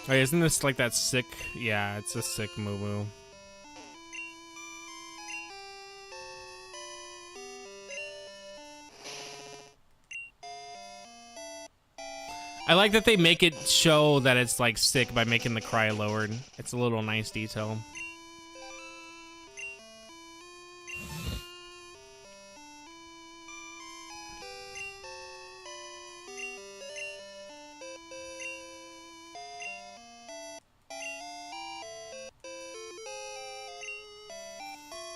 Wait, isn't this like that sick? Yeah, it's a sick moo-moo. I like that they make it show that it's like sick by making the cry lowered. It's a little nice detail.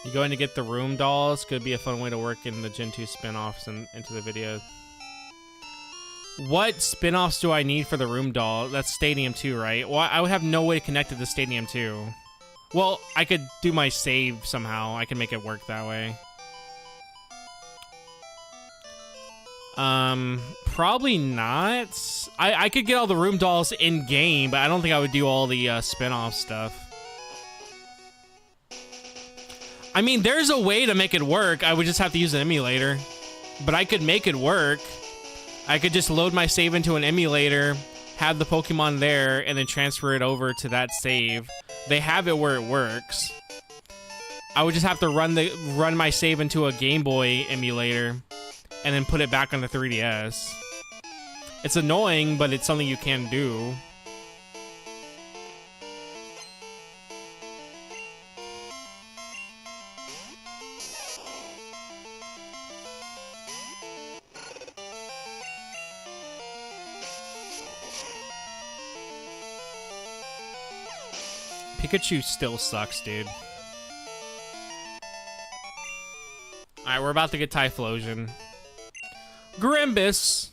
You going to get the room dolls? Could be a fun way to work in the Gen 2 spin-offs and into the video. What spin-offs do I need for the room doll? That's Stadium 2, right? Well, I would have no way to connect it to Stadium 2. Well, I could do my save somehow. I can make it work that way. Probably not. I could get all the room dolls in-game, but I don't think I would do all the spin-off stuff. I mean, there's a way to make it work. I would just have to use an emulator. But I could make it work. I could just load my save into an emulator, have the Pokemon there, and then transfer it over to that save. They have it where it works. I would just have to run my save into a Game Boy emulator, and then put it back on the 3DS. It's annoying, but it's something you can do. Pikachu still sucks, dude. Alright, we're about to get Typhlosion. Grimbus!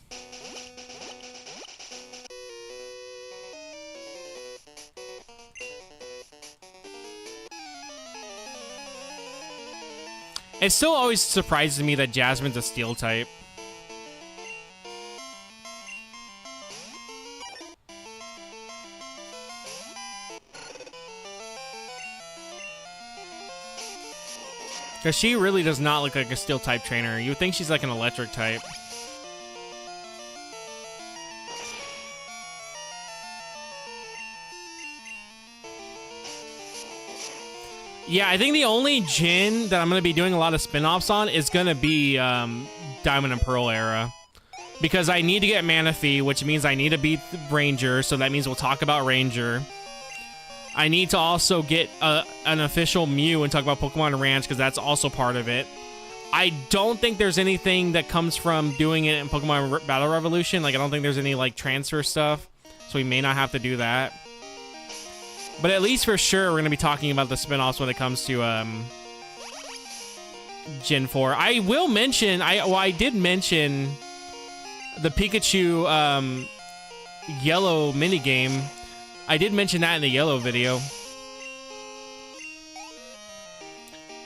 It still always surprises me that Jasmine's a steel type. Because she really does not look like a steel type trainer. You would think she's like an electric type. Yeah, I think the only gym that I'm going to be doing a lot of spin-offs on is going to be Diamond and Pearl era. Because I need to get Manaphy, which means I need to beat Ranger, so that means we'll talk about Ranger. I need to also get an official Mew and talk about Pokemon Ranch, because that's also part of it. I don't think there's anything that comes from doing it in Pokemon Battle Revolution. Like, I don't think there's any, like, transfer stuff, so we may not have to do that. But at least for sure, we're going to be talking about the spin-offs when it comes to Gen 4. I will mention, I did mention the Pikachu yellow minigame. I did mention that in the yellow video.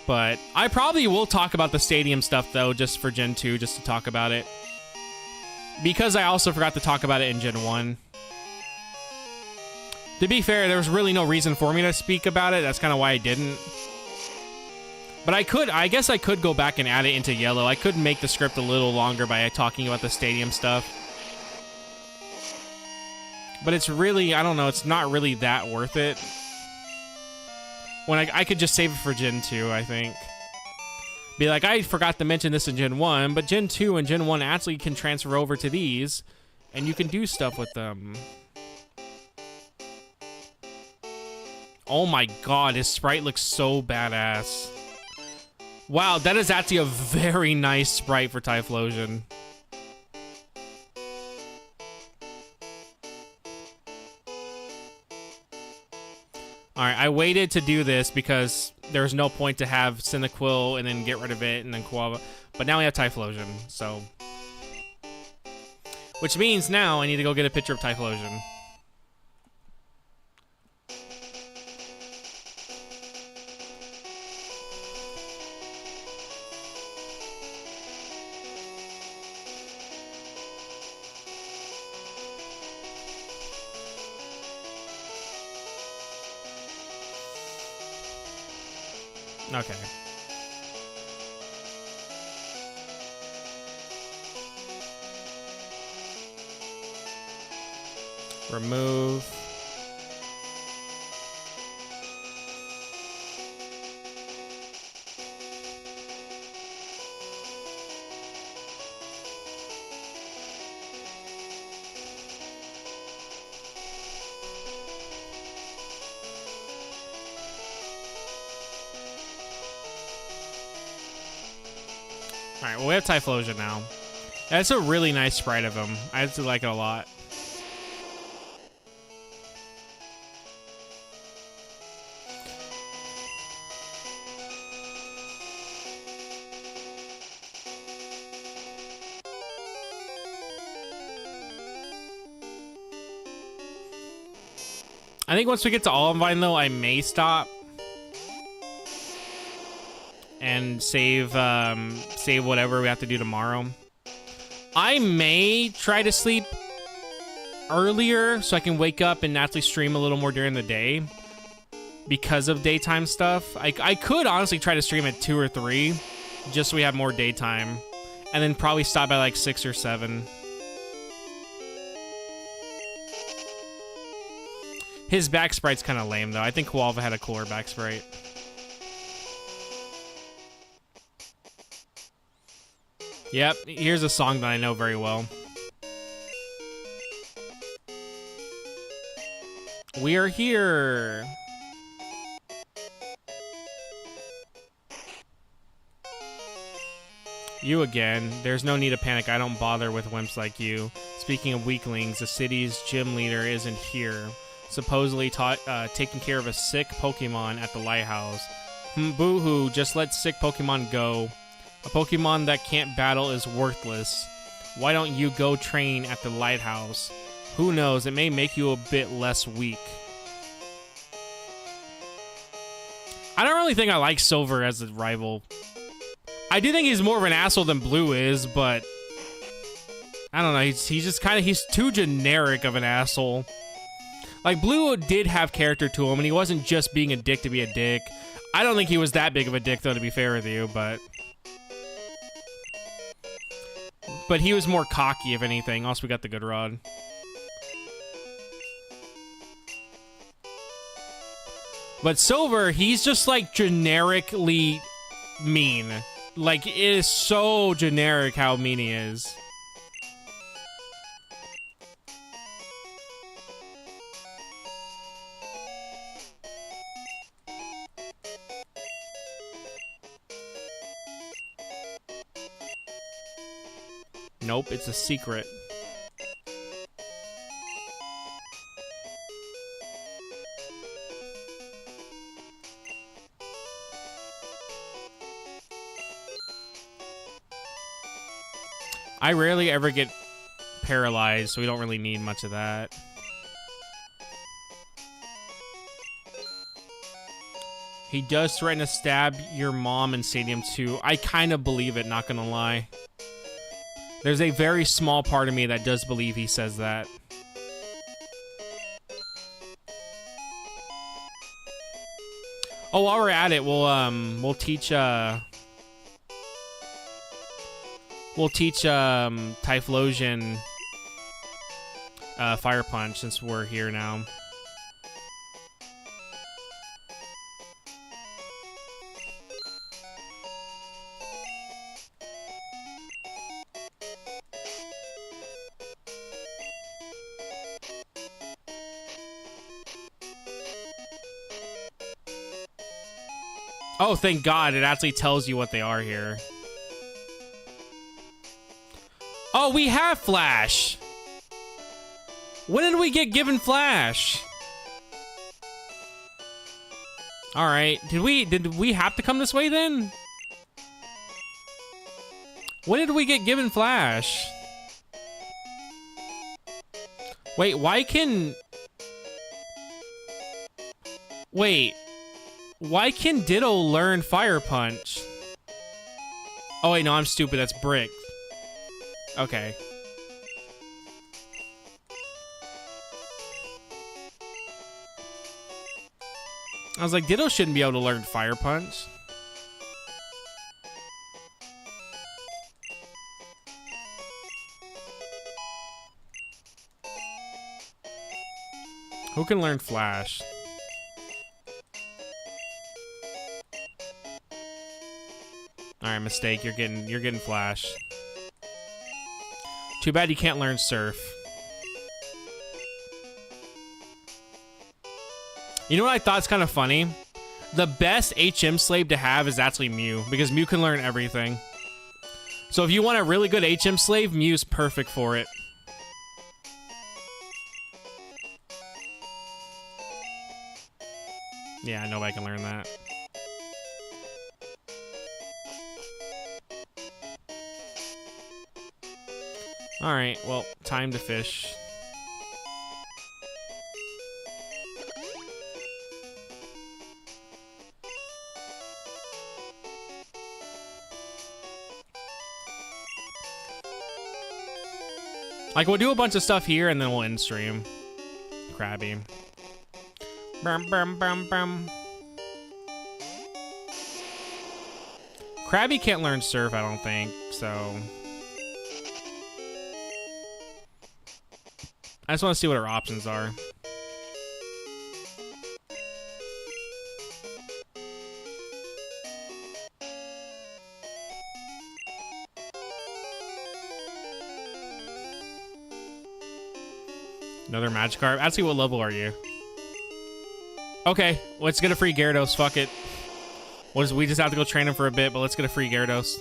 But I probably will talk about the stadium stuff, though, just for Gen 2, just to talk about it. Because I also forgot to talk about it in Gen 1. To be fair, there was really no reason for me to speak about it. That's kind of why I didn't. But I guess I could go back and add it into yellow. I could make the script a little longer by talking about the stadium stuff. But it's really, I don't know, it's not really that worth it. When I could just save it for Gen 2, I think. Be like, I forgot to mention this in Gen 1, but Gen 2 and Gen 1 actually can transfer over to these, and you can do stuff with them. Oh my god, his sprite looks so badass. Wow, that is actually a very nice sprite for Typhlosion. Alright, I waited to do this because there's no point to have Cyndaquil and then get rid of it and then Quava. But now we have Typhlosion, so... Which means now I need to go get a picture of Typhlosion. Okay. Remove. Alright, well, we have Typhlosion now. That's a really nice sprite of him. I actually like it a lot. I think once we get to Olivine, though, I may stop. And save whatever we have to do tomorrow. I may try to sleep earlier so I can wake up and naturally stream a little more during the day because of daytime stuff. I could honestly try to stream at 2 or 3 just so we have more daytime, and then probably stop by like 6 or 7. His back sprite's kind of lame though. I think Qualva had a cooler back sprite. Yep, here's a song that I know very well. We are here. You again. There's no need to panic. I don't bother with wimps like you. Speaking of weaklings, the city's gym leader isn't here. supposedly taking care of a sick Pokemon at the lighthouse. Boo-hoo, just let sick Pokemon go. A Pokemon that can't battle is worthless. Why don't you go train at the lighthouse? Who knows, it may make you a bit less weak. I don't really think I like Silver as a rival. I do think he's more of an asshole than Blue is, but I don't know, he's just kind of, he's too generic of an asshole. Like, Blue did have character to him, and he wasn't just being a dick to be a dick. I don't think he was that big of a dick, though, to be fair with you, but he was more cocky, if anything. Also, we got the good rod. But Silver, he's just, like, generically mean. Like, it is so generic how mean he is. Nope, it's a secret. I rarely ever get paralyzed, so we don't really need much of that. He does threaten to stab your mom in Stadium 2. I kind of believe it, not gonna lie. There's a very small part of me that does believe he says that. Oh, while we're at it, we'll teach Typhlosion Fire Punch since we're here now. Oh, thank God, it actually tells you what they are here. Oh, we have Flash! When did we get given Flash? Alright, did we have to come this way then? When did we get given Flash? Wait, why can Ditto learn Fire Punch? Oh wait, no, I'm stupid, that's Brick. Okay. I was like, Ditto shouldn't be able to learn Fire Punch. Who can learn Flash? Alright, mistake. You're getting Flash. Too bad you can't learn Surf. You know what I thought is kind of funny? The best HM slave to have is actually Mew, because Mew can learn everything. So if you want a really good HM slave, Mew's perfect for it. Yeah, nobody can learn that. Alright, well, time to fish. Like, we'll do a bunch of stuff here, and then we'll end stream. Krabby. Brum, brum, brum, brum. Krabby can't learn Surf, I don't think, so I just want to see what our options are. Another Magikarp. Actually, what level are you? Okay, let's get a free Gyarados. Fuck it. We just have to go train him for a bit, but let's get a free Gyarados.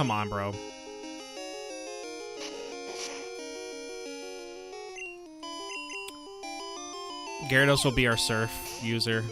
Come on, bro. Gyarados will be our surf user.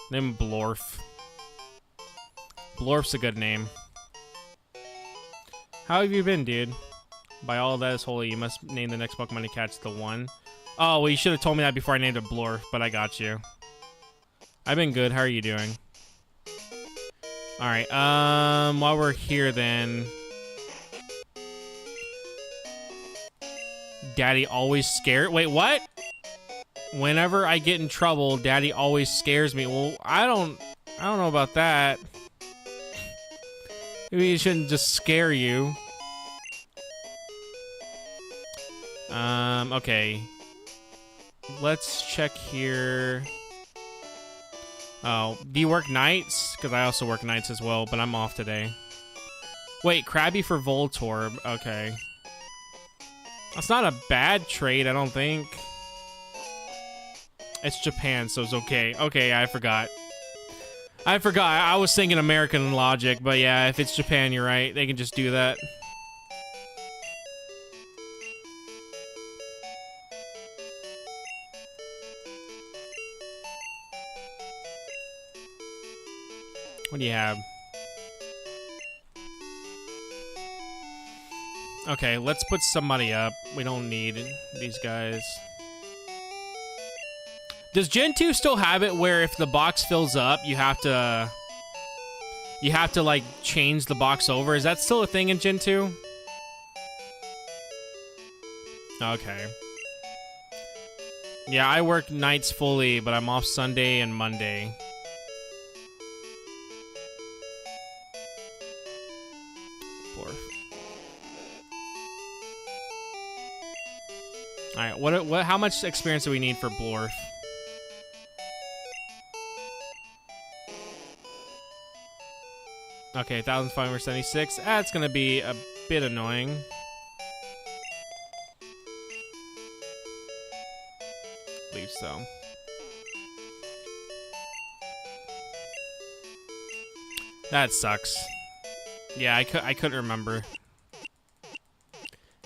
Name Blorf. Blorf's a good name. How have you been, dude? By all that is holy, you must name the next Pokemon to catch the one. Oh, well, you should have told me that before I named it Blorf, but I got you. I've been good. How are you doing? Alright, while we're here then... Daddy always scared... Wait, what? Whenever I get in trouble, Daddy always scares me. Well, I don't know about that. Maybe he shouldn't just scare you. Okay. Let's check here. Oh, do you work nights? Because I also work nights as well, but I'm off today. Wait, Krabby for Voltorb. Okay. That's not a bad trade, I don't think. It's Japan, so it's okay. Okay, I forgot. I was thinking American logic, but yeah, if it's Japan, you're right. They can just do that. What do you have? Okay, let's put somebody up. We don't need these guys. Does Gen 2 still have it where if the box fills up, you have to like change the box over? Is that still a thing in Gen 2? Okay. Yeah, I work nights fully, but I'm off Sunday and Monday. All right, what how much experience do we need for Blorf? Okay, 1,576. That's gonna be a bit annoying. I believe so. That sucks. Yeah, I couldn't remember.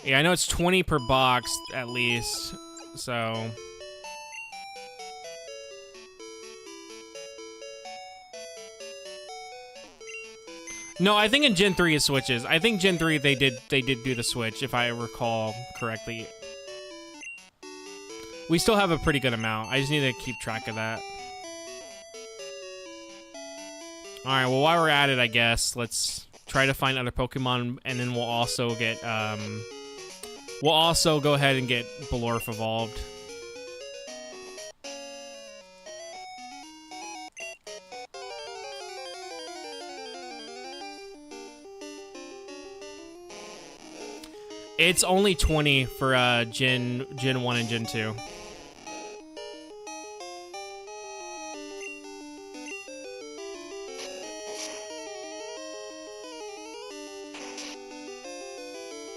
Yeah, I know it's 20 per box at least, so. No, I think in Gen 3 it switches. I think Gen 3 they did do the switch, if I recall correctly. We still have a pretty good amount. I just need to keep track of that. Alright, well while we're at it, I guess, let's try to find other Pokemon, and then we'll also get we'll also go ahead and get Blorf evolved. It's only 20 for Gen 1 and Gen 2.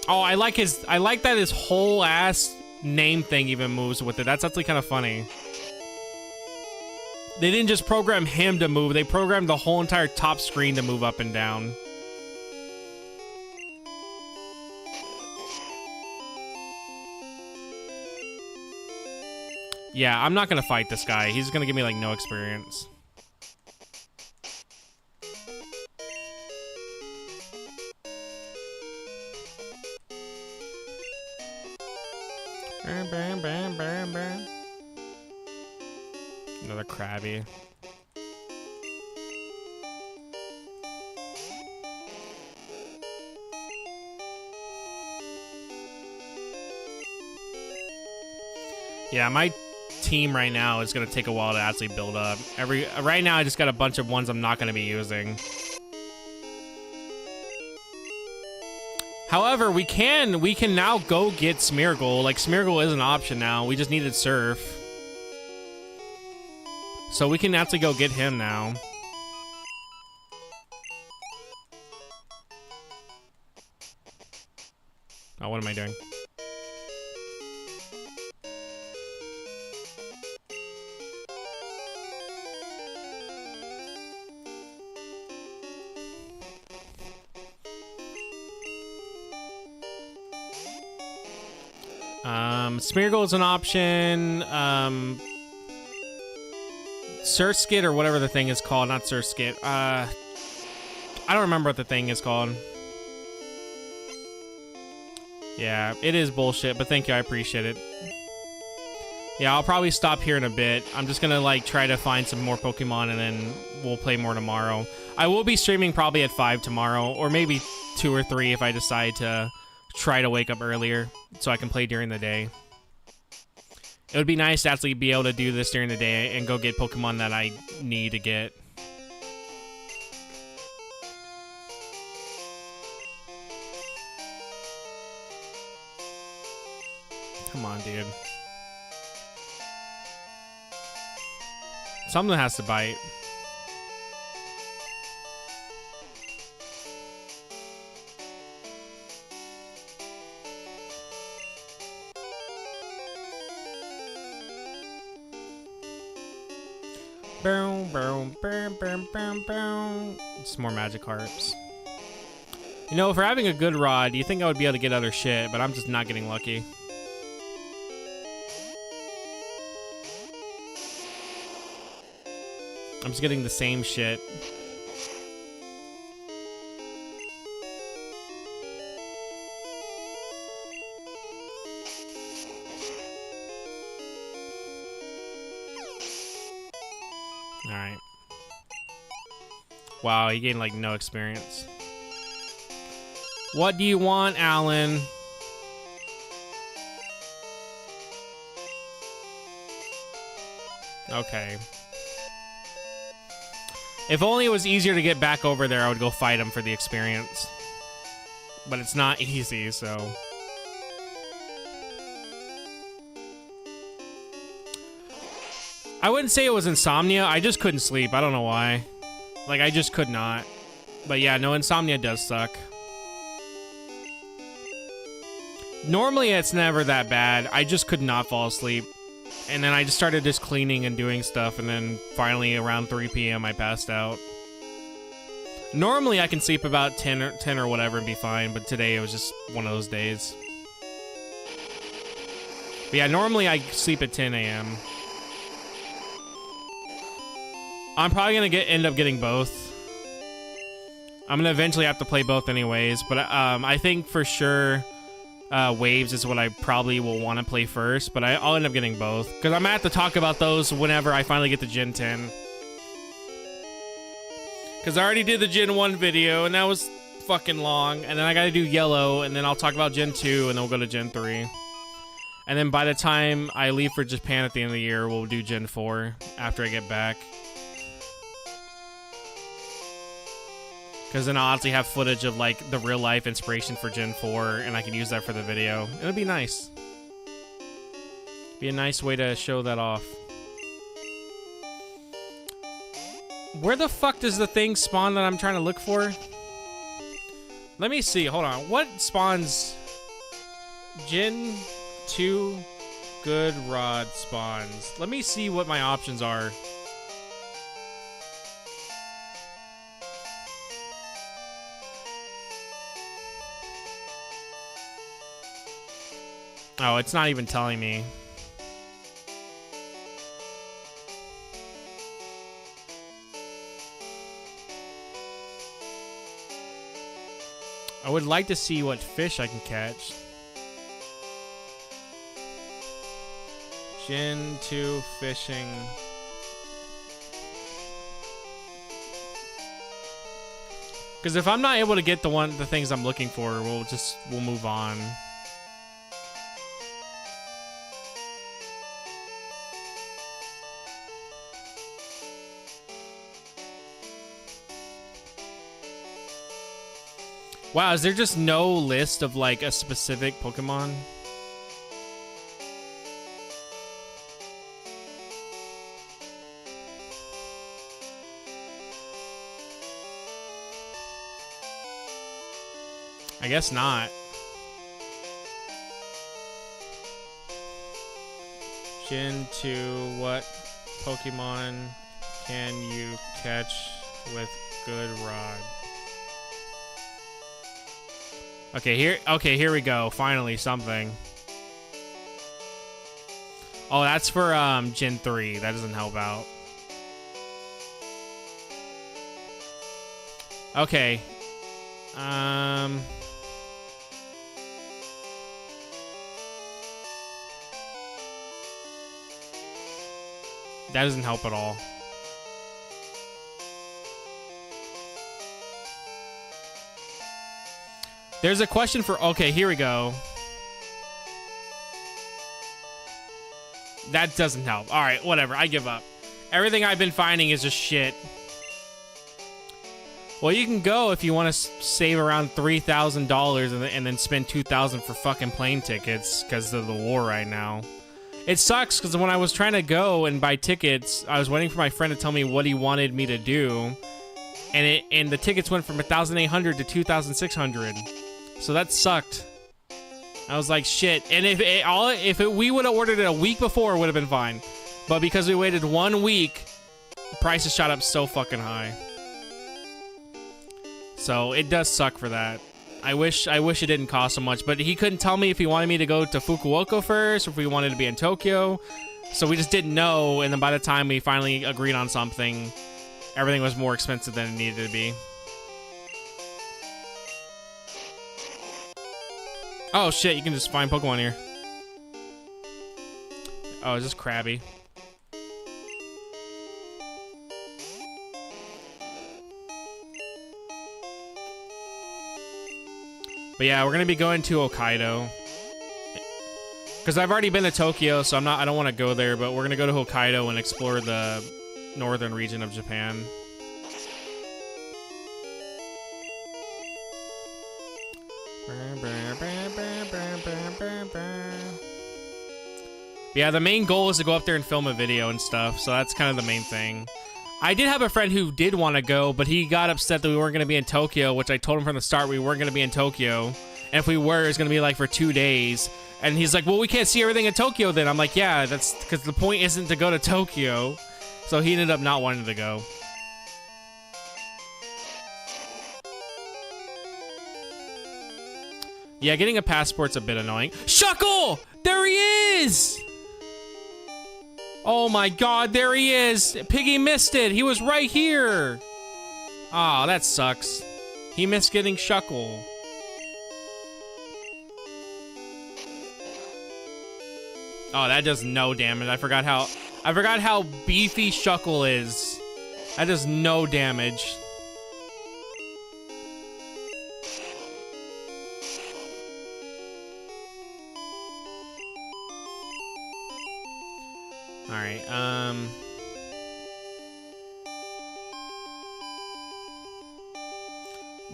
Oh, I like that his whole ass name thing even moves with it. That's actually kind of funny. They didn't just program him to move, they programmed the whole entire top screen to move up and down. Yeah, I'm not gonna fight this guy. He's gonna give me, like, no experience. Another Krabby. Yeah, my team right now is gonna take a while to actually build up. Right now I just got a bunch of ones I'm not gonna be using. However, we can now go get Smeargle. Like, Smeargle is an option now. We just needed Surf. So we can actually go get him now. Oh, what am I doing? Smeargle is an option. Surskit or whatever the thing is called. Not Surskit. I don't remember what the thing is called. Yeah, it is bullshit, but thank you. I appreciate it. Yeah, I'll probably stop here in a bit. I'm just gonna like try to find some more Pokemon and then we'll play more tomorrow. I will be streaming probably at 5 tomorrow, or maybe 2 or 3 if I decide to try to wake up earlier so I can play during the day. It would be nice to actually be able to do this during the day and go get Pokemon that I need to get. Come on, dude. Something has to bite. Boom, boom, boom, boom, boom, boom. Just more Magikarps. You know, if we're having a good rod, you think I would be able to get other shit, but I'm just not getting lucky. I'm just getting the same shit. Alright. Wow, he gained like no experience. What do you want, Alan? Okay. If only it was easier to get back over there, I would go fight him for the experience. But it's not easy, so... I wouldn't say it was insomnia, I just couldn't sleep. I don't know why. Like, I just could not. But yeah, no, insomnia does suck. Normally, it's never that bad. I just could not fall asleep. And then I just started just cleaning and doing stuff, and then finally around 3 p.m. I passed out. Normally, I can sleep about 10 or whatever and be fine, but today it was just one of those days. But yeah, normally I sleep at 10 a.m. I'm probably gonna end up getting both. I'm gonna eventually have to play both anyways, but I think for sure Waves is what I probably will want to play first, but I'll end up getting both because I'm gonna have to talk about those whenever I finally get to Gen 10. Because I already did the Gen 1 video and that was fucking long, and then I gotta do Yellow, and then I'll talk about Gen 2, and then we'll go to Gen 3. And then by the time I leave for Japan at the end of the year, we'll do Gen 4 after I get back. Because then I'll actually have footage of, like, the real-life inspiration for Gen 4, and I can use that for the video. It'll be nice. Be a nice way to show that off. Where the fuck does the thing spawn that I'm trying to look for? Let me see. Hold on. What spawns? Gen 2 Good Rod spawns. Let me see what my options are. Oh, it's not even telling me. I would like to see what fish I can catch. Gen 2 fishing. Because if I'm not able to get the things I'm looking for, we'll move on. Wow, is there just no list of like a specific Pokemon? I guess not. Gen 2, what Pokemon can you catch with good rod? Okay, here we go. Finally, something. Oh, that's for Gen 3. That doesn't help out. Okay. That doesn't help at all. There's a question for... Okay, here we go. That doesn't help. All right, whatever. I give up. Everything I've been finding is just shit. Well, you can go if you want to save around $3,000 and then spend $2,000 for fucking plane tickets because of the war right now. It sucks because when I was trying to go and buy tickets, I was waiting for my friend to tell me what he wanted me to do, and the tickets went from 1,800 to 2,600. So that sucked. I was like, shit. And if we would have ordered it a week before, it would have been fine. But because we waited 1 week, the prices shot up so fucking high. So it does suck for that. I wish it didn't cost so much, but he couldn't tell me if he wanted me to go to Fukuoka first or if we wanted to be in Tokyo. So we just didn't know, and then by the time we finally agreed on something, everything was more expensive than it needed to be. Oh shit, you can just find Pokemon here. Oh, is this Krabby? But yeah, we're gonna be going to Hokkaido. Because I've already been to Tokyo, so I don't want to go there, but we're gonna go to Hokkaido and explore the northern region of Japan. Yeah, the main goal is to go up there and film a video and stuff, so that's kind of the main thing. I did have a friend who did want to go, but he got upset that we weren't going to be in Tokyo, which I told him from the start we weren't going to be in Tokyo. And if we were, it was going to be like for 2 days. And he's like, well, we can't see everything in Tokyo then. I'm like, yeah, that's because the point isn't to go to Tokyo. So he ended up not wanting to go. Yeah, getting a passport's a bit annoying. Shuckle! There he is! Oh my god, there he is! Piggy missed it! He was right here! Aw, that sucks. He missed getting Shuckle. Oh, that does no damage. I forgot how beefy Shuckle is. That does no damage. Alright,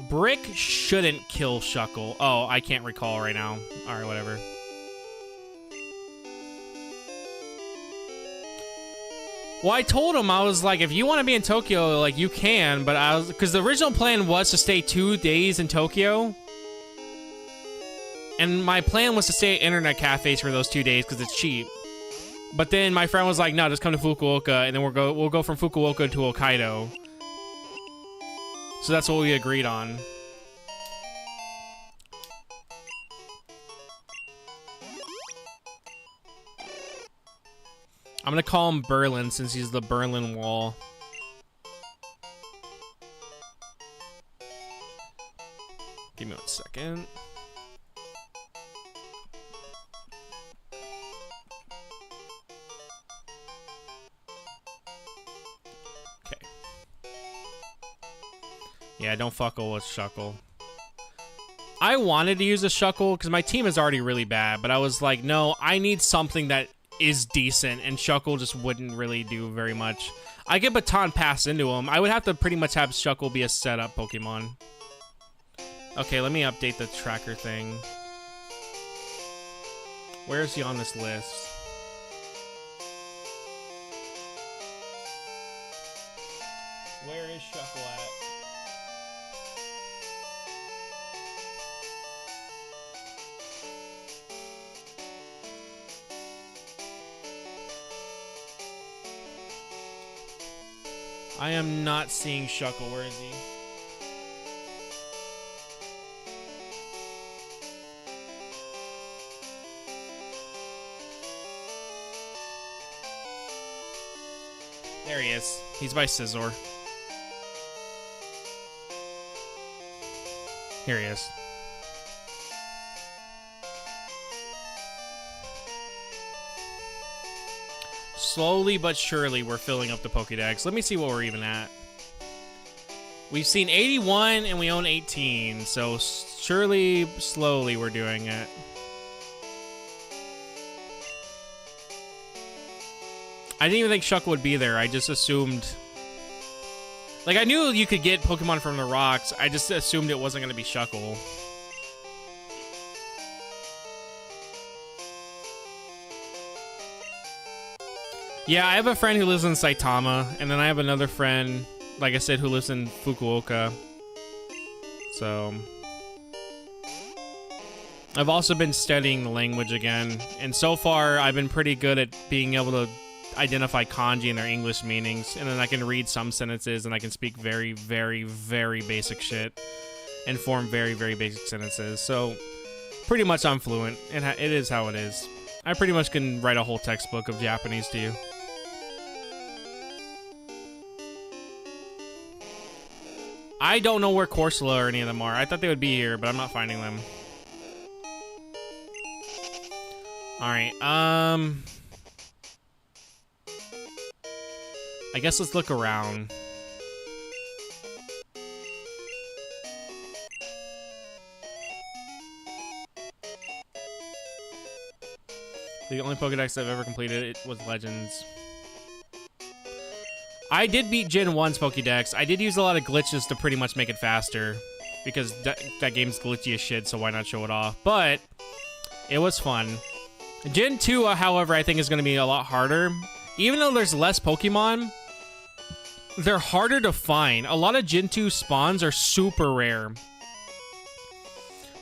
Brick shouldn't kill Shuckle. Oh, I can't recall right now. Alright, whatever. Well, I told him, I was like, if you want to be in Tokyo, like, you can, but because the original plan was to stay 2 days in Tokyo. And my plan was to stay at internet cafes for those 2 days because it's cheap. But then my friend was like, no, just come to Fukuoka, and then we'll go from Fukuoka to Hokkaido. So that's what we agreed on. I'm gonna call him Berlin since he's the Berlin Wall. Give me 1 second. Okay. Yeah, don't fuckle with Shuckle. I wanted to use a Shuckle because my team is already really bad, but I was like, no, I need something that is decent, and Shuckle just wouldn't really do very much. I could Baton Pass into him. I would have to pretty much have Shuckle be a setup Pokemon. Okay, let me update the tracker thing. Where is he on this list? Where is Shuckle at? I am not seeing Shuckle. Where is he? There he is. He's by Scizor. Here he is. Slowly but surely, we're filling up the Pokédex. Let me see what we're even at. We've seen 81 and we own 18, so surely, slowly, we're doing it. I didn't even think Shuckle would be there. I just assumed... Like, I knew you could get Pokemon from the rocks. I just assumed it wasn't going to be Shuckle. Yeah, I have a friend who lives in Saitama, and then I have another friend, like I said, who lives in Fukuoka. So... I've also been studying the language again, and so far I've been pretty good at being able to identify kanji and their English meanings, and then I can read some sentences, and I can speak very, very, very basic shit, and form very, very basic sentences. So, pretty much I'm fluent, and it is how it is. I pretty much can write a whole textbook of Japanese to you. I don't know where Corsola or any of them are. I thought they would be here, but I'm not finding them. Alright, I guess let's look around. The only Pokédex I've ever completed it was Legends. I did beat Gen 1's Pokédex. I did use a lot of glitches to pretty much make it faster, because that game's glitchy as shit, so why not show it off? But it was fun. Gen 2, however, I think is going to be a lot harder. Even though there's less Pokemon, they're harder to find. A lot of Gen 2 spawns are super rare.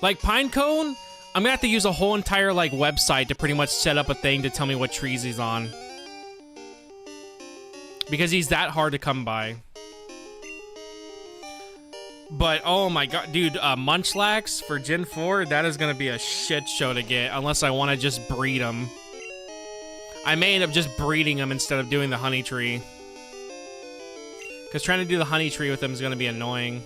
Like Pinecone, I'm gonna have to use a whole entire like website to pretty much set up a thing to tell me what trees he's on. Because he's that hard to come by. But oh my god, dude, Munchlax for Gen 4, that is gonna be a shit show to get unless I want to just breed him. I may end up just breeding him instead of doing the honey tree. Because trying to do the honey tree with him is going to be annoying.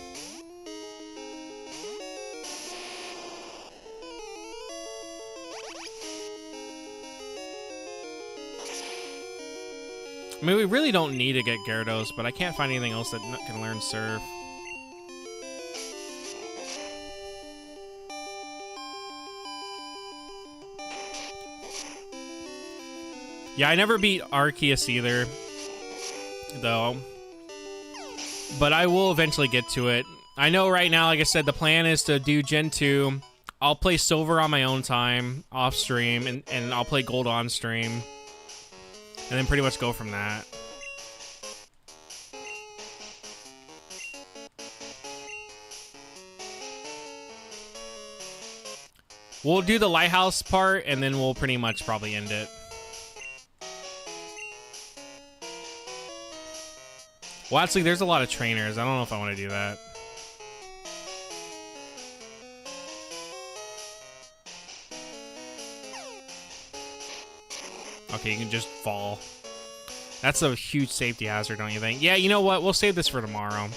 I mean, we really don't need to get Gyarados, but I can't find anything else that can learn Surf. Yeah, I never beat Arceus either, though. But I will eventually get to it. I know right now, like I said, the plan is to do Gen 2. I'll play Silver on my own time, off stream, and I'll play Gold on stream. And then pretty much go from that. We'll do the Lighthouse part, and then we'll pretty much probably end it. Well, actually, there's a lot of trainers. I don't know if I want to do that. Okay, you can just fall. That's a huge safety hazard, don't you think? Yeah, you know what? We'll save this for tomorrow.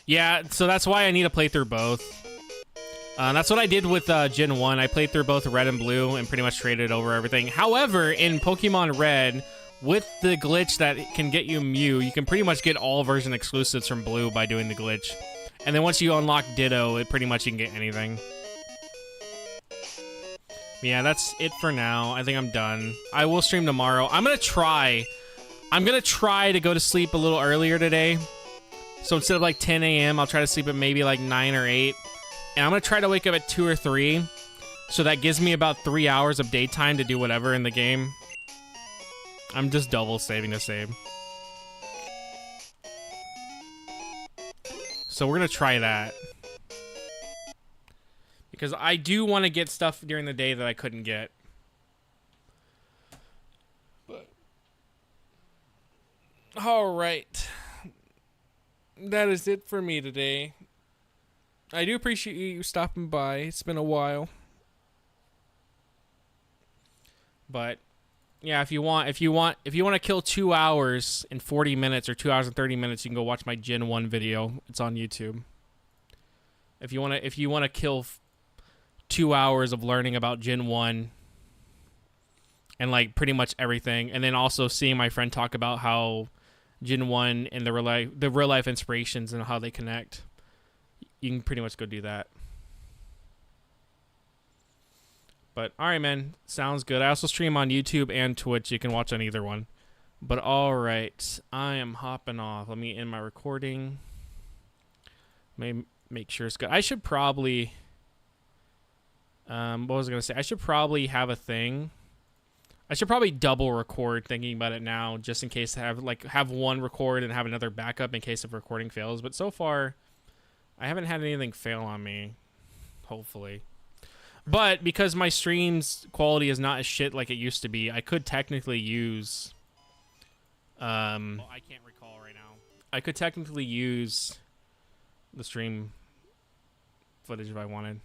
Yeah, so that's why I need to play through both. That's what I did with Gen 1. I played through both Red and Blue and pretty much traded over everything. However, in Pokemon Red, with the glitch that can get you Mew, you can pretty much get all version exclusives from Blue by doing the glitch. And then once you unlock Ditto, it pretty much you can get anything. Yeah, that's it for now. I think I'm done. I will stream tomorrow. I'm gonna try to go to sleep a little earlier today. So instead of like 10 a.m., I'll try to sleep at maybe like 9 or 8. And I'm going to try to wake up at 2 or 3. So that gives me about 3 hours of daytime to do whatever in the game. I'm just double saving to save. So we're going to try that. Because I do want to get stuff during the day that I couldn't get. But all right. That is it for me today. I do appreciate you stopping by. It's been a while. But yeah, if you want to kill 2 hours and 40 minutes or 2 hours and 30 minutes, you can go watch my Gen 1 video. It's on YouTube. If you want to kill 2 hours of learning about Gen 1 and like pretty much everything, and then also seeing my friend talk about how Gen 1 and the real life inspirations and how they connect, you can pretty much go do that. But all right, man, sounds good. I also stream on YouTube and Twitch. You can watch on either one. But all right, I am hopping off. Let me end my recording. Let me make sure it's good. I should probably what was I gonna say? I should probably have a thing. I should probably double record, thinking about it now, just in case to have one record and have another backup in case if recording fails. But so far, I haven't had anything fail on me, hopefully. But because my stream's quality is not as shit like it used to be, I could technically use well, I can't recall right now. I could technically use the stream footage if I wanted.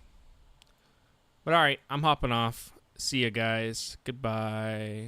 But alright, I'm hopping off. See ya, guys. Goodbye.